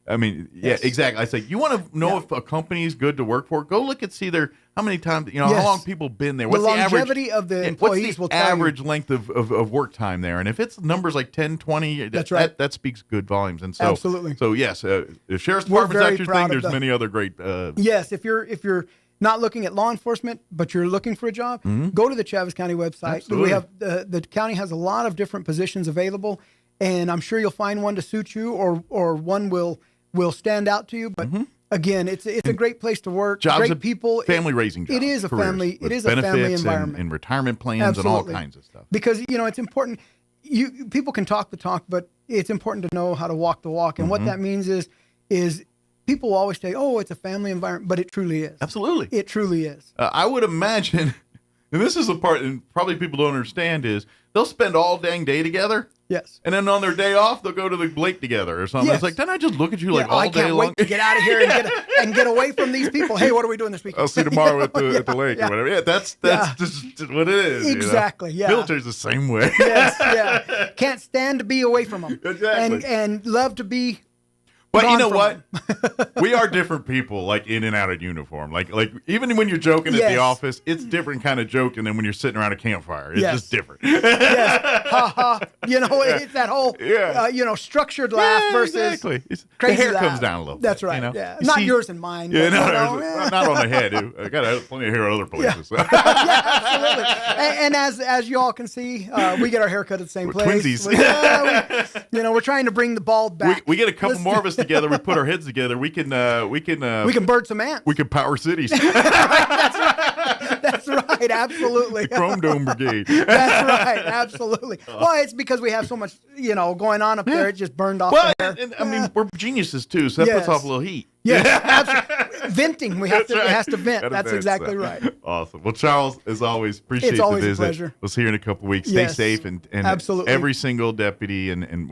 J: yeah, exactly. I say, you want to know if a company is good to work for? Go look and see how many times, how long people been there. What's
W: the longevity of the employees will tell you.
J: Average length of work time there? And if it's numbers like 10, 20,
W: That's right.
J: that speaks good volumes. And so,
W: absolutely.
J: So yes, the Sheriff's Department's actually thing. There's many other great.
W: Yes, if you're not looking at law enforcement, but you're looking for a job, go to the Chaves County website.
J: Absolutely.
W: We have the county has a lot of different positions available, and I'm sure you'll find one to suit you, or one will stand out to you. But again, it's a great place to work.
J: Jobs,
W: great people,
J: family raising jobs.
W: It is a family. It is a
J: benefits
W: family environment
J: and retirement plans
W: Absolutely.
J: and all kinds of stuff.
W: Because it's important. People can talk the talk, but it's important to know how to walk the walk. And what that means is people always say, "Oh, it's a family environment," but it truly is.
J: Absolutely,
W: it truly is.
J: I would imagine, and this is the part, and probably people don't understand, is they'll spend all dang day together.
W: Yes.
J: And then on their day off, they'll go to the lake together or something.
W: Yes.
J: It's like, didn't I just look at you like all
W: I
J: day
W: can't
J: long?
W: wait to get out of here and get away from these people. Hey, what are we doing this weekend?
J: I'll see you tomorrow at the lake or whatever. Yeah, that's just what it is.
W: Exactly. Yeah.
J: Military's the same way.
W: Yes. Yeah. Can't stand to be away from them.
J: Exactly.
W: And love to be.
J: But you know what? We are different people, like in and out of uniform. Like even when you're joking at the office, it's different kind of joking than when you're sitting around a campfire. It's just different.
W: Yes. Ha ha. It's that whole structured laugh versus
J: exactly.
W: crazy
J: the hair
W: laugh.
J: comes down a little bit.
W: That's right. Yeah. Not yours and mine.
J: Yeah,
W: but,
J: not on the head. I got plenty of hair other places.
W: Yeah, absolutely. And as you all can see, we get our hair cut at the same place.
J: Twinsies.
W: We're trying to bring the bald back.
J: We get a couple more of us together. We put our heads together. We can
W: bird some ants.
J: We can power cities.
W: That's right. Absolutely.
J: The Chrome Dome Brigade.
W: That's right. Absolutely. Well, it's because we have so much, going on up there. It just burned off the hair.
J: And, I mean, we're geniuses too, so that puts off a little heat.
W: Yes, absolutely. Venting. It has to vent. That's
J: vent,
W: exactly right.
J: Awesome. Well, Charles, as always, appreciate
W: it's always
J: the visit.
W: A pleasure.
J: We'll see you in a couple weeks. Stay safe and
W: absolutely.
J: Every single deputy and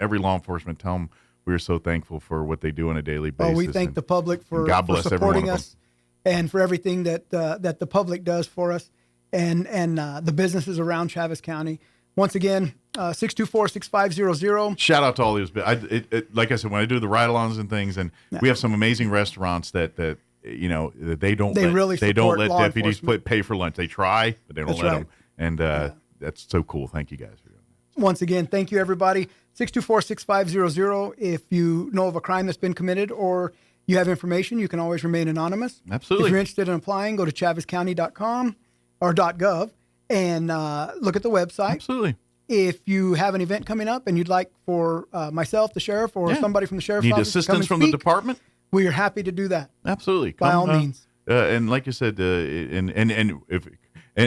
J: every law enforcement, tell them we are so thankful for what they do on a daily basis.
W: Well, we thank the public for supporting us and for everything that the public does for us and the businesses around Chaves County. Once again, 624-6500.
J: Shout out to all these. Like I said, when I do the ride-alongs and things, and we have some amazing restaurants that they don't let deputies pay for lunch. They try, but they don't let them. And that's so cool. Thank you guys for doing that.
W: Once again, thank you, everybody. 624-6500. If you know of a crime that's been committed or you have information, you can always remain anonymous.
J: Absolutely.
W: If you're interested in applying, go to chavescounty.com or .gov and look at the website.
J: Absolutely.
W: If you have an event coming up and you'd like for myself, the sheriff, or somebody from the sheriff's
J: Need
W: office
J: assistance
W: to come
J: from the department?
W: We are happy to do that.
J: Absolutely.
W: By all means.
J: And like you said, and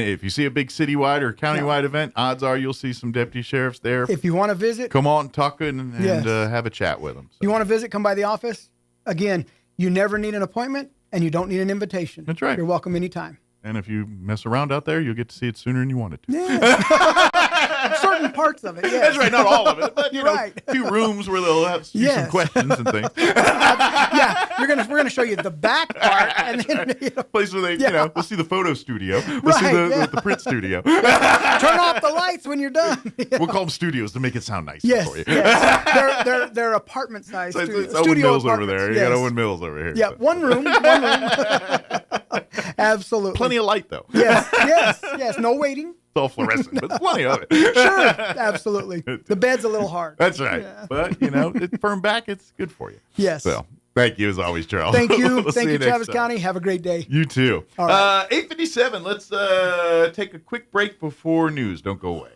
J: if you see a big citywide or countywide event, odds are you'll see some deputy sheriffs there.
W: If you want to visit,
J: come on, talk and have a chat with them. So.
W: You want to visit, come by the office. Again, you never need an appointment and you don't need an invitation.
J: That's right.
W: You're welcome anytime.
J: And if you mess around out there, you'll get to see it sooner than you wanted to.
W: Yeah. Certain parts of it, yes.
J: That's right, not all of it, but
W: right.
J: A few rooms where they'll have some questions and things.
W: We're gonna show you the back part, and then
J: place where they, we'll see the photo studio, we'll see the print studio.
W: Turn off the lights when you're done.
J: We'll call them studios to make it sound nice for you.
W: Yes. They're apartment size.
J: So it's Owen Mills over there. You got Owen Mills over here.
W: Yeah, one room. Absolutely.
J: Plenty of light, though.
W: Yes. No waiting.
J: It's all fluorescent, but plenty of it.
W: Sure, absolutely. The bed's a little hard.
J: That's right. Yeah. But, it's firm back. It's good for you.
W: Yes.
J: So, thank you as always, Charles.
W: Thank you.
J: We'll
W: Thank you, Travis County. Have a great day.
J: You too.
W: All right.
J: 8:57. Let's take a quick break before news. Don't go away.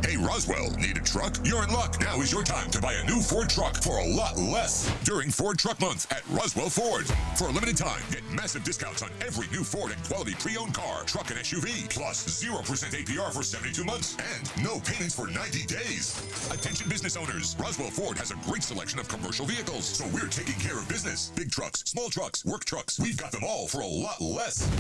B: Hey, Roswell, need a truck? You're in luck. Now is your time to buy a new Ford truck for a lot less during Ford Truck Month at Roswell Ford. For a limited time, get massive discounts on every new Ford and quality pre-owned car, truck, and SUV, plus 0% APR for 72 months and no payments for 90 days. Attention business owners, Roswell Ford has a great selection of commercial vehicles, so we're taking care of business. Big trucks, small trucks, work trucks, we've got them all for a lot less.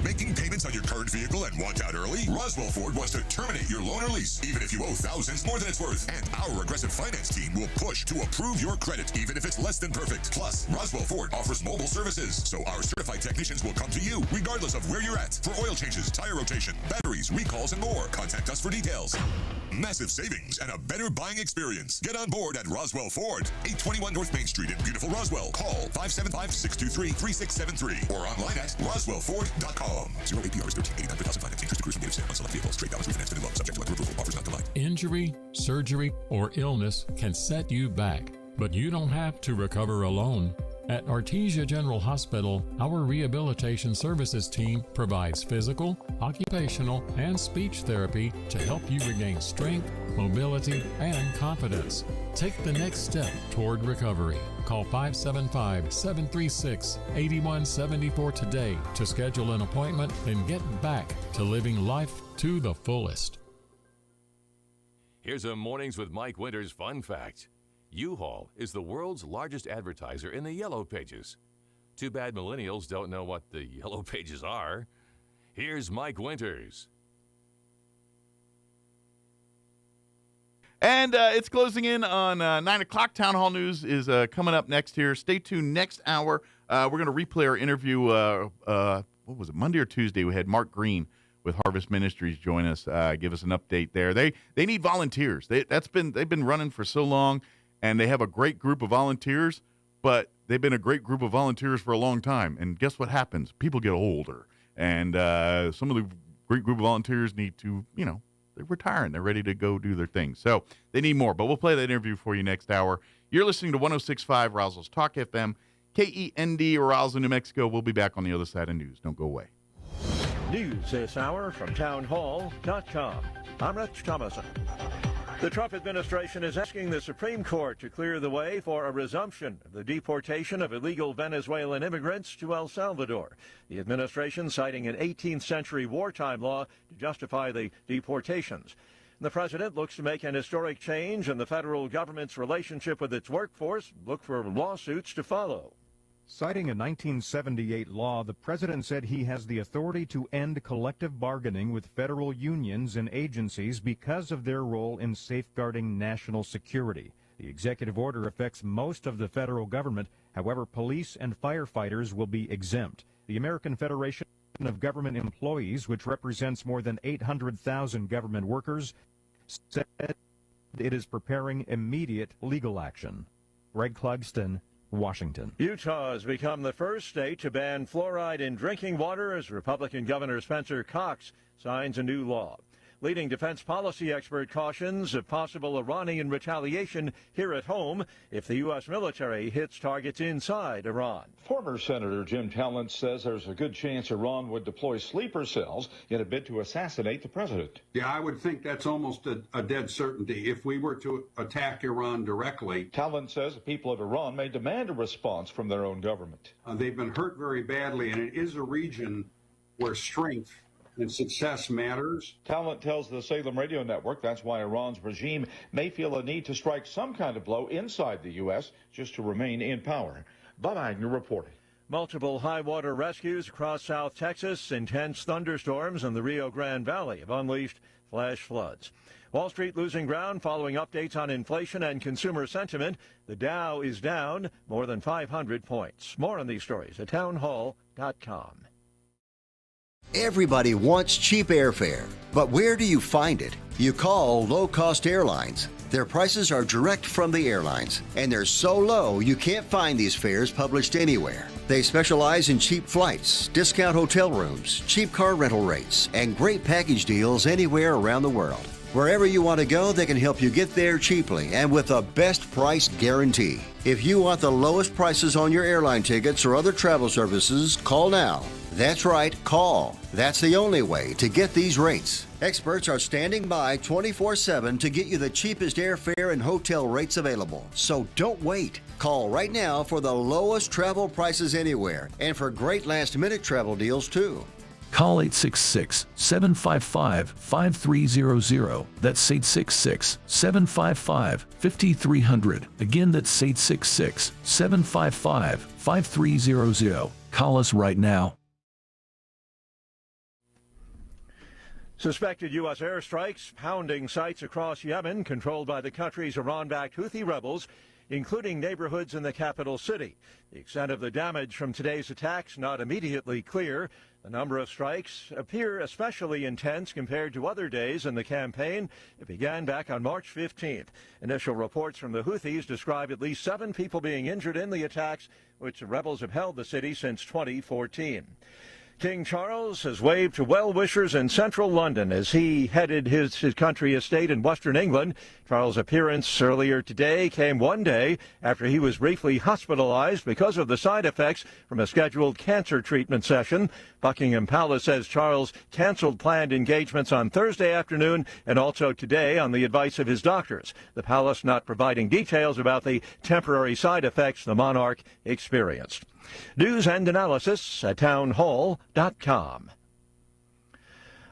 B: Making payments on your current vehicle and want out early? Roswell Ford wants to terminate your loan or lease, even if you owe thousands more than it's worth. And our aggressive finance team will push to approve your credit, even if it's less than perfect. Plus, Roswell Ford offers mobile services, so our certified technicians will come to you, regardless of where you're at, for oil changes, tire rotation, batteries, recalls, and more. Contact us for details. Massive savings and a better buying experience. Get on board at Roswell Ford, 821 North Main Street in beautiful Roswell. Call 575-623-3673 or online at roswellford.com. 0 APR is 13.89 per thousand finance. Interest accrues from date of sale on select vehicles. Trade balance refinanced and loan subject to lender approval. Offers not combined.
L: Injury, surgery, or illness can set you back, but you don't have to recover alone. At Artesia General Hospital, our rehabilitation services team provides physical, occupational, and speech therapy to help you regain strength, mobility, and confidence. Take the next step toward recovery. Call 575-736-8174 today to schedule an appointment and get back to living life to the fullest.
G: Here's a Mornings with Mike Winters fun fact. U-Haul is the world's largest advertiser in the Yellow Pages. Too bad millennials don't know what the Yellow Pages are. Here's Mike Winters.
J: And it's closing in on 9 o'clock. Town Hall News is coming up next here. Stay tuned next hour. We're going to replay our interview, what was it, Monday or Tuesday? We had Mark Green with Harvest Ministries join us, give us an update there. They need volunteers. They've been running for so long, and they have a great group of volunteers, but they've been a great group of volunteers for a long time. And guess what happens? People get older, and some of the great group of volunteers need to, they're retiring. They're ready to go do their thing. So they need more, but we'll play that interview for you next hour. You're listening to 106.5 Roswell's Talk FM, KEND, Roswell, New Mexico. We'll be back on the other side of news. Don't go away.
A: News this hour from townhall.com. I'm Rich Thomason. The Trump administration is asking the Supreme Court to clear the way for a resumption of the deportation of illegal Venezuelan immigrants to El Salvador. The administration citing an 18th century wartime law to justify the deportations. The president looks to make an historic change in the federal government's relationship with its workforce, look for lawsuits to follow.
M: Citing a 1978 law, the president said he has the authority to end collective bargaining with federal unions and agencies because of their role in safeguarding national security. The executive order affects most of the federal government. However, police and firefighters will be exempt. The American Federation of Government Employees, which represents more than 800,000 government workers, said it is preparing immediate legal action. Greg Clugston, Washington.
A: Utah has become the first state to ban fluoride in drinking water as Republican Governor Spencer Cox signs a new law. Leading defense policy expert cautions of possible Iranian retaliation here at home if the U.S. military hits targets inside Iran.
K: Former Senator Jim Talent says there's a good chance Iran would deploy sleeper cells in a bid to assassinate the president.
O: Yeah, I would think that's almost a dead certainty if we were to attack Iran directly.
K: Talent says the people of Iran may demand a response from their own government.
O: They've been hurt very badly, and it is a region where strength and success matters.
K: Talent tells the Salem Radio Network that's why Iran's regime may feel a need to strike some kind of blow inside the U.S. just to remain in power. Bob Agnew reporting.
A: Multiple high water rescues across South Texas, intense thunderstorms in the Rio Grande Valley have unleashed flash floods. Wall Street losing ground following updates on inflation and consumer sentiment. The Dow is down more than 500 points. More on these stories at townhall.com.
P: Everybody wants cheap airfare, but where do you find it? You call low-cost airlines. Their prices are direct from the airlines, and they're so low you can't find these fares published anywhere. They specialize in cheap flights, discount hotel rooms, cheap car rental rates, and great package deals anywhere around the world. Wherever you want to go, they can help you get there cheaply and with a best price guarantee. If you want the lowest prices on your airline tickets or other travel services, call now. That's right, call. That's the only way to get these rates. Experts are standing by 24/7 to get you the cheapest airfare and hotel rates available. So don't wait. Call right now for the lowest travel prices anywhere and for great last-minute travel deals too.
X: Call 866-755-5300. That's 866-755-5300. Again, that's 866-755-5300. Call us right now.
A: Suspected U.S. airstrikes pounding sites across Yemen controlled by the country's Iran-backed Houthi rebels, including neighborhoods in the capital city. The extent of the damage from today's attacks not immediately clear. The number of strikes appear especially intense compared to other days in the campaign. It began back on March 15th. Initial reports from the Houthis describe at least 7 people being injured in the attacks, which the rebels have held the city since 2014. King Charles has waved to well-wishers in central London as he headed his country estate in western England. Charles' appearance earlier today came one day after he was briefly hospitalized because of the side effects from a scheduled cancer treatment session. Buckingham Palace says Charles canceled planned engagements on Thursday afternoon and also today on the advice of his doctors. The palace not providing details about the temporary side effects the monarch experienced. News and analysis at townhall.com.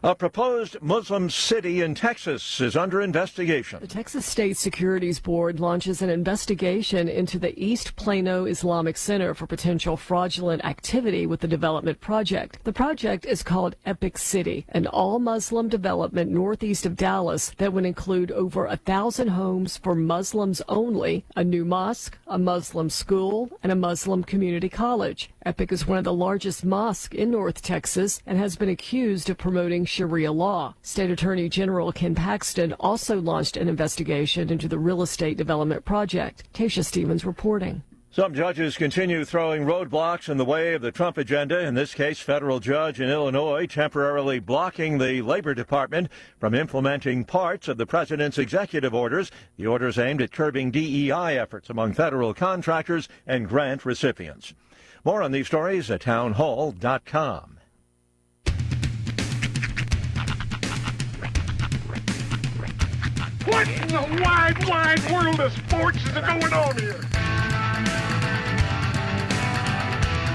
A: A proposed Muslim city in Texas is under investigation.
Y: The Texas State Securities Board launches an investigation into the East Plano Islamic Center for potential fraudulent activity with the development project. The project is called Epic City, an all-Muslim development northeast of Dallas that would include over 1,000 homes for Muslims only, a new mosque, a Muslim school, and a Muslim community college. Epic is one of the largest mosques in North Texas and has been accused of promoting Sharia law. State Attorney General Ken Paxton also launched an investigation into the real estate development project. Tasha Stevens reporting.
A: Some judges continue throwing roadblocks in the way of the Trump agenda. In this case, federal judge in Illinois temporarily blocking the Labor Department from implementing parts of the president's executive orders. The orders aimed at curbing DEI efforts among federal contractors and grant recipients. More on these stories at townhall.com.
D: What in the wide, wide world of sports is going on here?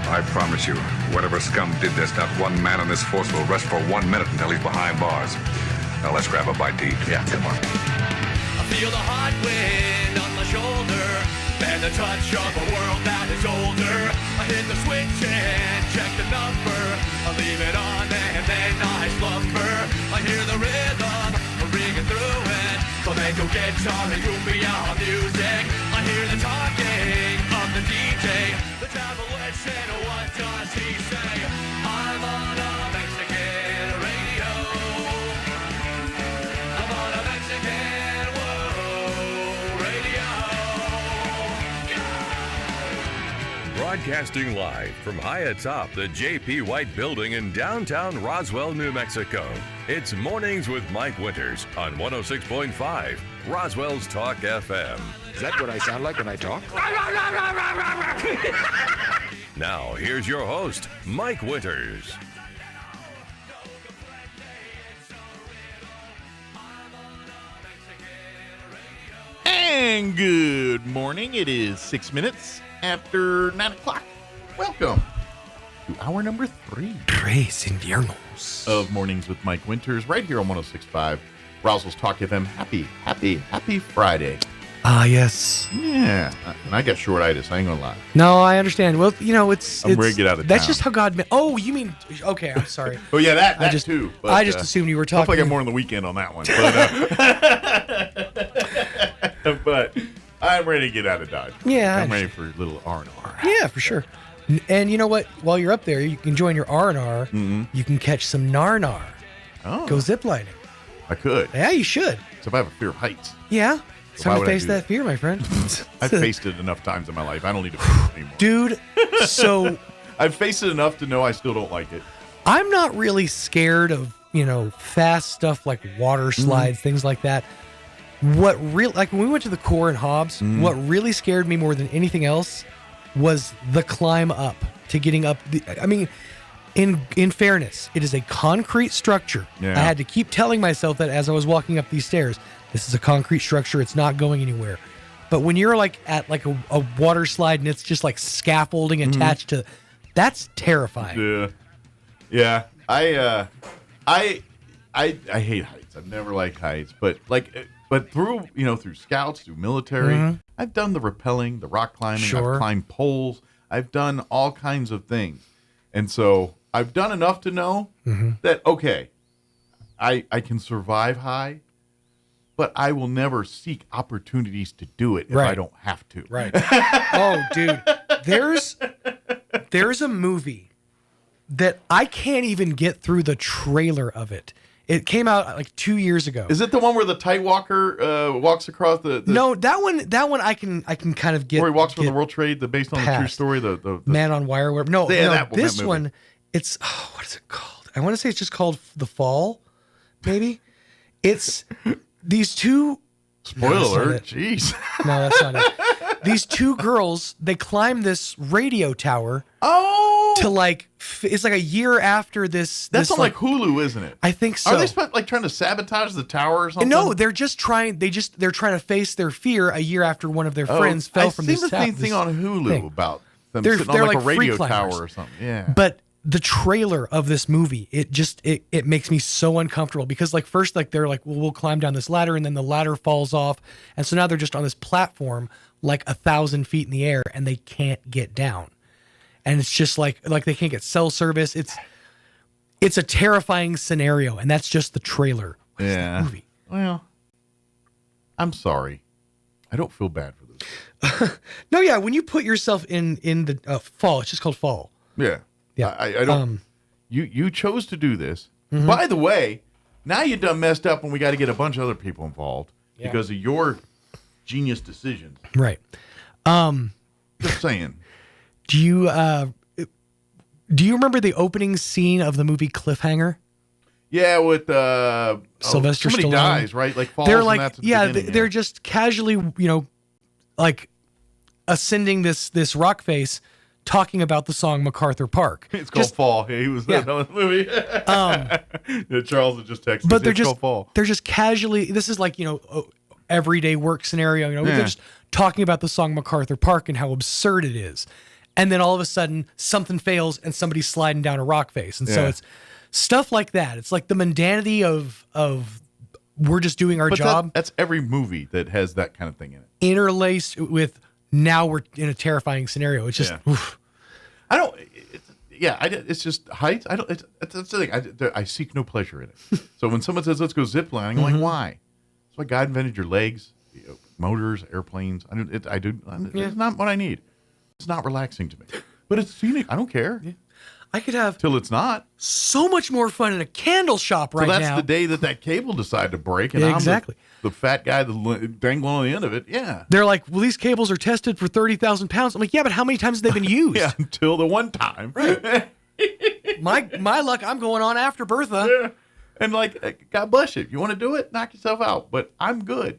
E: I promise you, whatever scum did this, not one man in this force will rest for 1 minute until he's behind bars. Now let's grab a bite to eat. Yeah, come on.
F: I feel the hot wind on my shoulder and the touch of a world that is older. I hit the switch and check the number. I leave it on and then I slumber. I hear the rhythm ringing through it. Flamenco guitar and cumbia music. I hear the talking of the DJ. The traveler said, what does he say? I'm on a Mexican radio. I'm on a Mexican world radio.
G: Broadcasting live from high atop the J.P. White Building in downtown Roswell, New Mexico. It's Mornings with Mike Winters on 106.5 Roswell's Talk FM.
H: Is that what I sound like when I talk?
G: Now, here's your host, Mike Winters.
J: And good morning. It is 6 minutes after 9 o'clock. Welcome to hour number 3.
I: Tres Inviernos
J: of Mornings with Mike Winters, right here on 106.5 Roswell's Talk FM. Happy Friday.
I: Ah, yes.
J: Yeah. And I got short-itis. I ain't gonna lie.
I: No, I understand. Well, you know,
J: I'm ready to get out of
I: That's
J: town.
I: just how God. Oh, you mean? Okay, I'm sorry.
J: Oh yeah, that too. But,
I: I just assumed you were talking.
J: Hopefully I got more on the weekend on that one. But, but I'm ready to get out of Dodge.
I: Yeah,
J: I'm ready for a little R&R.
I: Yeah, for sure. And you know what? While you're up there, you can join your R&R.
J: Mm-hmm.
I: You can catch some Nar.
J: Oh.
I: Go ziplining.
J: I could.
I: Yeah, you should.
J: So if I have a fear of heights.
I: Yeah. It's
J: So why
I: time to
J: would I
I: face
J: do
I: that fear, my friend.
J: I've faced it enough times in my life. I don't need to face it anymore.
I: Dude, so
J: I've faced it enough to know I still don't like it.
I: I'm not really scared of, fast stuff like water slides, things like that. What real like when we went to the Corps in Hobbs, what really scared me more than anything else was the climb up to getting up. In fairness, it is a concrete structure.
J: Yeah.
I: I had to keep telling myself that as I was walking up these stairs. This is a concrete structure. It's not going anywhere. But when you're like at like a water slide and it's just like scaffolding attached to, that's terrifying.
J: Yeah. I hate heights. I've never liked heights, but through scouts, through military, I've done the rappelling, the rock climbing.
I: Sure.
J: I've climbed poles. I've done all kinds of things, and so I've done enough to know that I can survive high. But I will never seek opportunities to do it if I don't have to.
I: Right. Oh, dude. There's a movie that I can't even get through the trailer of it. It came out like 2 years ago.
J: Is it the one where the tight walker walks across the
I: No, that one I can kind of get.
J: Where he walks from the World Trade, based on the true story, the
I: Man on Wire. No,
J: that
I: this
J: movie.
I: one, it's what is it called? I want to say it's just called The Fall, maybe. It's these two.
J: Spoiler alert! Jeez.
I: No, that's not it. These two girls, they climb this radio tower.
J: Oh.
I: To it's like a year after this.
J: That's on like Hulu, isn't it?
I: I think so.
J: Are they trying to sabotage the tower or something?
I: No, they're just trying. They're trying to face their fear a year after one of their friends fell from this tower.
J: I've seen the same thing on Hulu about them sitting on like a radio tower or something. Yeah.
I: But the trailer of this movie, it makes me so uncomfortable because first they're like, well, we'll climb down this ladder and then the ladder falls off. And so now they're just on this platform like 1,000 feet in the air and they can't get down. And it's just like they can't get cell service. It's a terrifying scenario. And that's just the trailer. What is that movie?
J: Well, I'm sorry. I don't feel bad for this.
I: No, yeah. When you put yourself in the Fall, it's just called Fall.
J: Yeah.
I: Yeah.
J: I don't. You chose to do this. By the way, now you done messed up, and we got to get a bunch of other people involved because of your genius decisions.
I: Right.
J: Just saying.
I: Do you remember the opening scene of the movie Cliffhanger?
J: Yeah, with
I: Sylvester
J: somebody
I: Stallone
J: dies, right? Like falls.
I: They're
J: and
I: like,
J: that's at the beginning,
I: they're just casually, ascending this rock face. Talking about the song MacArthur Park.
J: It's called Fall. He was in the movie. Charles had just texted.
I: But
J: It's called Fall.
I: They're just casually. This is like everyday work scenario. They're just talking about the song MacArthur Park and how absurd it is, and then all of a sudden something fails and somebody's sliding down a rock face, and so it's stuff like that. It's like the mundanity of we're just doing our job.
J: That's every movie that has that kind of thing in it.
I: Interlaced with. Now we're in a terrifying scenario. It's just,
J: I don't. It's just heights. I don't. That's the thing. I seek no pleasure in it. So when someone says let's go ziplining, I'm like, why? That's why God invented your legs, motors, airplanes. It's not what I need. It's not relaxing to me, but it's scenic. I don't care. Yeah.
I: I could have
J: till it's not.
I: So much more fun in a candle shop right now.
J: So that's the day that cable decided to break, and
I: exactly.
J: I'm the fat guy dangling on the end of it. Yeah.
I: They're like, well, these cables are tested for 30,000 pounds. I'm like, yeah, but how many times have they been used?
J: Yeah, until the one time.
I: Right. my luck, I'm going on after Bertha.
J: Yeah. And like, God bless you. If you want to do it, knock yourself out. But I'm good.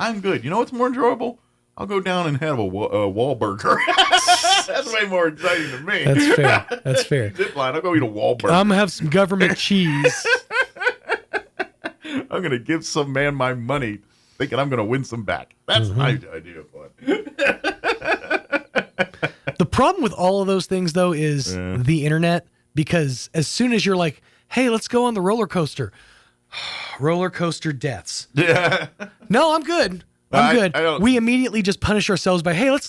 J: You know what's more enjoyable? I'll go down and have a Wahlburger. That's way more exciting to me.
I: That's fair.
J: Zipline, I'll go eat a Wahlburger.
I: I'm going to have some government cheese.
J: I'm going to give some man my money thinking I'm going to win some back. That's my idea of fun.
I: The problem with all of those things, though, is the internet. Because as soon as you're like, hey, let's go on the roller coaster. Roller coaster deaths.
J: Yeah.
I: No, I'm good. I'm good. We immediately just punish ourselves by, hey, let's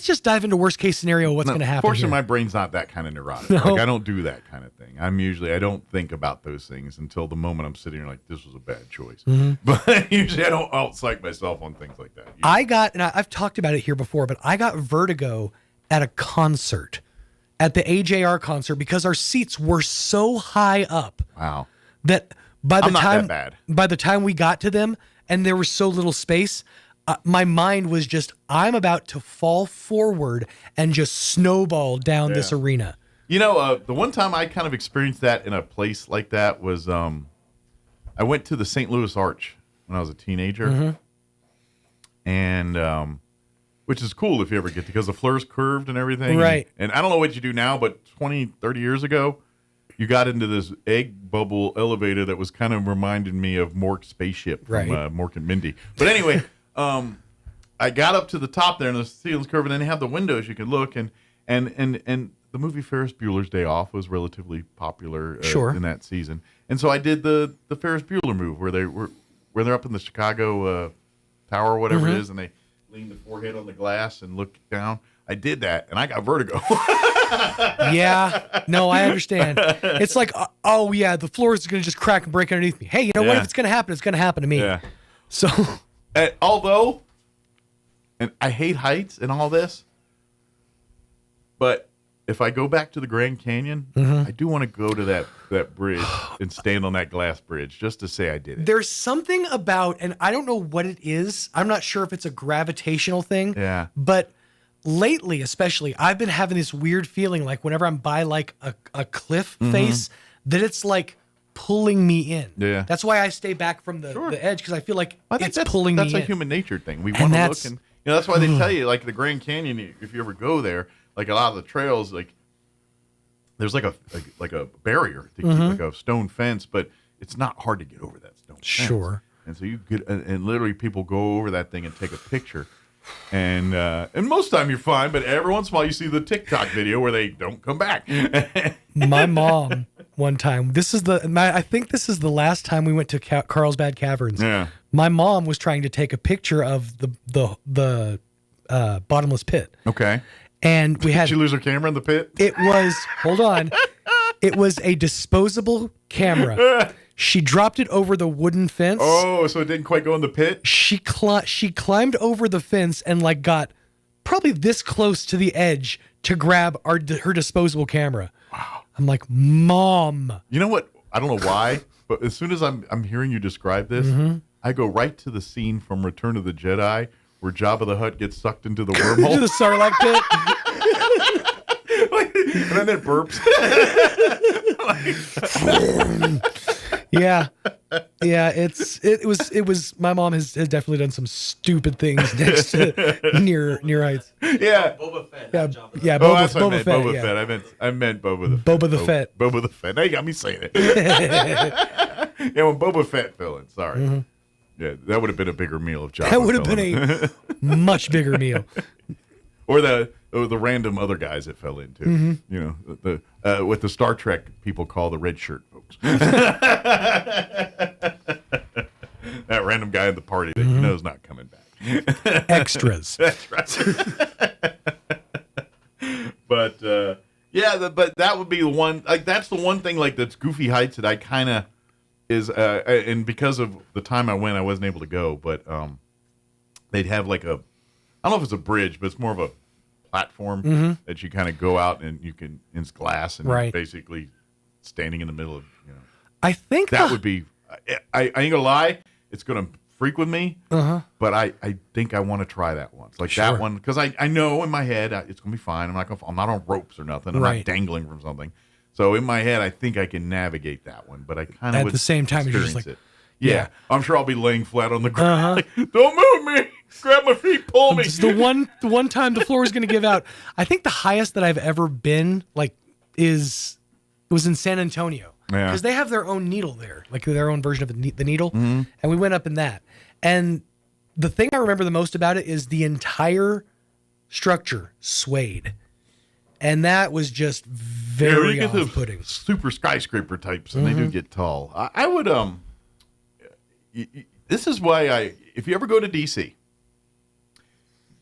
I: just dive into worst case scenario. What's going to happen?
J: Fortunately, my brain's not that kind of neurotic.
I: No.
J: Like I don't do that kind of thing. I don't think about those things until the moment I'm sitting here like this was a bad choice. But usually I don't out-psych myself on things like that. Usually.
I: I've talked about it here before, but I got vertigo at a concert, at the AJR concert, because our seats were so high up.
J: Wow.
I: That by the
J: I'm not
I: time
J: that bad.
I: By the time we got to them and there was so little space, my mind was just, I'm about to fall forward and just snowball down this arena.
J: You know, the one time I kind of experienced that in a place like that was I went to the St. Louis Arch when I was a teenager. And which is cool if you ever get to, because the floor's curved and everything.
I: Right.
J: And I don't know what you do now, but 20, 30 years ago, you got into this egg bubble elevator that was kind of reminded me of Mork's spaceship from Mork and Mindy. But anyway, I got up to the top there, and the ceiling's curved, and then they have the windows you can look, and the movie Ferris Bueller's Day Off was relatively popular in that season. And so I did the Ferris Bueller move where they're up in the Chicago tower or whatever it is, and they lean the forehead on the glass and look down. I did that, and I got vertigo.
I: Yeah. No, I understand. It's like, oh, yeah, the floor is going to just crack and break underneath me. Hey, you know what? If it's going to happen, it's going to happen to me.
J: Yeah.
I: So,
J: although, and I hate heights and all this, but if I go back to the Grand Canyon, I do want to go to that bridge and stand on that glass bridge just to say I did it.
I: There's something about, and I don't know what it is. I'm not sure if it's a gravitational thing.
J: Yeah.
I: But lately, especially, I've been having this weird feeling like whenever I'm by like a cliff face, that it's like pulling me in.
J: Yeah.
I: That's why I stay back from the edge, because I feel like it's pulling me in.
J: That's a human nature thing. We want to look, and that's why they tell you, like the Grand Canyon, if you ever go there, like a lot of the trails, like there's like a barrier, to keep, like a stone fence, but it's not hard to get over that stone fence.
I: Sure.
J: And so you get, and literally people go over that thing and take a picture. And most of the time you're fine, but every once in a while you see the TikTok video where they don't come back.
I: My mom, one time, I think this is the last time we went to Carlsbad Caverns.
J: Yeah.
I: My mom was trying to take a picture of the bottomless pit.
J: Okay.
I: And we had.
J: Did she lose her camera in the pit?
I: It was, hold on. It was a disposable camera. She dropped it over the wooden fence.
J: Oh, so it didn't quite go in the pit?
I: She climbed over the fence and like got probably this close to the edge to grab her disposable camera.
J: Wow.
I: I'm like, Mom.
J: You know what? I don't know why, but as soon as I'm hearing you describe this, I go right to the scene from Return of the Jedi where Jabba the Hutt gets sucked into the wormhole.
I: Into the Sarlacc pit.
J: And then it burps.
I: Yeah. It was. My mom has definitely done some stupid things next to near heights.
J: Yeah.
C: Boba Fett.
I: Yeah.
J: Boba
I: Boba
J: Fett.
I: Yeah.
J: Fett. I meant Boba the Fett.
I: Boba the Fett.
J: Boba the Fett. Now you got me saying it. Yeah, when Boba Fett fell in. Sorry. Yeah, that would have been a bigger meal if Jabba.
I: That would have been a much bigger meal.
J: Or the random other guys that fell into. You know, the what the Star Trek people call the red shirt folks. That random guy at the party that you know is not coming back.
I: Extras.
J: That's right. But but that would be the one. Like that's the one thing like that's Goofy Heights that I kind of is. And because of the time I went, I wasn't able to go. But they'd have like I don't know if it's a bridge, but it's more of a platform that you kind of go out and you can, it's glass and you're basically standing in the middle of,
I: I think
J: that would be, I ain't gonna lie, it's gonna freak with me, but I think I want to try that once. Like that one, because I know in my head it's gonna be fine. I'm not on ropes or nothing. I'm not dangling from something. So in my head, I think I can navigate that one, but I kind of
I: at the same time you're just like,
J: yeah, I'm sure I'll be laying flat on the ground. Like, don't move me. Grab my feet, pull me.
I: It's the one time the floor is going to give out. I think the highest that I've ever been was in San Antonio because they have their own needle there, like their own version of the needle, and we went up in that. And the thing I remember the most about it is the entire structure swayed, and that was just very off-putting.
J: Super skyscraper types, and they do get tall. I would this is why if you ever go to D.C.,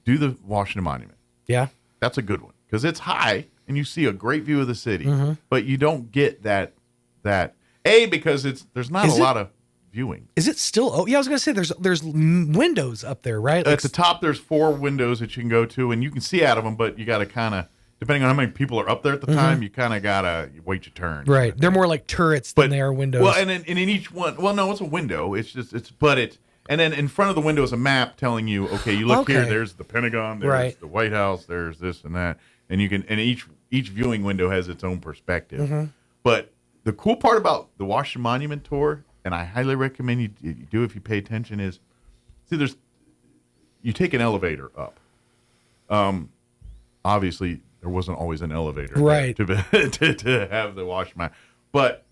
J: do the Washington Monument.
I: Yeah.
J: That's a good one because it's high and you see a great view of the city, but you don't get that because there's not a lot of viewing.
I: Is it still? Oh, yeah, I was going to say there's windows up there, right?
J: At the top, there's 4 windows that you can go to, and you can see out of them, but you got to kind of, depending on how many people are up there at the time, you kind of got to wait your turn.
I: Right. They're more like turrets than they are windows.
J: Well, and in each one, no, it's a window. And then in front of the window is a map telling you, okay, you look here, there's the Pentagon, there's the White House, there's this and that. And you can, and each viewing window has its own perspective. But the cool part about the Washington Monument tour, and I highly recommend you do if you pay attention, is you take an elevator up. Obviously, there wasn't always an elevator to have the Washington Monument. But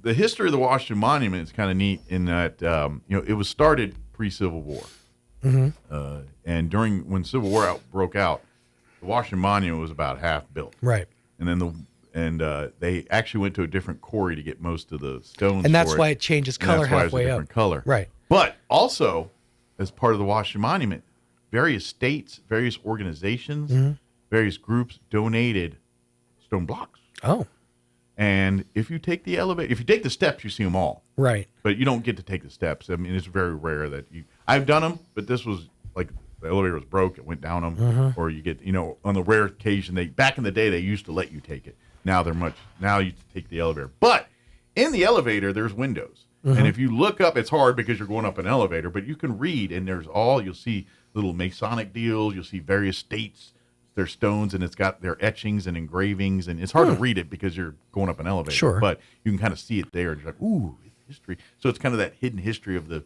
J: the history of the Washington Monument is kind of neat in that it was started pre-Civil War, and when Civil War broke out, the Washington Monument was about half built,
I: right?
J: And then they actually went to a different quarry to get most of the stones,
I: and that's why it changes color halfway up.
J: Color,
I: right?
J: But also, as part of the Washington Monument, various states, various organizations, various groups donated stone blocks.
I: Oh.
J: And if you take the elevator, if you take the steps, you see them all.
I: Right.
J: But you don't get to take the steps. I mean, it's very rare that I've done them, but this was like the elevator was broke, it went down them, or you get, on the rare occasion, back in the day, they used to let you take it. Now you take the elevator. But in the elevator, there's windows. And if you look up, it's hard because you're going up an elevator, but you can read, and you'll see little Masonic deals, you'll see various states, their stones, and it's got their etchings and engravings, and it's hard to read it because you're going up an elevator.
I: Sure.
J: But you can kind of see it there, and you're like, ooh, history. So it's kind of that hidden history of the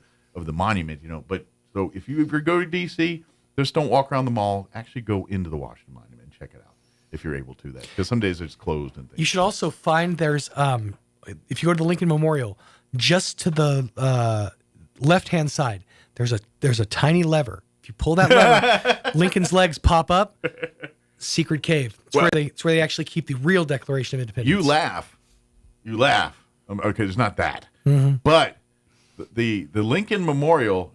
J: monument, But so if you go to D.C., just don't walk around the mall. Actually, go into the Washington Monument and check it out if you're able to. That because some days it's closed and things.
I: You should also find there's if you go to the Lincoln Memorial, just to the left-hand side, there's a tiny lever. If you pull that lever, Lincoln's legs pop up. Secret cave. It's where they actually keep the real Declaration of Independence.
J: You laugh. Okay, it's not that. But the Lincoln Memorial,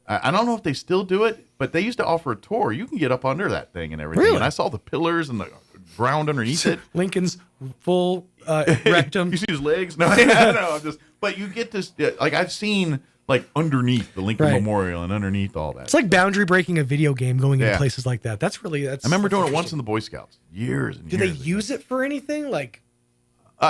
J: I don't know if they still do it, but they used to offer a tour. You can get up under that thing and everything.
I: Really?
J: And I saw the pillars and the ground underneath it.
I: Lincoln's full rectum.
J: You see his legs? No, but you get this. I've seen underneath the Lincoln Memorial and underneath all that.
I: It's like boundary breaking a video game going into places like that. That's I
J: remember doing it once in the Boy Scouts years and years.
I: Do they use it for anything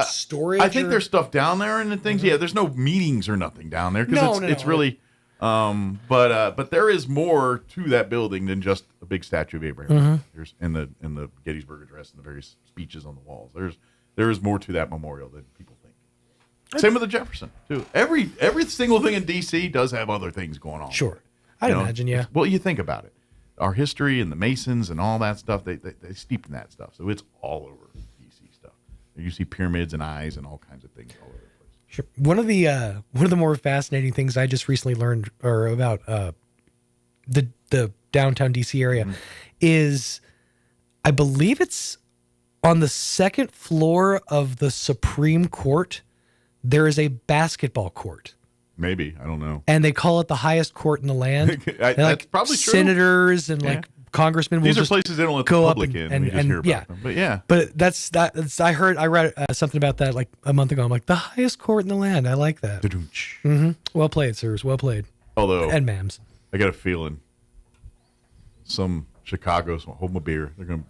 I: storage?
J: I think there's stuff down there and the things. Yeah, there's no meetings or nothing down there because it's really. But there is more to that building than just a big statue of Abraham. There's in the Gettysburg Address and the various speeches on the walls. There is more to that memorial than people think. Same with the Jefferson too. Every single thing in D.C. does have other things going on.
I: Sure, I'd imagine. Yeah.
J: Well, you think about it. Our history and the Masons and all that stuff. They steeped in that stuff, so it's all over D.C. stuff. You see pyramids and eyes and all kinds of things all over.
I: Sure. One of the more fascinating things I just recently learned about the downtown DC area is, I believe it's on the second floor of the Supreme Court. There is a basketball court.
J: Maybe, I don't know.
I: And they call it the highest court in the land.
J: That's probably true.
I: Senators and congressmen.
J: These are places they don't let the public in. And we just hear about them. But yeah.
I: But that's I read something about that like a month ago. I'm like, the highest court in the land. I like that. Well played, sirs. Well played.
J: Although,
I: and ma'ams.
J: I got a feeling some Chicago's hold my beer. They're gonna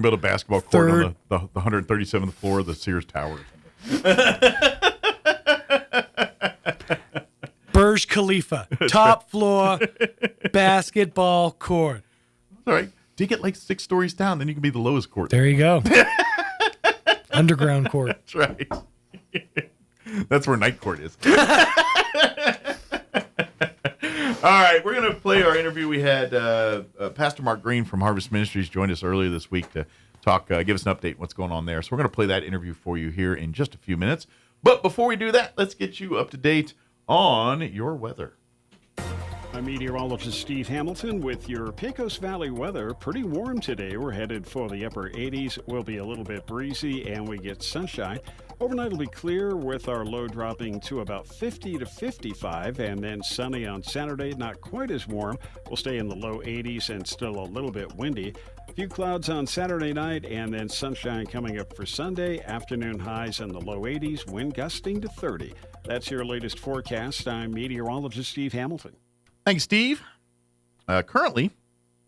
J: build a basketball court on the 137th floor of the Sears Tower.
I: Burj Khalifa, top floor basketball court.
J: All right, dig it like 6 stories down, then you can be the lowest court.
I: There you go. Underground court.
J: That's right. That's where night court is. All right, we're going to play our interview. We had Pastor Mark Green from Harvest Ministries joined us earlier this week to talk, give us an update on what's going on there. So we're going to play that interview for you here in just a few minutes. But before we do that, let's get you up to date on your weather.
C: I'm meteorologist Steve Hamilton with your Pecos Valley weather. Pretty warm today. We're headed for the upper 80s. It will be a little bit breezy and we get sunshine. Overnight will be clear with our low dropping to about 50 to 55 and then sunny on Saturday. Not quite as warm. We'll stay in the low 80s and still a little bit windy. A few clouds on Saturday night and then sunshine coming up for Sunday. Afternoon highs in the low 80s, wind gusting to 30. That's your latest forecast. I'm meteorologist Steve Hamilton.
J: Thanks, Steve. Currently,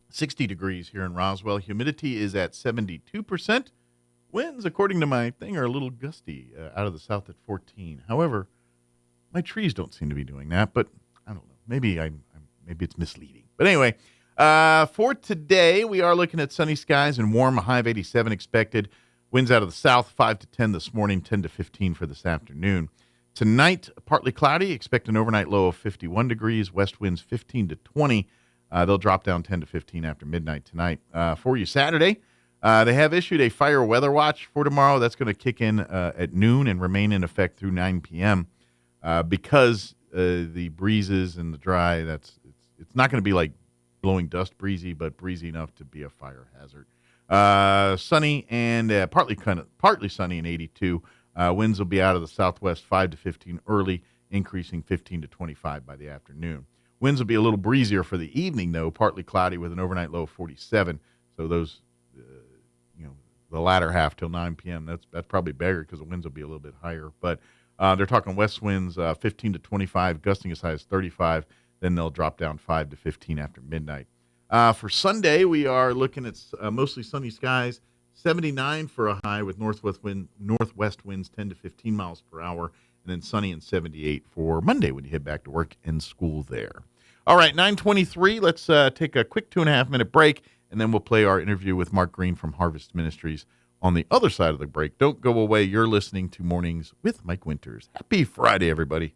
J: 60 degrees here in Roswell. Humidity is at 72%. Winds, according to my thing, are a little gusty out of the south at 14. However, my trees don't seem to be doing that, but I don't know. Maybe maybe it's misleading. But anyway, for today, we are looking at sunny skies and warm, a high of 87 expected. Winds out of the south, 5 to 10 this morning, 10 to 15 for this afternoon. Tonight, partly cloudy. Expect an overnight low of 51 degrees. West winds 15 to 20. They'll drop down 10 to 15 after midnight tonight. For you Saturday, they have issued a fire weather watch for tomorrow. That's going to kick in at noon and remain in effect through 9 p.m. Because the breezes and the dry, it's not going to be like blowing dust breezy, but breezy enough to be a fire hazard. Sunny and partly sunny and 82. Winds will be out of the southwest 5 to 15 early, increasing 15 to 25 by the afternoon. Winds will be a little breezier for the evening, though, partly cloudy with an overnight low of 47. So those, the latter half till 9 p.m., that's probably better because the winds will be a little bit higher. But they're talking west winds 15 to 25, gusting as high as 35. Then they'll drop down 5 to 15 after midnight. For Sunday, we are looking at mostly sunny skies. 79 for a high with northwest winds 10 to 15 miles per hour, and then sunny and 78 for Monday when you head back to work and school there. All right, 9:23. Let's take a quick 2.5-minute break, and then we'll play our interview with Mark Green from Harvest Ministries on the other side of the break. Don't go away. You're listening to Mornings with Mike Winters. Happy Friday, everybody.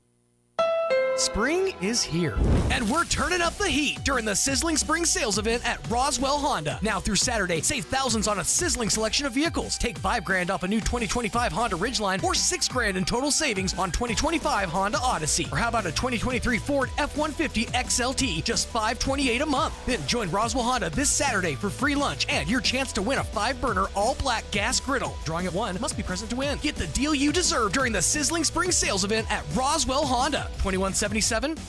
Q: Spring is here, and we're turning up the heat during the Sizzling Spring Sales Event at Roswell Honda. Now through Saturday, save thousands on a sizzling selection of vehicles. Take $5,000 off a new 2025 Honda Ridgeline or $6,000 in total savings on 2025 Honda Odyssey. Or how about a 2023 Ford F-150 XLT, just $528 a month. Then join Roswell Honda this Saturday for free lunch and your chance to win a 5-burner all-black gas griddle. Drawing at 1, must be present to win. Get the deal you deserve during the Sizzling Spring Sales Event at Roswell Honda, 2177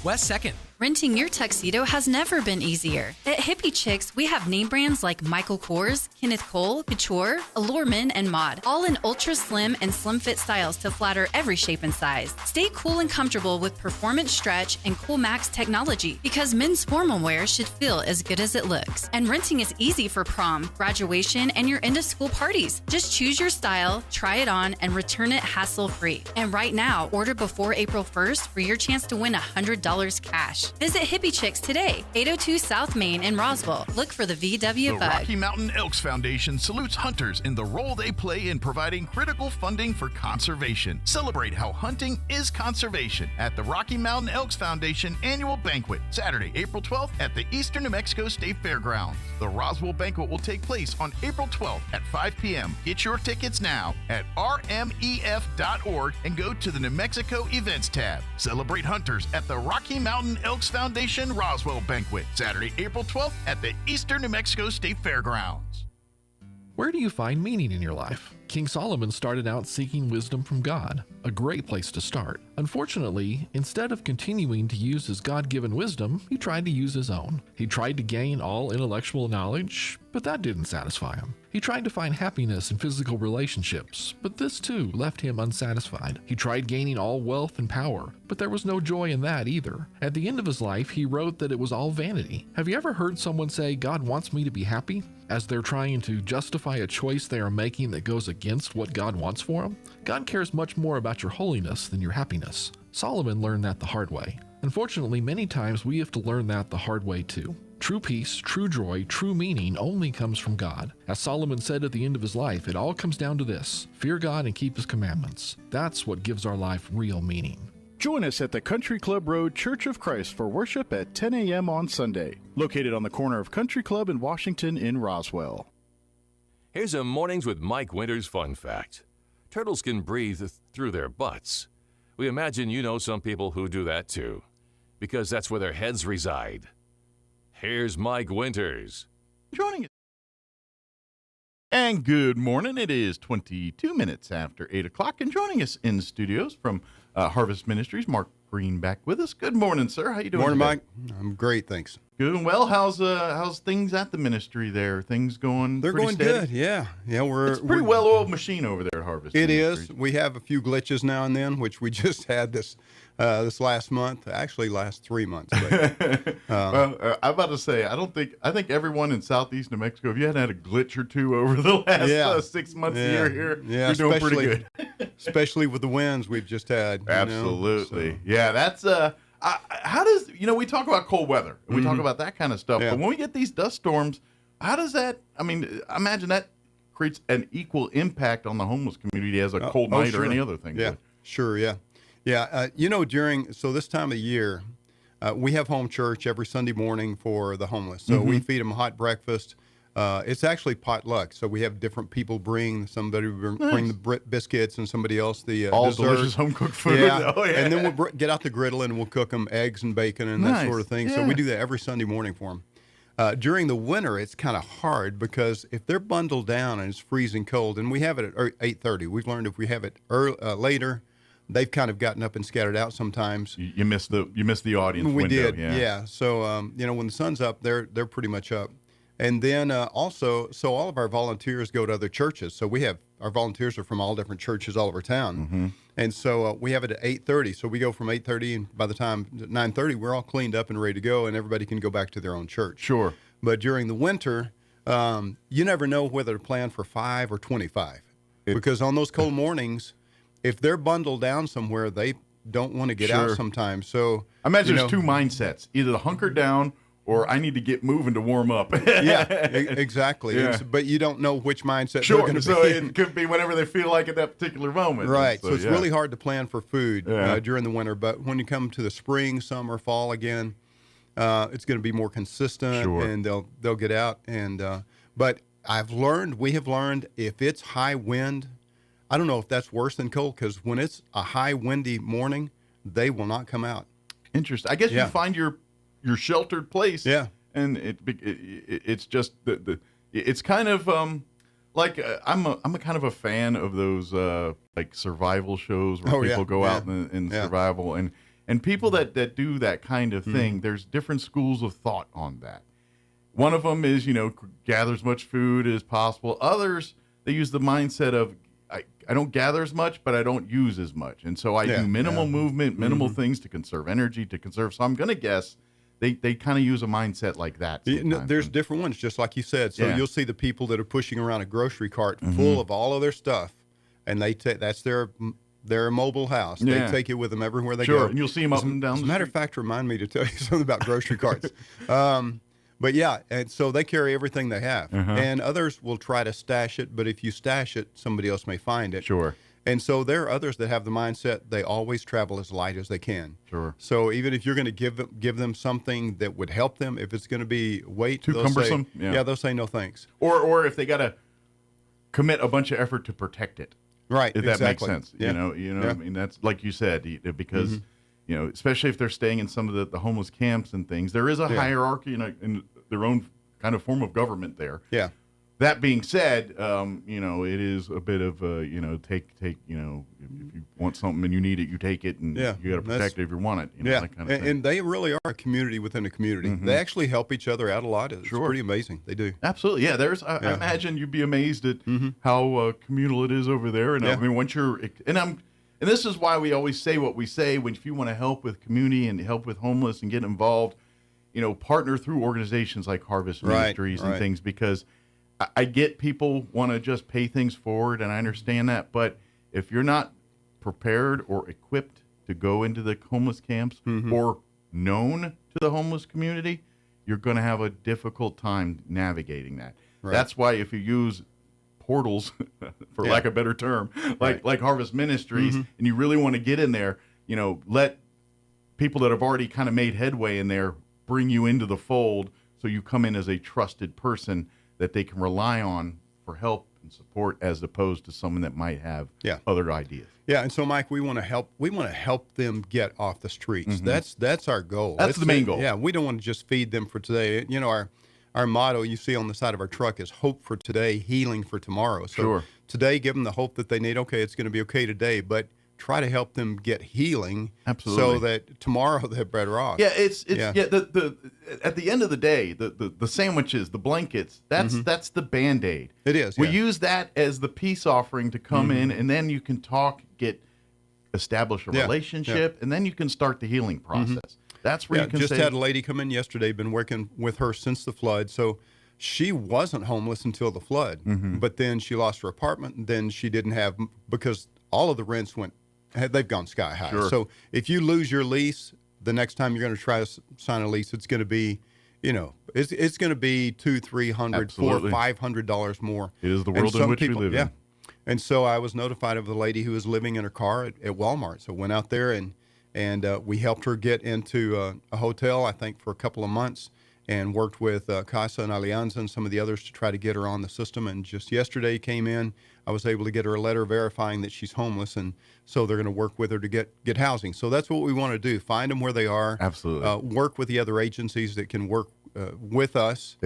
Q: West 2nd.
R: Renting your tuxedo has never been easier. At Hippie Chicks, we have name brands like Michael Kors, Kenneth Cole, Couture, Allurman, and Mod, all in ultra slim and slim fit styles to flatter every shape and size. Stay cool and comfortable with Performance Stretch and Cool Max technology, because men's formal wear should feel as good as it looks. And renting is easy for prom, graduation, and your end of school parties. Just choose your style, try it on, and return it hassle-free. And right now, order before April 1st for your chance to win $100 cash. Visit Hippie Chicks today, 802 South Main in Roswell. Look for the VW
N: The
R: bug.
N: Rocky Mountain Elks Foundation salutes hunters in the role they play in providing critical funding for conservation. Celebrate how hunting is conservation at the Rocky Mountain Elks Foundation Annual Banquet, Saturday, April 12th at the Eastern New Mexico State Fairgrounds. The Roswell Banquet will take place on April 12th at 5 p.m. Get your tickets now at rmef.org and go to the New Mexico Events tab. Celebrate hunters at the Rocky Mountain Elks Foundation Roswell Banquet, Saturday, April 12th at the Eastern New Mexico State Fairgrounds.
S: Where do you find meaning in your life? King Solomon started out seeking wisdom from God, a great place to start. Unfortunately, instead of continuing to use his God-given wisdom, he tried to use his own. He tried to gain all intellectual knowledge, but that didn't satisfy him. He tried to find happiness in physical relationships, but this too left him unsatisfied. He tried gaining all wealth and power, but there was no joy in that either. At the end of his life, he wrote that it was all vanity. Have you ever heard someone say, "God wants me to be happy?" as they're trying to justify a choice they are making that goes against what God wants for them? God cares much more about your holiness than your happiness. Solomon learned that the hard way. Unfortunately, many times we have to learn that the hard way too. True peace, true joy, true meaning only comes from God. As Solomon said at the end of his life, it all comes down to this: fear God and keep his commandments. That's what gives our life real meaning.
B: Join us at the Country Club Road Church of Christ for worship at 10 a.m. on Sunday, located on the corner of Country Club and Washington in Roswell.
G: Here's a Mornings with Mike Winters fun fact. Turtles can breathe through their butts. We imagine you know some people who do that too, because that's where their heads reside. Here's Mike Winters.
J: Joining us. And good morning. It is 22 minutes after 8 o'clock. And joining us in studios from Harvest Ministries, Mark Green back with us. Good morning, sir. How you doing?
T: Morning,
J: today?
T: Mike. I'm great, thanks.
J: Good and well. How's things at the ministry there? Things going?
T: They're
J: pretty
T: going
J: steady?
T: good. Yeah.
J: It's a pretty well-oiled machine over there at Harvest.
T: It
J: Ministries.
T: is. We have a few glitches now and then, which we just had this last month. Actually, last 3 months. But,
J: well, I'm about to say, I think everyone in Southeast New Mexico, if you hadn't had a glitch or two over the last 6 months you're here, you're doing pretty good.
T: Especially with the winds we've just had.
J: Absolutely. Yeah, that's how does, we talk about cold weather, and we talk about that kind of stuff, but when we get these dust storms, how does that, I imagine that creates an equal impact on the homeless community as a cold night or any other thing.
T: Yeah, sure, yeah. Yeah, so this time of year, we have home church every Sunday morning for the homeless. So we feed them a hot breakfast. It's actually potluck. So we have different people bring. Somebody bring the biscuits and somebody else the
J: all
T: dessert.
J: Delicious home cooked food.
T: Yeah.
J: Oh, yeah.
T: And then we'll get out the griddle and we'll cook them eggs and bacon and that sort of thing. So we do that every Sunday morning for them. During the winter, it's kind of hard because if they're bundled down and it's freezing cold, and we have it at 8:30, we've learned if we have it later, they've kind of gotten up and scattered out sometimes.
J: You missed the audience
T: we
J: window.
T: did, yeah. So when the sun's up, they're pretty much up. And then also, so all of our volunteers go to other churches. So our volunteers are from all different churches all over town. And so we have it at 8:30. So we go from 8:30, and by the time 9:30, we're all cleaned up and ready to go, and everybody can go back to their own church.
J: Sure.
T: But during the winter, you never know whether to plan for 5 or 25. Because on those cold mornings, if they're bundled down somewhere, they don't want to get out sometimes. So
J: I imagine there's two mindsets: either the hunker down, or I need to get moving to warm up.
T: Yeah, exactly.
J: Yeah.
T: But you don't know which mindset they're going to be
J: so
T: in.
J: it could be whatever they feel like at that particular moment.
T: Right. So it's really hard to plan for food during the winter. But when you come to the spring, summer, fall again, it's going to be more consistent, and they'll get out. And but we have learned if it's high wind, I don't know if that's worse than cold, because when it's a high windy morning, they will not come out.
J: Interesting. I guess you find your sheltered place.
T: Yeah.
J: And it's just it's kind of like I'm a kind of a fan of those like survival shows where people go out and survival, and people that do that kind of thing. There's different schools of thought on that. One of them is gather as much food as possible. Others, they use the mindset of I don't gather as much, but I don't use as much, and so I do minimal movement, minimal things to conserve energy, to conserve. So I'm going to guess they kind of use a mindset like that.
T: There's different ones, just like you said. So you'll see the people that are pushing around a grocery cart full of all of their stuff, and that's their mobile house. They take it with them everywhere they go.
J: And you'll see them up and down.
T: As a matter of fact, remind me to tell you something about grocery carts. But yeah, and so they carry everything they have, and others will try to stash it. But if you stash it, somebody else may find it.
J: Sure.
T: And so there are others that have the mindset they always travel as light as they can.
J: Sure.
T: So even if you're going to give them something that would help them, if it's going to be weight
J: too cumbersome,
T: they'll say no thanks.
J: Or if they got to commit a bunch of effort to protect it.
T: Right.
J: If that makes sense. Yeah. I mean, that's like you said, because especially if they're staying in some of the homeless camps and things, there is a hierarchy in their own kind of form of government there.
T: Yeah.
J: that being said, it is a bit of take. If you want something and you need it, you take it, and you got to protect it if you want it. That kind of thing.
T: And they really are a community within a community.
J: Mm-hmm.
T: They actually help each other out a lot. It's pretty amazing. They do.
J: Absolutely, yeah. I imagine you'd be amazed at how communal it is over there. And I mean, once you're and this is why we always say what we say. If you want to help with community and help with homeless and get involved, partner through organizations like Harvest Ministries and things, because I get people want to just pay things forward, and I understand that. But if you're not prepared or equipped to go into the homeless camps or known to the homeless community, you're going to have a difficult time navigating that. Right. That's why if you use portals, for lack of a better term, like Harvest Ministries, and you really want to get in there, let people that have already kind of made headway in there bring you into the fold, so you come in as a trusted person that they can rely on for help and support, as opposed to someone that might have other ideas.
T: Yeah, and so Mike, we want to help them get off the streets. That's our goal.
J: That's the main goal.
T: Yeah, we don't want to just feed them for today. Our motto you see on the side of our truck is hope for today, healing for tomorrow. So today, give them the hope that they need. Okay, it's going to be okay today, but try to help them get healing, so that tomorrow they're better off.
J: Yeah, it's the at the end of the day, the sandwiches, the blankets, that's the Band-Aid.
T: It is.
J: We use that as the peace offering to come in, and then you can establish a relationship, and then you can start the healing process. That's where you can
T: just had a lady come in yesterday, been working with her since the flood. So she wasn't homeless until the flood, but then she lost her apartment, and then she didn't have, because all of the rents they've gone sky high.
J: Sure.
T: So if you lose your lease, the next time you're going to try to sign a lease, it's going to be, it's going to be $200, $300, $400, $500 more.
J: It is the world in which we live in.
T: And so I was notified of the lady who was living in her car at Walmart. So went out there and we helped her get into a hotel, I think, for a couple of months, and worked with Casa and Alianza and some of the others to try to get her on the system. And just yesterday came in, I was able to get her a letter verifying that she's homeless, and so they're going to work with her to get housing. So that's what we want to do, find them where they are.
J: Absolutely.
T: Work with the other agencies that can work with us,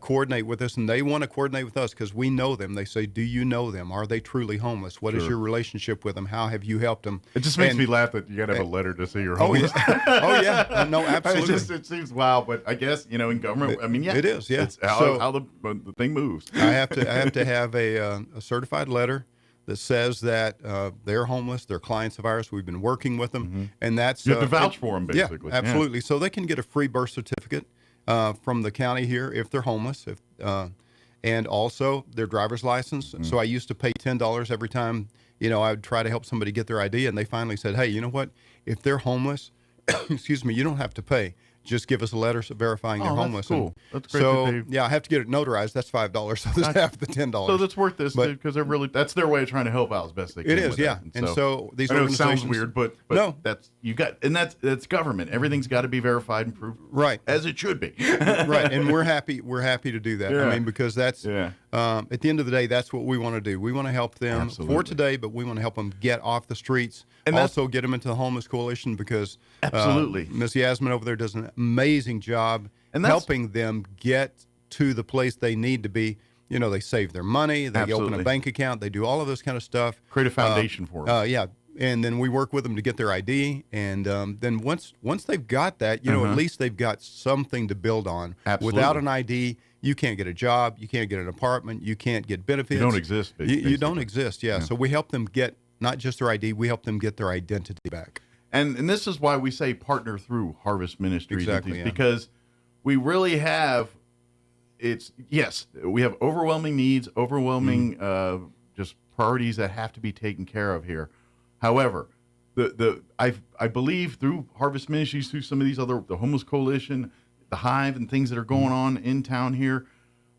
T: coordinate with us, and they want to coordinate with us because we know them. They say, do you know them? Are they truly homeless? What is your relationship with them? How have you helped them?
J: It just makes me laugh that you got to have a letter to say you're homeless.
T: No, absolutely.
J: It seems wild, but I guess, in government,
T: it is,
J: It's how the thing moves.
T: I have to have a certified letter that says that they're homeless, they're clients of ours, we've been working with them, and that's...
J: You have to vouch for them, basically.
T: Yeah, absolutely. So they can get a free birth certificate from the county here if they're homeless, and also their driver's license. So I used to pay $10 every time, I would try to help somebody get their ID, and they finally said, hey, you know what? If they're homeless, excuse me, you don't have to pay. Just give us a letter verifying they're homeless.
J: That's cool. That's great.
T: So I have to get it notarized. That's $5. So there's half the $10.
J: So that's worth this, because that's their way of trying to help out as best they can.
T: It is,
J: yeah.
T: And so these
J: organizations, it sounds weird, but
T: no,
J: that's government. Everything's got to be verified and proved,
T: right,
J: as it should be.
T: Right, and we're happy to do that.
J: Yeah.
T: I mean, because that's at the end of the day, that's what we want to do. We want to help them for today, but we want to help them get off the streets. And also get them into the Homeless Coalition, because Ms. Yasmin over there does an amazing job helping them get to the place they need to be. They save their money, they open a bank account, they do all of this kind of stuff.
J: Create a foundation for them.
T: And then we work with them to get their ID, and then once they've got that, at least they've got something to build on.
J: Absolutely.
T: Without an ID, you can't get a job, you can't get an apartment, you can't get benefits.
J: You don't exist.
T: You don't exist. Yeah. So we help them get not just their ID, we help them get their identity back.
J: And this is why we say partner through Harvest Ministries.
T: Exactly,
J: because we really have, we have overwhelming needs, overwhelming just priorities that have to be taken care of here. However, I believe through Harvest Ministries, through some of these the Homeless Coalition, the Hive, and things that are going on in town here,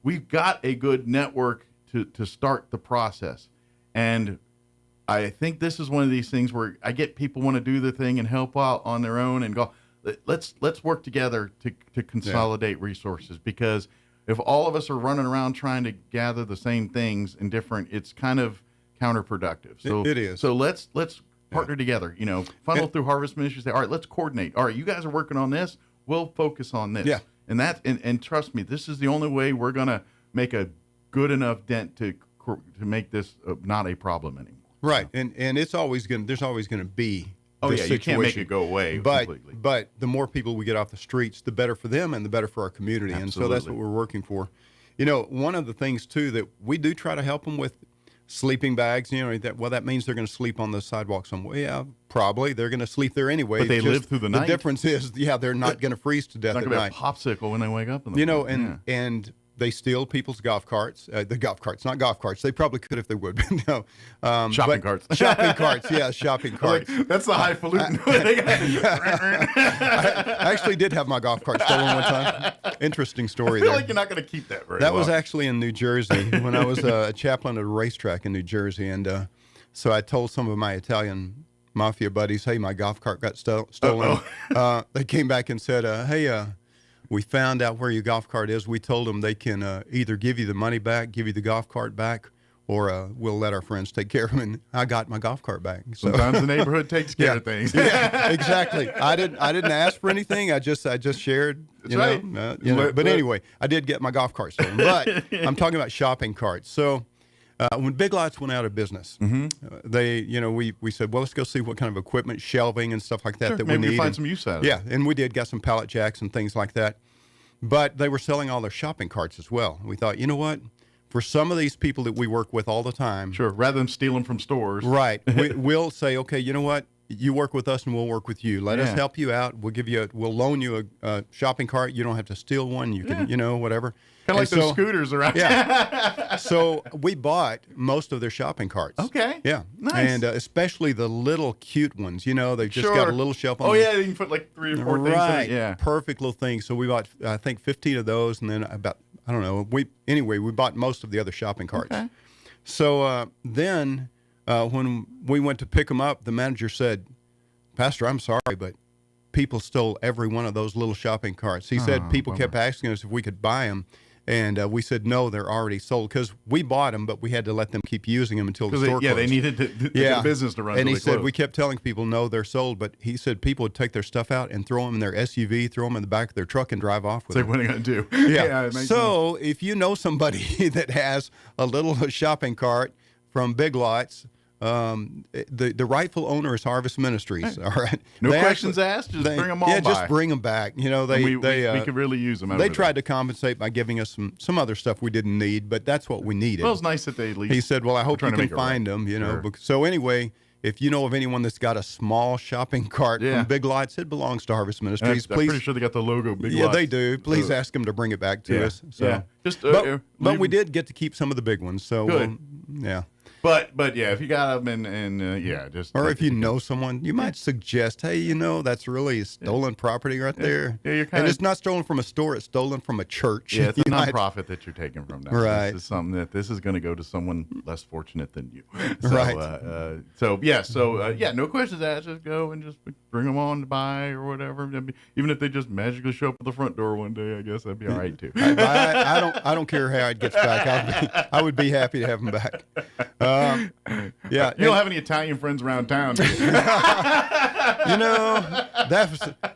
J: we've got a good network to start the process. And I think this is one of these things where I get people want to do the thing and help out on their own and go, let's work together to consolidate resources, because if all of us are running around trying to gather the same things in different, it's kind of counterproductive. So
T: it is.
J: So let's partner together, funnel through Harvest Ministries. Say, all right, let's coordinate. All right, you guys are working on this. We'll focus on this.
T: Yeah.
J: And trust me, this is the only way we're going to make a good enough dent to make this not a problem anymore.
T: Right, and it's always going. There's always going to be.
J: Oh
T: this
J: yeah,
T: situation.
J: you can't make it go away completely.
T: But the more people we get off the streets, the better for them and the better for our community.
J: Absolutely.
T: And so that's what we're working for. You know, one of the things too that we do try to help them with sleeping bags. You know, that means they're going to sleep on the sidewalk somewhere. Yeah, probably they're going to sleep there anyway.
J: But they live through the night.
T: The difference is, they're not going to freeze to death
J: Not
T: at
J: going to
T: night.
J: be a popsicle when they wake up. In the morning.
T: And they steal people's golf carts. The golf carts, not golf carts. They probably could if they would. No,
J: shopping carts.
T: Shopping carts. Yeah, shopping carts.
J: That's the highfalutin.
T: I actually did have my golf cart stolen one time. Interesting story.
J: I feel
T: there.
J: like you're not going to keep that very
T: That
J: long.
T: was actually in New Jersey when I was a chaplain at a racetrack in New Jersey, and so I told some of my Italian mafia buddies, "Hey, my golf cart got stolen." They came back and said, "Hey, we found out where your golf cart is. We told them they can either give you the money back, give you the golf cart back, or we'll let our friends take care of them." And I got my golf cart back. So,
J: sometimes the neighborhood takes care of things.
T: Yeah, exactly. I didn't ask for anything. I just shared.
J: That's right.
T: But anyway, I did get my golf cart stolen. But I'm talking about shopping carts. So when Big Lots went out of business, we said, well, let's go see what kind of equipment, shelving and stuff like that
J: Sure,
T: that
J: maybe
T: we need.
J: find some use out of it.
T: Yeah, and we did, got some pallet jacks and things like that. But they were selling all their shopping carts as well. We thought, you know what? For some of these people that we work with all the time.
J: Sure, rather than stealing from stores.
T: Right. We'll say, okay, you know what? You work with us and we'll work with you. Let us help you out. We'll loan you a shopping cart. You don't have to steal one. You can, whatever.
J: Kind of like those scooters around.
T: Yeah. So we bought most of their shopping carts.
J: Okay.
T: Yeah.
J: Nice.
T: And especially the little cute ones. They've just got a little shelf on them.
J: Yeah, you can put like 3 or 4 things in it. Yeah.
T: Perfect little things. So we bought, I think, 15 of those, and then about, I don't know. We bought most of the other shopping carts.
J: Okay.
T: So then when we went to pick them up, the manager said, "Pastor, I'm sorry, but people stole every one of those little shopping carts." He said people kept asking us if we could buy them. And we said, no, they're already sold, because we bought them, but we had to let them keep using them until the store closed.
J: They needed to get a business to run.
T: And he said, we kept telling people, no, they're sold. But he said people would take their stuff out and throw them in their SUV, throw them in the back of their truck and drive off with them.
J: What are you going to do?
T: Yeah. So if you know somebody that has a little shopping cart from Big Lots, the rightful owner is Harvest Ministries. All right,
J: no questions asked. Just bring them all.
T: Yeah,
J: by.
T: Just bring them back. We
J: could really use them.
T: They tried to compensate by giving us some other stuff we didn't need, but that's what we needed.
J: Well, it's nice that they at least.
T: He said, "Well, I hope you can find them."
J: Sure.
T: So anyway, if you know of anyone that's got a small shopping cart from Big Lots, it belongs to Harvest Ministries.
J: I'm pretty sure they got the logo Big Lots.
T: Yeah, they do. Please ask them to bring it back to us. So, but we did get to keep some of the big ones. So
J: good.
T: Yeah.
J: But yeah, if you got them and just
T: or if you know someone, you might suggest, hey, that's really stolen property right there.
J: Yeah, you're
T: and it's not stolen from a store; it's stolen from a church.
J: Yeah, it's a nonprofit that you're taking from. Now.
T: Right.
J: This is something that this is going to go to someone less fortunate than you.
T: Right.
J: No questions asked. Just go and just bring them on to buy or whatever. Even if they just magically show up at the front door one day, I guess that'd be all right too.
T: I don't care how it gets back. I would be happy to have them back.
J: You don't have any Italian friends around town.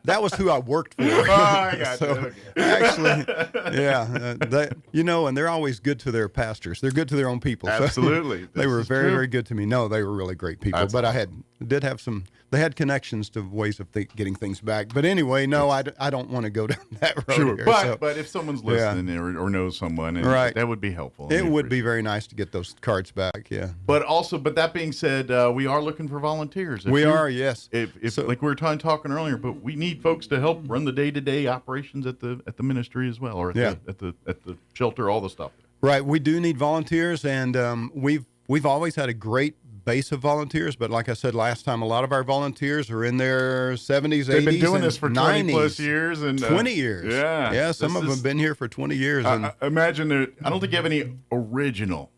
T: That was who I worked for.
J: Oh, I got
T: so, actually, and they're always good to their pastors. They're good to their own people.
J: Absolutely,
T: so they were very, very good to me. No, they were really great people. But they had connections to ways of getting things back. But anyway, no, I don't want to go down that road.
J: Sure,
T: here,
J: but if someone's listening or knows someone, that would be helpful.
T: It would be very nice to get those cards back. Yeah.
J: But that being said, we are looking for volunteers.
T: Yes.
J: Like we were talking earlier, but we need folks to help run the day-to-day operations at the ministry as well, or at the shelter, all the stuff.
T: Right. We do need volunteers, and we've always had a great base of volunteers, but like I said last time, a lot of our volunteers are in their 70s, 80s,
J: They've been doing this for
T: 90s,
J: 20 plus years and
T: 20 years.
J: Yeah.
T: Some of them have been here for 20 years.
J: I imagine that. I don't think you have any original.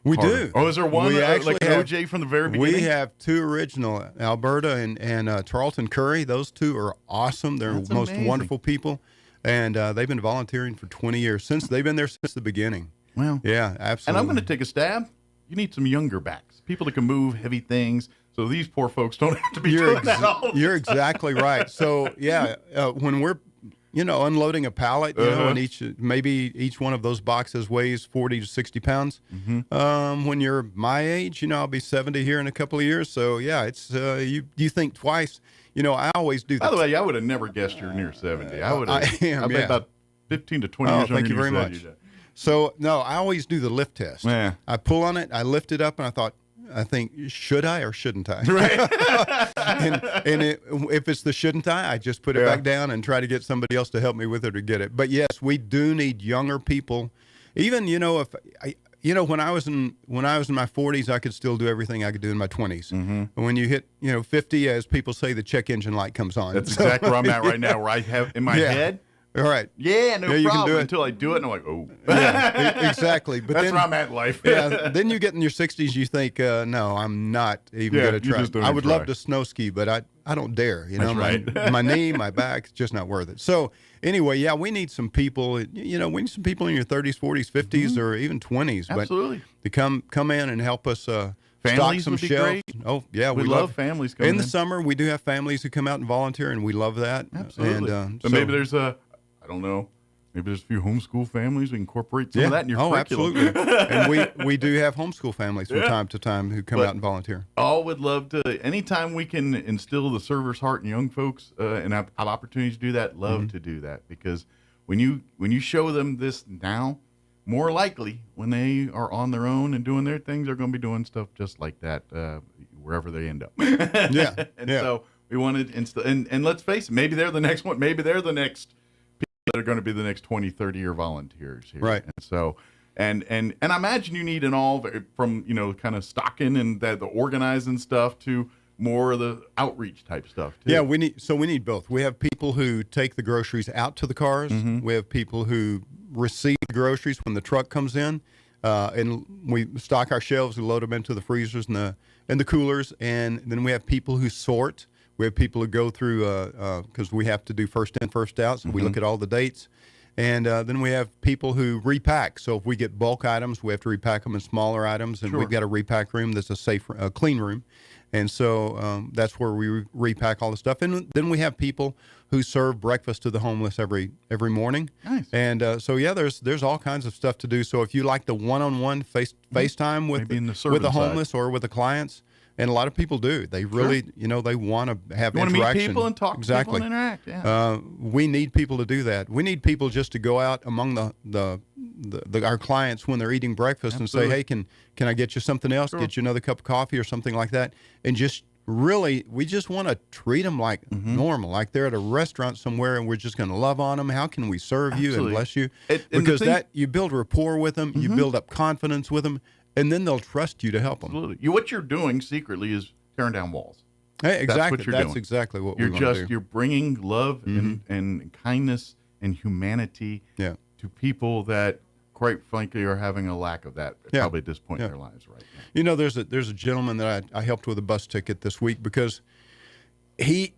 T: We do.
J: Oh, is there one like an OJ from the very beginning?
T: We have 2 original, Alberta and Tarleton Curry. Those 2 are awesome. They're the most wonderful people, and they've been volunteering for 20 years. They've been there since the beginning.
J: Well,
T: yeah, absolutely.
J: And I'm going to take a stab. You need some younger backs, people that can move heavy things, so these poor folks don't have to be doing that all.
T: You're exactly right. So when we're unloading a pallet, and each one of those boxes weighs 40 to 60 pounds. When you're my age, I'll be 70 here in a couple of years. So yeah, it's you think twice. I always do that.
J: By the way, I would have never guessed you're near 70. I would have.
T: I've
J: been about 15 to 20 years younger.
T: Thank you very much. So no, I always do the lift test.
J: Yeah.
T: I pull on it, I lift it up, and I think, should I or shouldn't I?
J: Right.
T: If it's the shouldn't I just put it back down and try to get somebody else to help me with it or get it. But yes, we do need younger people. Even when I was in my 40s, I could still do everything I could do in my 20s. And when you hit 50, as people say, the check engine light comes on.
J: That's exactly where I'm at right now. Where I have in my head.
T: All right.
J: Yeah, no
T: you
J: problem.
T: Can do it.
J: Until I do it, and I'm like, oh.
T: Yeah, exactly. But
J: that's where I'm at in life.
T: Then you get in your 60s, you think, no, I'm not even going to try. I would love to snow ski, but I don't dare.
J: That's right.
T: My knee, my back, it's just not worth it. So anyway, yeah, we need some people. We need some people in your 30s, 40s, 50s, or even 20s.
J: Absolutely.
T: But to come in and help us.
J: Families
T: stock some
J: would be
T: shelves.
J: great.
T: Oh yeah,
J: we love families coming
T: in the summer. We do have families who come out and volunteer, and we love that.
J: Absolutely.
T: And
J: so maybe there's I don't know. Maybe there's a few homeschool families. We incorporate some of that in your curriculum.
T: Absolutely. And we do have homeschool families from time to time who come out and volunteer.
J: All would love to. Anytime we can instill the server's heart in young folks and have opportunities to do that, love to do that. Because when you show them this now, more likely when they are on their own and doing their things, they're going to be doing stuff just like that wherever they end up. So we wanted and let's face it, maybe they're the next one. Maybe they're the next that are going to be the next 20, 30 year volunteers here.
T: Right.
J: And so, and I imagine you need from, kind of stocking and the organizing stuff to more of the outreach type stuff too.
T: Yeah, we need both. We have people who take the groceries out to the cars. We have people who receive the groceries when the truck comes in. And we stock our shelves, we load them into the freezers and the coolers. And then we have people who sort. We have people who go through because we have to do first in, first out, so we look at all the dates. And then we have people who repack. So if we get bulk items, we have to repack them in smaller items, and we've got a repack room that's a safe, clean room. And so that's where we repack all the stuff. And then we have people who serve breakfast to the homeless every morning.
J: Nice.
T: And there's all kinds of stuff to do. So if you like the one-on-one FaceTime with the homeless or with the clients. And a lot of people do. They really, they want to have interaction.
J: Want to meet people and talk to people and interact. Yeah.
T: We need people to do that. We need people just to go out among our clients when they're eating breakfast and say, hey, can I get you something else? Sure. Get you another cup of coffee or something like that. And just really, we just want to treat them like normal, like they're at a restaurant somewhere and we're just going to love on them. How can we serve you and bless you? Because you build rapport with them, you build up confidence with them. And then they'll trust you to help them.
J: Absolutely. What you're doing secretly is tearing down walls.
T: Hey, exactly.
J: That's
T: exactly what we're doing.
J: You're bringing love and kindness and humanity to people that, quite frankly, are having a lack of that probably at this point in their lives right now.
T: There's a gentleman that I helped with a bus ticket this week because he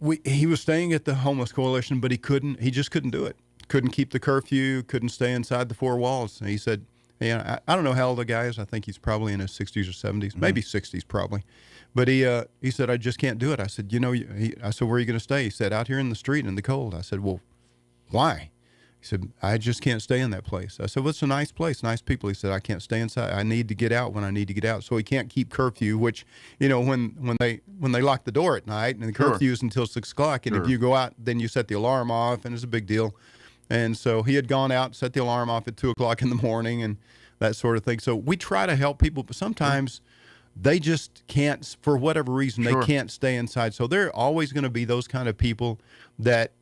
T: was staying at the Homeless Coalition, but he just couldn't do it. Couldn't keep the curfew, couldn't stay inside the four walls. And he said, I don't know how old the guy is. I think he's probably in his 60s or 70s, maybe 60s probably. But he said, I just can't do it. I said, I said, where are you going to stay? He said, out here in the street in the cold. I said, well, why? He said, I just can't stay in that place. I said, well, it's a nice place, nice people. He said, I can't stay inside. I need to get out when I need to get out. So he can't keep curfew, which, when they lock the door at night and the curfew is until 6 o'clock, and if you go out, then you set the alarm off, and it's a big deal. And so he had gone out, set the alarm off at 2 o'clock in the morning and that sort of thing. So we try to help people, but sometimes they just can't, for whatever reason, they can't stay inside. So there are always going to be those kind of people that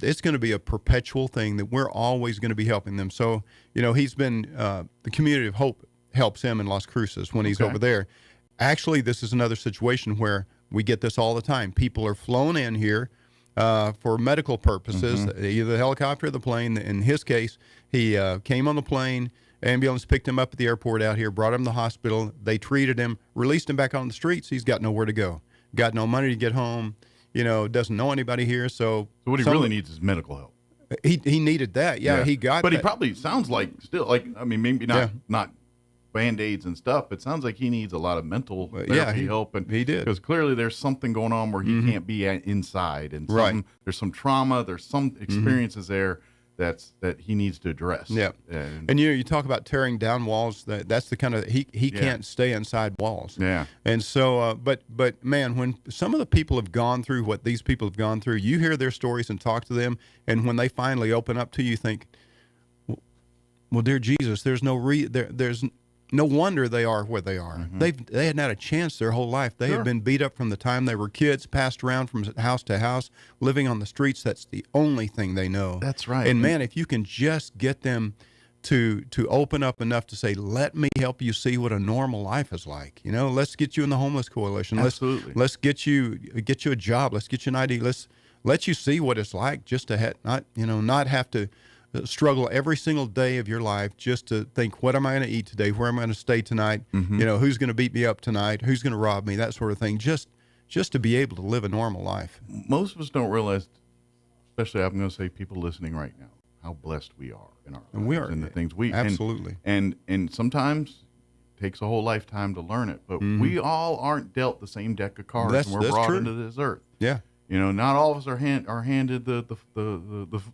T: it's going to be a perpetual thing that we're always going to be helping them. So, he's been, the Community of Hope helps him in Las Cruces when he's over there. Actually, this is another situation where we get this all the time. People are flown in here for medical purposes, either the helicopter or the plane. In his case, he came on the plane, ambulance picked him up at the airport out here, brought him to the hospital. They treated him, released him back on the streets. He's got nowhere to go, got no money to get home, doesn't know anybody here. So
J: what he really needs is medical help.
T: He needed that. He got
J: but
T: that.
J: he probably sounds like still, maybe not Band-Aids and stuff. It sounds like he needs a lot of mental therapy help. And
T: he did.
J: Because clearly there's something going on where he can't be inside. And there's some trauma, there's some experiences there that he needs to address.
T: Yeah. And you talk about tearing down walls. That's the kind of he can't stay inside walls.
J: Yeah.
T: And so, but man, when some of the people have gone through what these people have gone through, you hear their stories and talk to them, and when they finally open up to you, you think, well, dear Jesus, there's no wonder they are where they are. They hadn't had a chance their whole life. They had been beat up from the time they were kids, passed around from house to house, living on the streets. That's the only thing they know.
J: That's right.
T: And man, if you can just get them to open up enough to say, let me help you see what a normal life is like. Let's get you in the homeless coalition.
J: Absolutely.
T: Let's get you a job. Let's get you an ID. Let's let you see what it's like just to not have to struggle every single day of your life just to think, what am I going to eat today? Where am I going to stay tonight? Who's going to beat me up tonight? Who's going to rob me? That sort of thing. Just to be able to live a normal life.
J: Most of us don't realize, especially I'm going to say people listening right now, how blessed we are in our lives and the things we
T: absolutely.
J: And sometimes it takes a whole lifetime to learn it, but we all aren't dealt the same deck of cards when we're brought into this earth.
T: Yeah.
J: Not all of us are handed the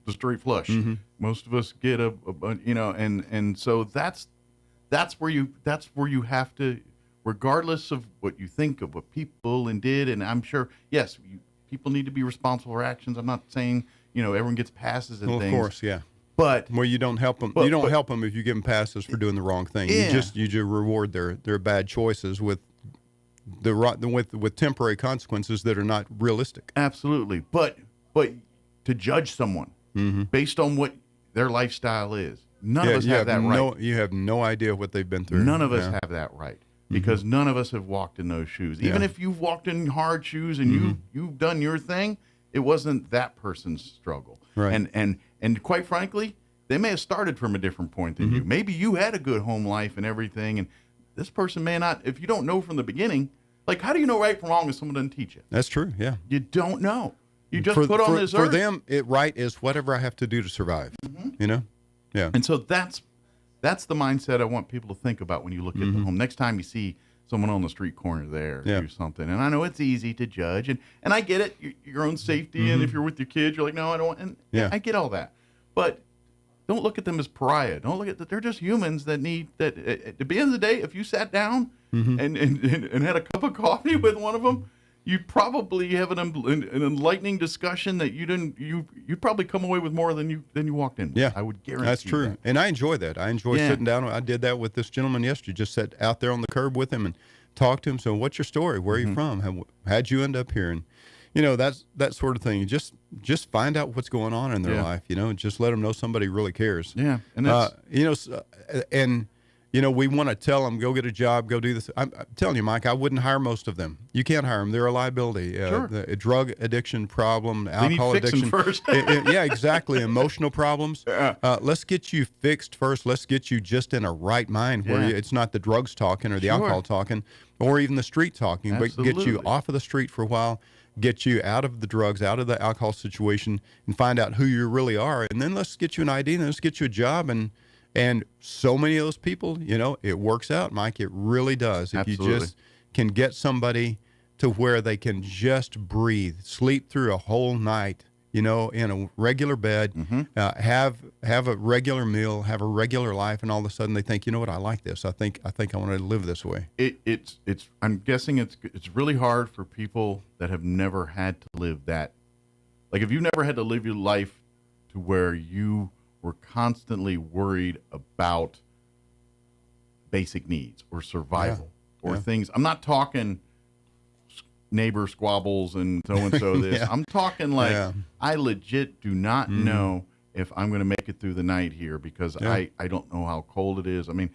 J: straight flush. Most of us get and so that's where you have to, regardless of what you think of what people did, and I'm sure people need to be responsible for actions. I'm not saying everyone gets passes and things.
T: Of course, yeah.
J: But
T: you don't help them. You don't help them if you give them passes for doing the wrong thing.
J: Yeah.
T: You just reward their bad choices with temporary consequences that are not realistic.
J: Absolutely. But to judge someone based on what their lifestyle is, none of us have that right.
T: You have no idea what they've been through.
J: None of us have that right, because none of us have walked in those shoes. Even if you've walked in hard shoes and you've done your thing, it wasn't that person's struggle.
T: Right.
J: And quite frankly, they may have started from a different point than you. Maybe you had a good home life and everything, and this person may not. If you don't know from the beginning, like, how do you know right from wrong if someone doesn't teach you?
T: That's true, yeah.
J: You don't know. You just put on this earth.
T: For them, right is whatever I have to do to survive, Yeah.
J: And so that's the mindset I want people to think about when you look at the home. Next time you see someone on the street corner there do something, and I know it's easy to judge, and I get it, your own safety, and if you're with your kids, you're like, no, I don't, and I get all that. But don't look at them as pariah. Don't look at that. They're just humans that need that. At the end of the day, if you sat down and had a cup of coffee with one of them, you'd probably have an enlightening discussion that you'd probably come away with more than you walked in with.
T: Yeah,
J: I would guarantee
T: that's true.
J: That.
T: And I enjoy that. I enjoy sitting down. I did that with this gentleman yesterday. Just sat out there on the curb with him and talked to him. So, what's your story? Where are you from? How'd you end up here? And that's that sort of thing. You just find out what's going on in their life. Just let them know somebody really cares.
J: Yeah, and that's
T: we want to tell them, go get a job, go do this. I'm telling you, Mike, I wouldn't hire most of them. You can't hire them. They're a liability. The drug addiction problem, alcohol addiction.
J: First.
T: Yeah, exactly. Emotional problems. Let's get you fixed first. Let's get you just in a right mind where it's not the drugs talking or the alcohol talking or even the street talking,
J: Absolutely.
T: But get you off of the street for a while, get you out of the drugs, out of the alcohol situation, and find out who you really are. And then let's get you an ID, and then let's get you a job. And so many of those people, it works out, Mike. It really does. If
J: Absolutely.
T: you just can get somebody to where they can just breathe, sleep through a whole night, in a regular bed, have a regular meal, have a regular life, and all of a sudden they think, you know what, I like this. I think I want to live this way.
J: It's I'm guessing it's really hard for people that have never had to live that. Like, if you never had to live your life to where you were constantly worried about basic needs or survival or things. I'm not talking neighbor squabbles and so this. I'm talking like I legit do not know if I'm going to make it through the night here because I don't know how cold it is. I mean,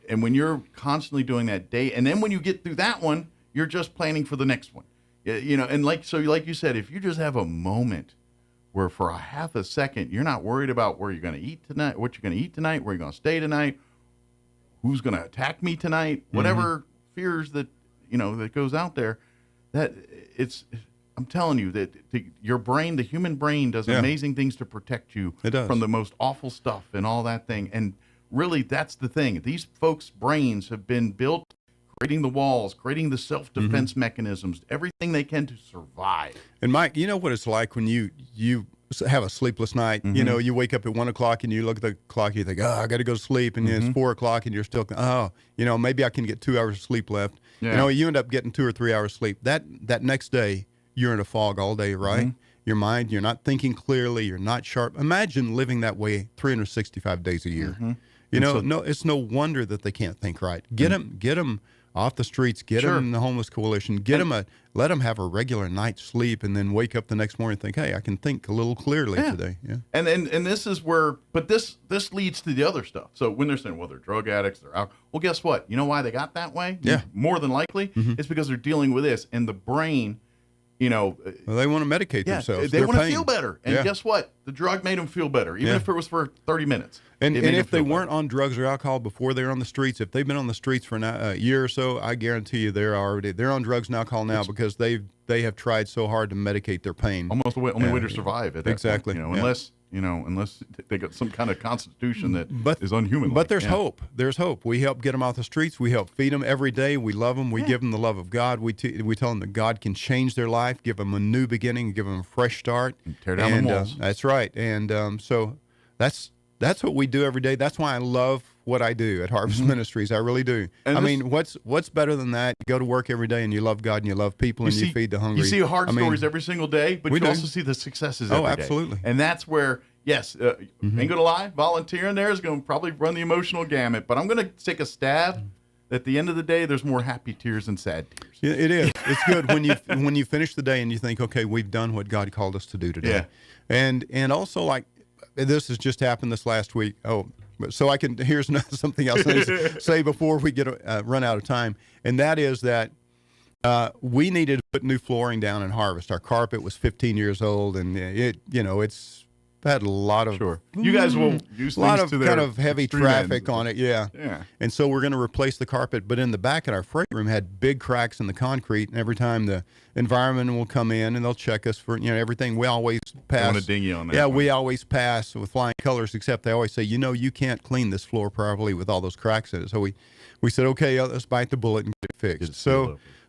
J: and when you're constantly doing that day, and then when you get through that one, you're just planning for the next one. And like you said, if you just have a moment where for a half a second you're not worried about where you're going to eat tonight, what you're going to eat tonight, where you're going to stay tonight, who's going to attack me tonight, whatever fears that that goes out there, I'm telling you that your brain, the human brain, does amazing things to protect you from the most awful stuff and all that thing. And really, that's the thing. These folks' brains have been built creating the walls, creating the self-defense mechanisms, everything they can to survive.
T: And Mike, you know what it's like when you have a sleepless night. You know, you wake up at 1 o'clock and you look at the clock, you think, oh, I got to go to sleep. And it's 4 o'clock and you're still, maybe I can get 2 hours of sleep left. Yeah. You know, you end up getting 2 or 3 hours sleep. That next day, you're in a fog all day, right? Your mind, you're not thinking clearly, you're not sharp. Imagine living that way 365 days a year. You know, it's no wonder that they can't think right. Get them off the streets, get them in the homeless coalition, let them have a regular night's sleep, and then wake up the next morning and think, hey, I can think a little clearly today. Yeah.
J: And this is where, but this leads to the other stuff. So when they're saying, well, they're drug addicts, they're alcohol. Well, guess what? You know why they got that way?
T: Yeah.
J: More than likely, it's because they're dealing with this, and the brain, well,
T: they want to medicate themselves.
J: They want to feel better. And guess what? The drug made them feel better, even if it was for 30 minutes.
T: And if they weren't on drugs or alcohol before they were on the streets, if they've been on the streets for a year or so, I guarantee you they're on drugs and alcohol now because they have tried so hard to medicate their pain.
J: Almost the only way to survive at that
T: exactly.
J: point, unless they got some kind of constitution that is unhuman.
T: But there's hope. There's hope. We help get them off the streets. We help feed them every day. We love them. We give them the love of God. We tell them that God can change their life, give them a new beginning, give them a fresh start.
J: And tear down the walls.
T: That's right. And so that's what we do every day. That's why I love what I do at Harvest Ministries. I really do. And I mean, what's better than that? You go to work every day and you love God and you love people and you feed the hungry.
J: You see hard stories every single day, but you also see the successes every day.
T: Oh, absolutely.
J: And that's where, ain't going to lie, volunteering there is going to probably run the emotional gamut, but I'm going to take a stab. At the end of the day, there's more happy tears than sad tears.
T: Yeah, it is. It's good when you finish the day and you think, okay, we've done what God called us to do today. Yeah. And also, like, this has just happened this last week. So here's something else I need to say before we run out of time, and that is that we needed to put new flooring down in Harvest. Our carpet was 15 years old, and it's had a lot of
J: you guys will use
T: a lot of
J: to
T: kind of heavy traffic on it, yeah. And so we're going to replace the carpet, but in the back of our freight room had big cracks in the concrete, and every time the environment will come in and they'll check us for everything. We always pass.
J: I want to ding you on that.
T: Yeah, we always pass with flying colors, except they always say, you can't clean this floor properly with all those cracks in it. So we said, okay, let's bite the bullet and get it fixed.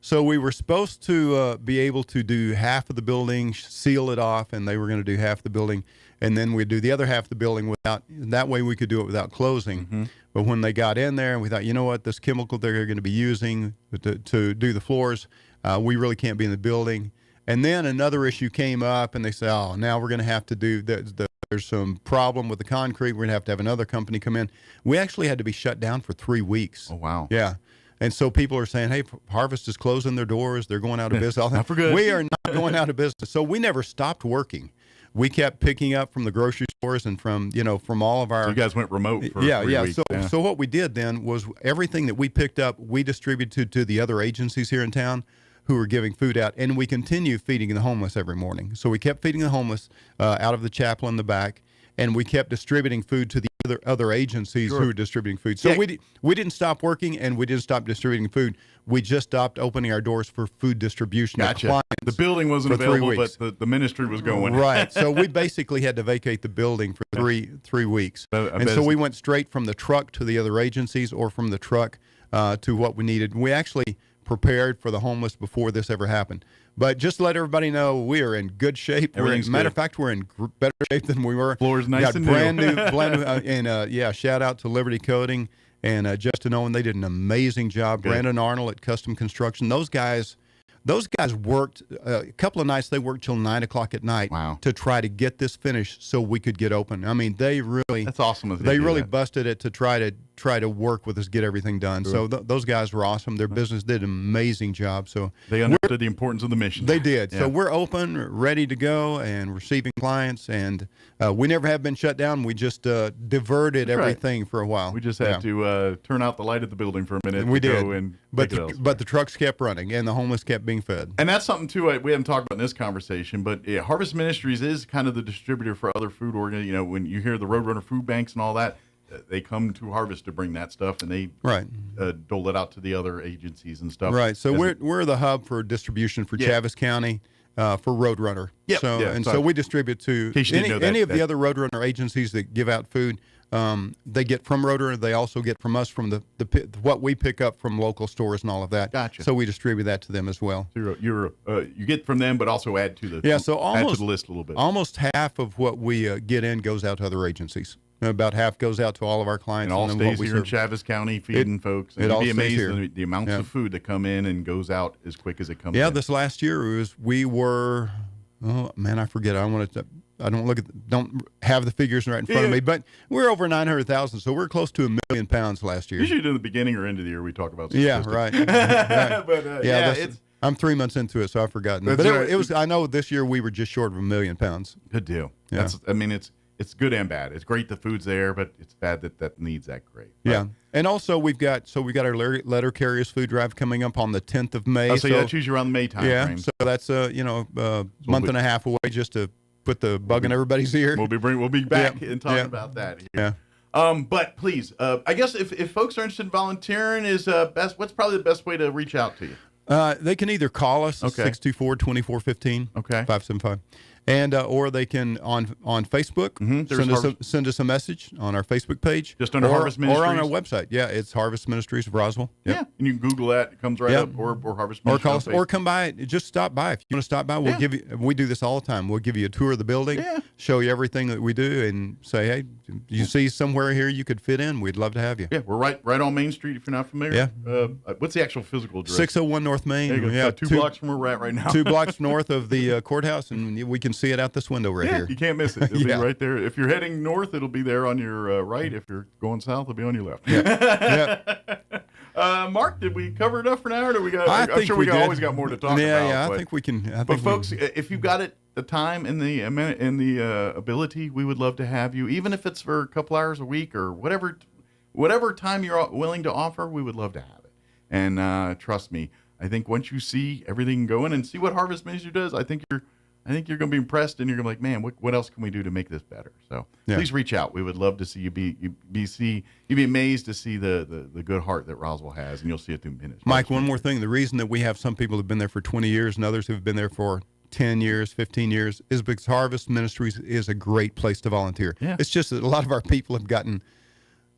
T: So we were supposed to be able to do half of the building, seal it off, and they were going to do half the building. And then we'd do the other half of the building that way we could do it without closing. But when they got in there, we thought, you know what, this chemical they're going to be using to do the floors, we really can't be in the building. And then another issue came up, and they said, now we're going to have to do there's some problem with the concrete. We're going to have another company come in. We actually had to be shut down for 3 weeks.
J: Oh, wow.
T: Yeah. And so people are saying, hey, Harvest is closing their doors. They're going out of business.
J: Not for good.
T: We are not going out of business. So we never stopped working. We kept picking up from the grocery stores and from all of our.
J: So you guys went remote for 3 weeks.
T: So what we did then was everything that we picked up, we distributed to the other agencies here in town who were giving food out, and we continue feeding the homeless every morning. So we kept feeding the homeless out of the chapel in the back, and we kept distributing food to the other agencies who were distributing food. So we didn't stop working, and we didn't stop distributing food. We just stopped opening our doors for food distribution.
J: Gotcha. The building wasn't available, but the ministry was going.
T: Right. So we basically had to vacate the building for three weeks. And so we went straight from the truck to the other agencies, or from the truck to what we needed. We actually prepared for the homeless before this ever happened. But just to let everybody know, we are in good shape. Matter of fact, we're in better shape than we were.
J: Floor's nice and
T: brand new. And shout out to Liberty Coating and Justin Owen. They did an amazing job. Good. Brandon Arnold at Custom Construction. Those guys worked a couple of nights. They worked till 9 o'clock at night to try to get this finished so we could get open. I mean, that's
J: awesome.
T: They really busted it to try to work with us, get everything done. Sure. So those guys were awesome. Their business did an amazing job. So
J: they understood the importance of the mission.
T: They did. Yeah. So we're open, ready to go, and receiving clients. And we never have been shut down. We just diverted everything for a while.
J: We just had to turn out the light at the building for a minute.
T: We did. But the trucks kept running, and the homeless kept being fed.
J: And that's something too we haven't talked about in this conversation. But Harvest Ministries is kind of the distributor for other food organizations. When you hear the Roadrunner food banks and all that, they come to Harvest to bring that stuff, and they dole it out to the other agencies and stuff.
T: Right. So we're the hub for distribution for Chaves County for Roadrunner.
J: Yep.
T: So we distribute to any of the other Roadrunner agencies that give out food. they get from Rotor. They also get from us from the what we pick up from local stores and all of that.
J: Gotcha.
T: So we distribute that to them as well.
J: So you get from them, but also add to the add to the list a little bit.
T: Almost half of what we get in goes out to other agencies. About half goes out to all of our clients.
J: And all stays here in Chaves County feeding folks. And
T: it all
J: you'd be
T: stays here.
J: amazed the amounts of food that come in and goes out as quick as it comes in.
T: Yeah, this last year we were, oh man, I forget. I don't have the figures right in front of me, but we're over 900,000, so we're close to 1 million pounds last year.
J: Usually in the beginning or end of the year we talk about
T: statistics. Yeah, right.
J: But
T: I'm 3 months into it, so I've forgotten. But it was. I know this year we were just short of 1 million pounds.
J: Good deal.
T: Yeah.
J: It's good and bad. It's great the food's there, but it's bad that needs that great. Right?
T: Yeah. And also we've got our letter carriers food drive coming up on the 10th of May.
J: So that's usually around the May time frame.
T: So that's month and a half away just to put the bug in everybody's ear.
J: We'll be back and talking about that here.
T: Yeah.
J: But please, I guess if folks are interested in volunteering, what's probably the best way to reach out to you?
T: They can either call us 624-2415.
J: Okay.
T: 575. And or they can on Facebook send us a message on our Facebook page,
J: just under Harvest Ministries,
T: or on our website. Yeah, it's Harvest Ministries of Roswell. Yep.
J: Yeah, and you can Google that; it comes right up. Or Harvest Ministries,
T: or call us, or come by. Just stop by if you want to stop by. We'll give you. We do this all the time. We'll give you a tour of the building, show you everything that we do, and say, hey, you see somewhere here you could fit in? We'd love to have you.
J: Yeah, we're right on Main Street. If you're not familiar, what's the actual physical address?
T: 601 North Main.
J: There you go.
T: Yeah,
J: two blocks from where we're at right now.
T: 2 blocks north of the courthouse, and we can see it out this window right here.
J: You can't miss it. It'll be right there. If you're heading north, it'll be there on your right. If you're going south, it'll be on your left. Mark, did we cover enough for now, or do we got? I'm sure we always got more to talk about.
T: Yeah, I think we can.
J: But folks, if you've got the time and the ability, we would love to have you, even if it's for a couple hours a week or whatever time you're willing to offer. We would love to have it. And trust me, I think once you see everything going and see what Harvest Ministry does, I think you're going to be impressed, and you're going to be like, man, what else can we do to make this better? So please reach out. We would love to see you you'd be amazed to see the good heart that Roswell has, and you'll see it through ministry.
T: Mike, one more thing. The reason that we have some people who've been there for 20 years and others who've been there for 10 years, 15 years is because Harvest Ministries is a great place to volunteer.
J: Yeah.
T: It's just that a lot of our people have gotten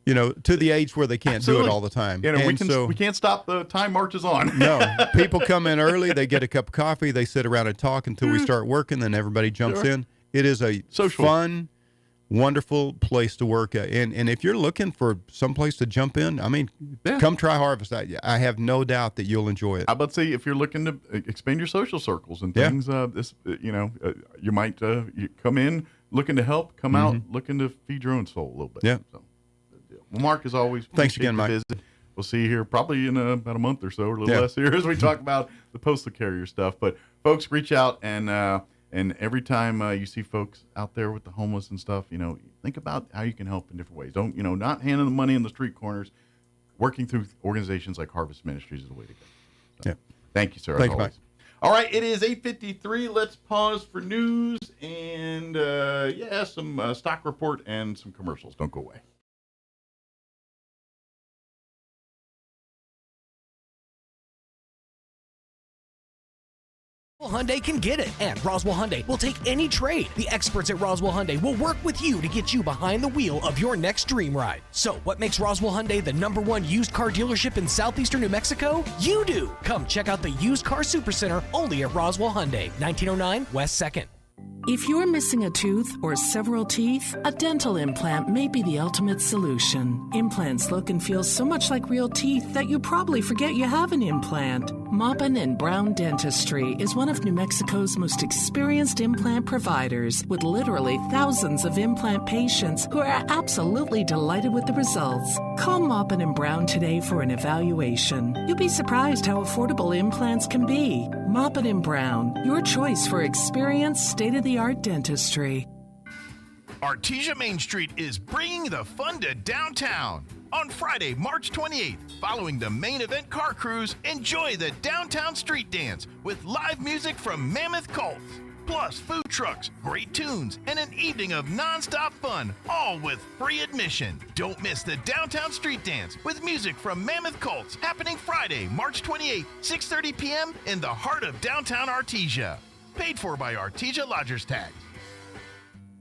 T: to the age where they can't do it all the time.
J: We can't stop the time marches on.
T: No, people come in early, they get a cup of coffee, they sit around and talk until we start working, then everybody jumps in. It is a fun, wonderful place to work at. And if you're looking for some place to jump in, come try Harvest. I have no doubt that you'll enjoy it.
J: I about to say, if you're looking to expand your social circles and things, you might you come in looking to help, come out looking to feed your own soul a little bit.
T: Yeah.
J: So. Well, Mark, as always,
T: thanks again, Mike.
J: Visit. We'll see you here probably in about a month or so, or a little less here, as we talk about the postal carrier stuff. But folks, reach out, and every time you see folks out there with the homeless and stuff, think about how you can help in different ways. Don't not handing the money in the street corners. Working through organizations like Harvest Ministries is the way to go. So, thank you, sir.
T: Thank you, Mike.
J: All right, it is 8:53. Let's pause for news and some stock report and some commercials. Don't go away.
Q: Hyundai can get it, and Roswell Hyundai will take any trade. The experts at Roswell Hyundai will work with you to get you behind the wheel of your next dream ride. So, what makes Roswell Hyundai the #1 used car dealership in southeastern New Mexico? You do! Come check out the Used Car Supercenter only at Roswell Hyundai, 1909 West 2nd.
L: If you're missing a tooth or several teeth, a dental implant may be the ultimate solution. Implants look and feel so much like real teeth that you probably forget you have an implant. Maupin and Brown Dentistry is one of New Mexico's most experienced implant providers, with literally thousands of implant patients who are absolutely delighted with the results. Call Maupin and Brown today for an evaluation. You'll be surprised how affordable implants can be. Maupin and Brown, your choice for experienced, state-of-the-art dentistry.
N: Artesia Main Street is bringing the fun to downtown. On Friday, March 28th, following the main event car cruise, enjoy the Downtown Street Dance with live music from Mammoth Cults. Plus food trucks, great tunes, and an evening of nonstop fun, all with free admission. Don't miss the Downtown Street Dance with music from Mammoth Cults, happening Friday, March 28th, 6:30 p.m. in the heart of downtown Artesia. Paid for by Artesia Lodgers Tax.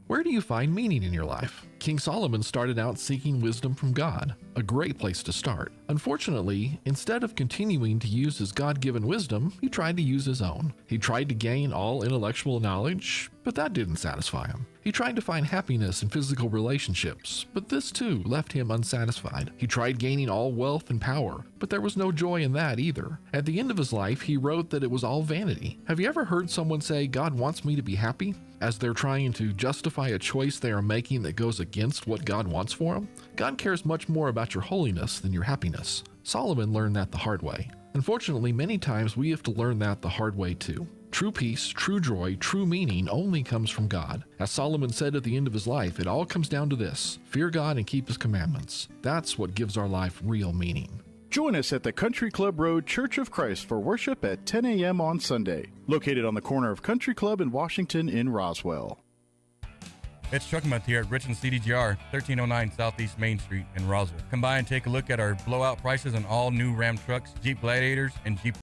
S: Where do you find meaning in your life? King Solomon started out seeking wisdom from God, a great place to start. Unfortunately, instead of continuing to use his God-given wisdom, he tried to use his own. He tried to gain all intellectual knowledge, but that didn't satisfy him. He tried to find happiness in physical relationships, but this too left him unsatisfied. He tried gaining all wealth and power, but there was no joy in that either. At the end of his life, he wrote that it was all vanity. Have you ever heard someone say, "God wants me to be happy," as they're trying to justify a choice they are making that goes against what God wants for them? God cares much more about your holiness than your happiness. Solomon learned that the hard way. Unfortunately, many times we have to learn that the hard way too. True peace, true joy, true meaning only comes from God. As Solomon said at the end of his life, it all comes down to this: fear God and keep his commandments. That's what gives our life real meaning.
B: Join us at the Country Club Road Church of Christ for worship at 10 a.m. on Sunday, located on the corner of Country Club and Washington in Roswell.
M: It's Truck Month here at Richland CDGR, 1309 Southeast Main Street in Roswell. Come by and take a look at our blowout prices on all new Ram trucks, Jeep Gladiators, and Jeep